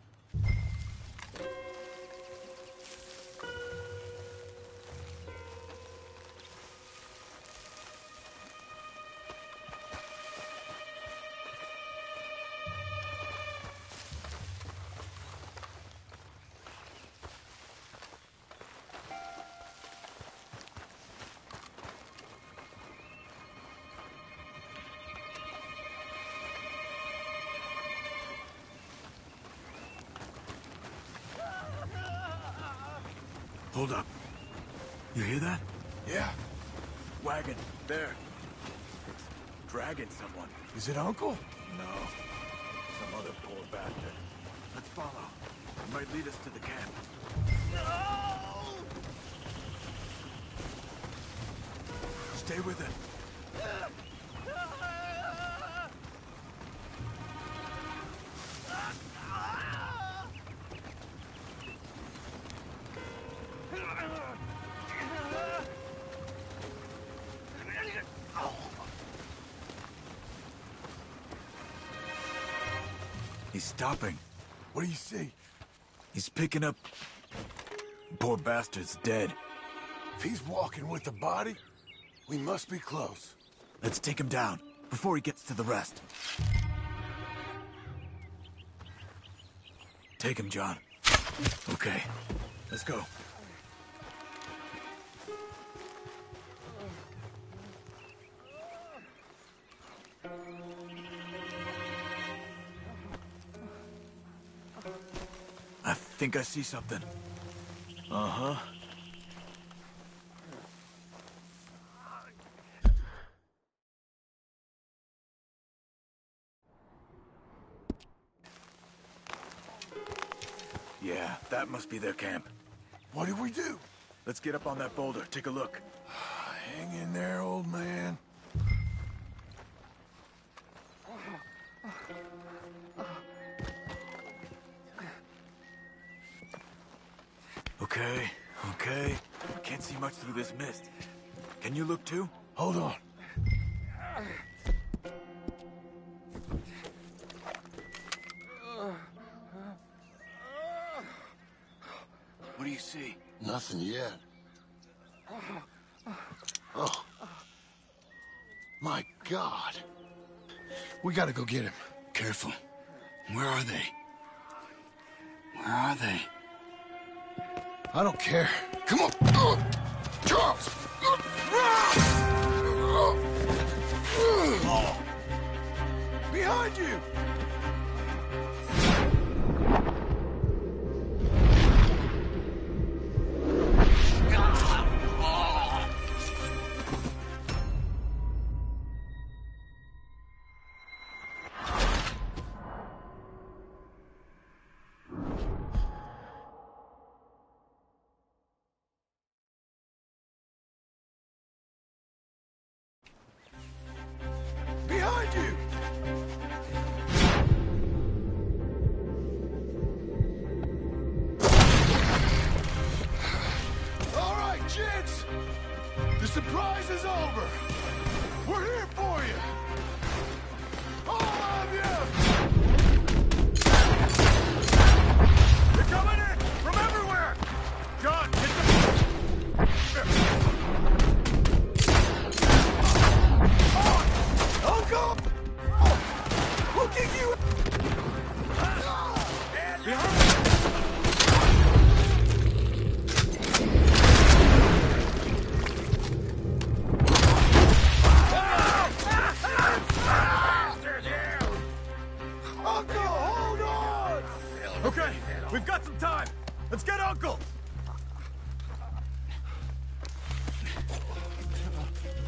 Hold up. You hear that? Yeah. Wagon. There. It's dragging someone. Is it Uncle? No. Some other poor bastard. Let's follow. It might lead us to the camp. Stay with it. He's stopping. What do you see? He's picking up... Poor bastard's dead. If he's walking with the body, we must be close. Let's take him down, before he gets to the rest. Take him, John. Okay, let's go. I think I see something. Uh-huh. Yeah, that must be their camp. What do we do? Let's get up on that boulder, take a look. Hang in there, old man. Okay, okay. I can't see much through this mist. Can you look too? Hold on. What do you see? Nothing yet. Oh. My God. We gotta go get him. Careful. Where are they? Where are they? I don't care. Come on. Charles! Behind you! Behind you! All right, kids! The surprise is over! We're here for you! All of you! They're coming in! From everywhere! John, get Uncle! We'll kick you! Okay,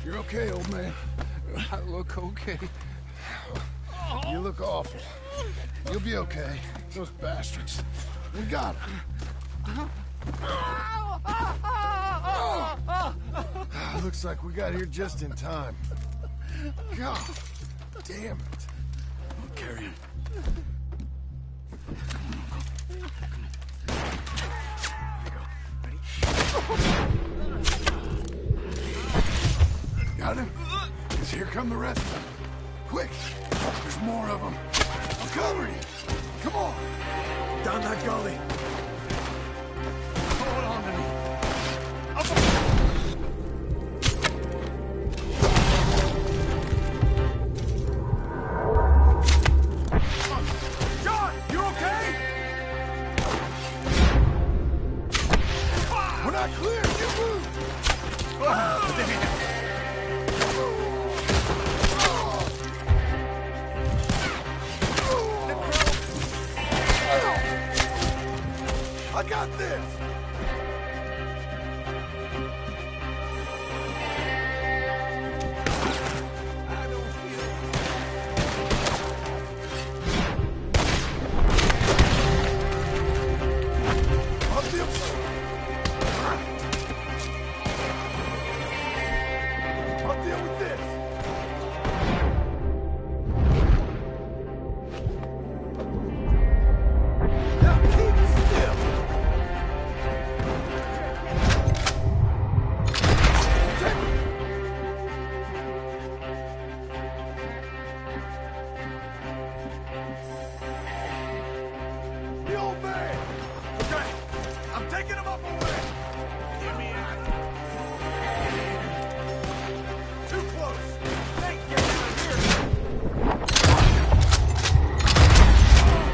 You're okay, old man. I look okay. You look awful. You'll be okay. Those bastards. We got them. Looks like we got here just in time. God damn it. I'll carry him. Got him? Because here come the rest of them. Quick! There's more of them. I'll cover you. Come on. Down that gully. Hold on to me. John, you okay? We're not clear. You move. I got this! I'll deal with this! Now keep still! The old man! Okay, I'm taking him up away. Get me out. Too close. Hey, get out of here.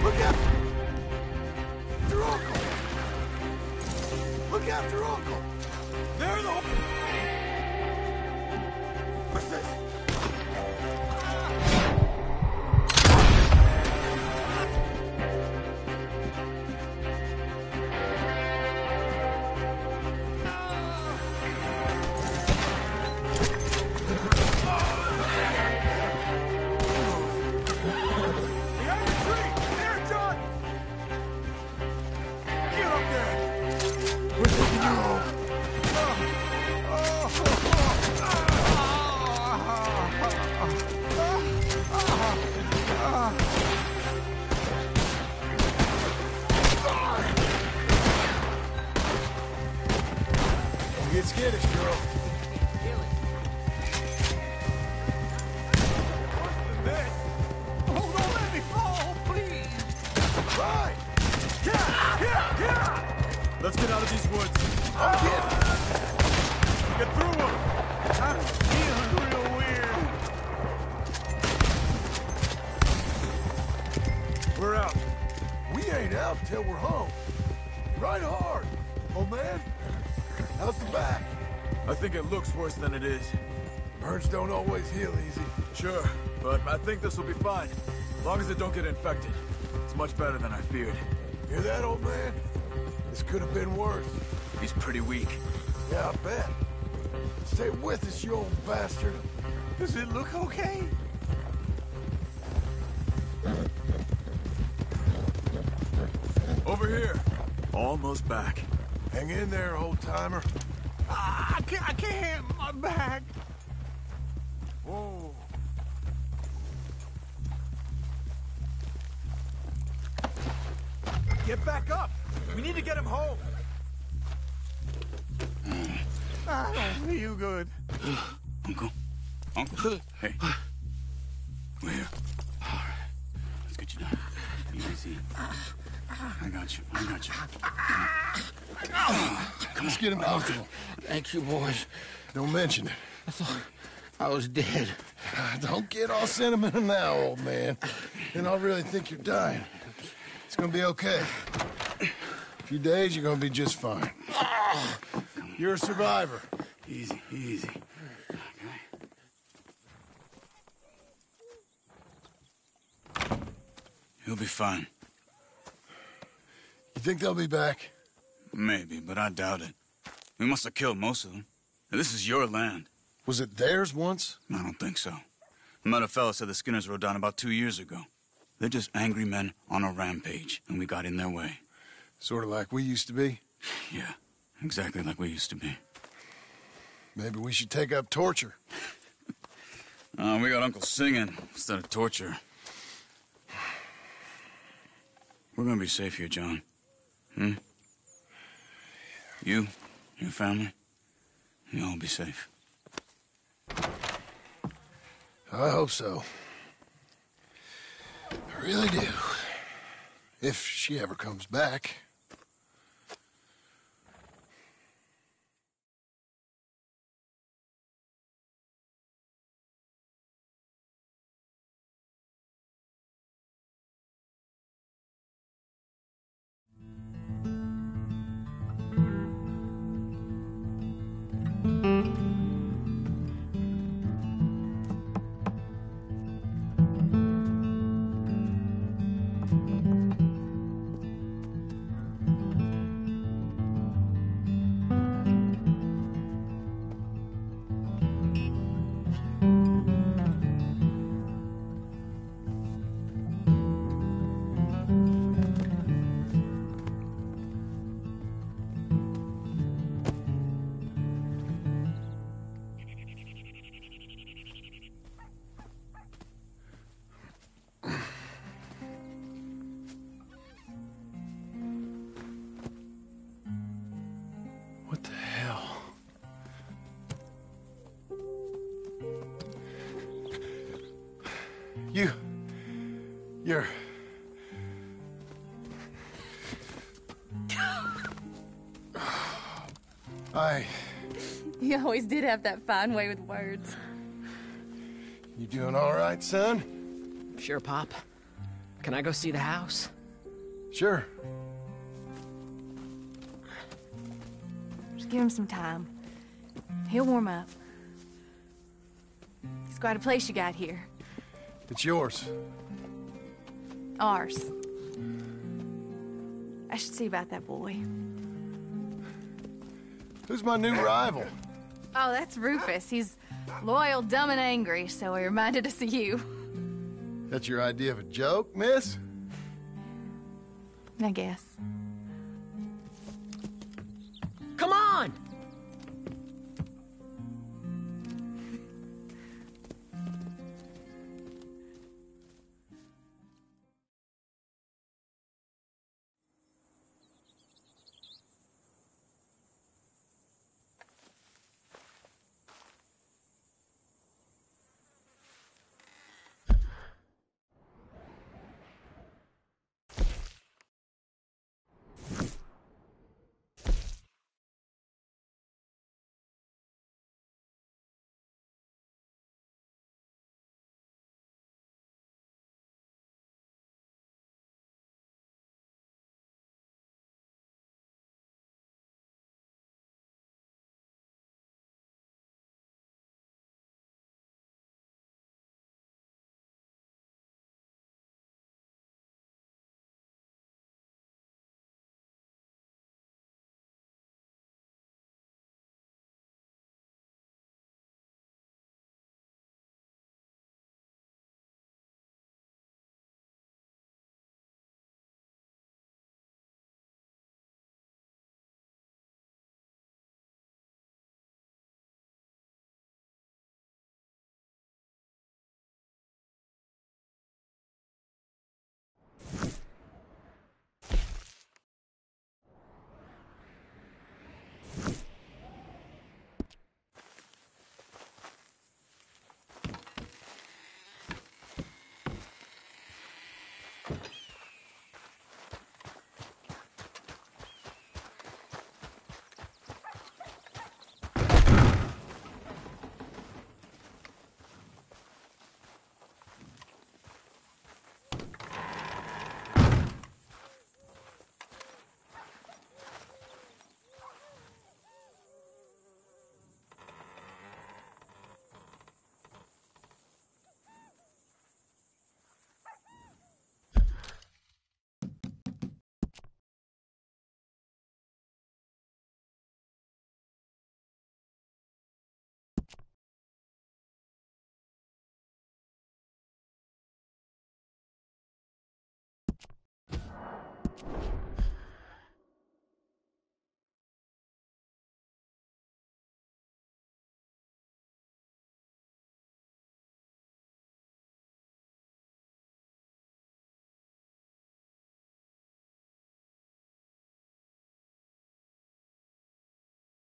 Look out! Your uncle! Look after uncle! They're the... What's this? Behind the tree! There, John! Get up there! We're taking you home. Don't get skittish, girl. Oh, don't let me fall, please! Right! Let's get out of these woods. I'm getting Get through them! I'm feeling real weird. We're out. We ain't out till we're home. Right hard, old man. How's the back? I think it looks worse than it is. Burns don't always heal easy. Sure, but I think this will be fine. As long as it don't get infected. It's much better than I feared. Hear that, old man? This could have been worse. He's pretty weak. Yeah, I bet. Stay with us, you old bastard. Does it look okay? Over here. Almost back. Hang in there, old-timer. I can't. My back. Whoa. Get back up. We need to get him home. I don't feel good. Uncle? Hey. We're here. All right. Let's get you down. Easy. I got you. Come on. Let's get him comfortable. Thank you, boys. Don't mention it. I thought I was dead. Don't get all sentimental now, old man. Then I'll really think you're dying. It's gonna be okay. A few days, you're gonna be just fine. You're a survivor. Easy. Okay. He'll be fine. You think they'll be back? Maybe, but I doubt it. We must have killed most of them. This is your land. Was it theirs once? I don't think so. I met a fella said the Skinners rode down about 2 years ago. They're just angry men on a rampage, and we got in their way. Sort of like we used to be? Yeah, exactly like we used to be. Maybe we should take up torture. We got Uncle singing instead of torture. We're gonna be safe here, John. Hmm? You, your family, you'll all be safe. I hope so. I really do. If she ever comes back. What the hell? You're... You always did have that fine way with words. You doing all right, son? Sure, Pop. Can I go see the house? Sure. Just give him some time. He'll warm up. It's quite a place you got here. It's yours. Ours. I should see about that boy. Who's my new rival? Oh, that's Rufus. He's loyal, dumb, and angry, so he reminded us of you. That's your idea of a joke, miss? I guess.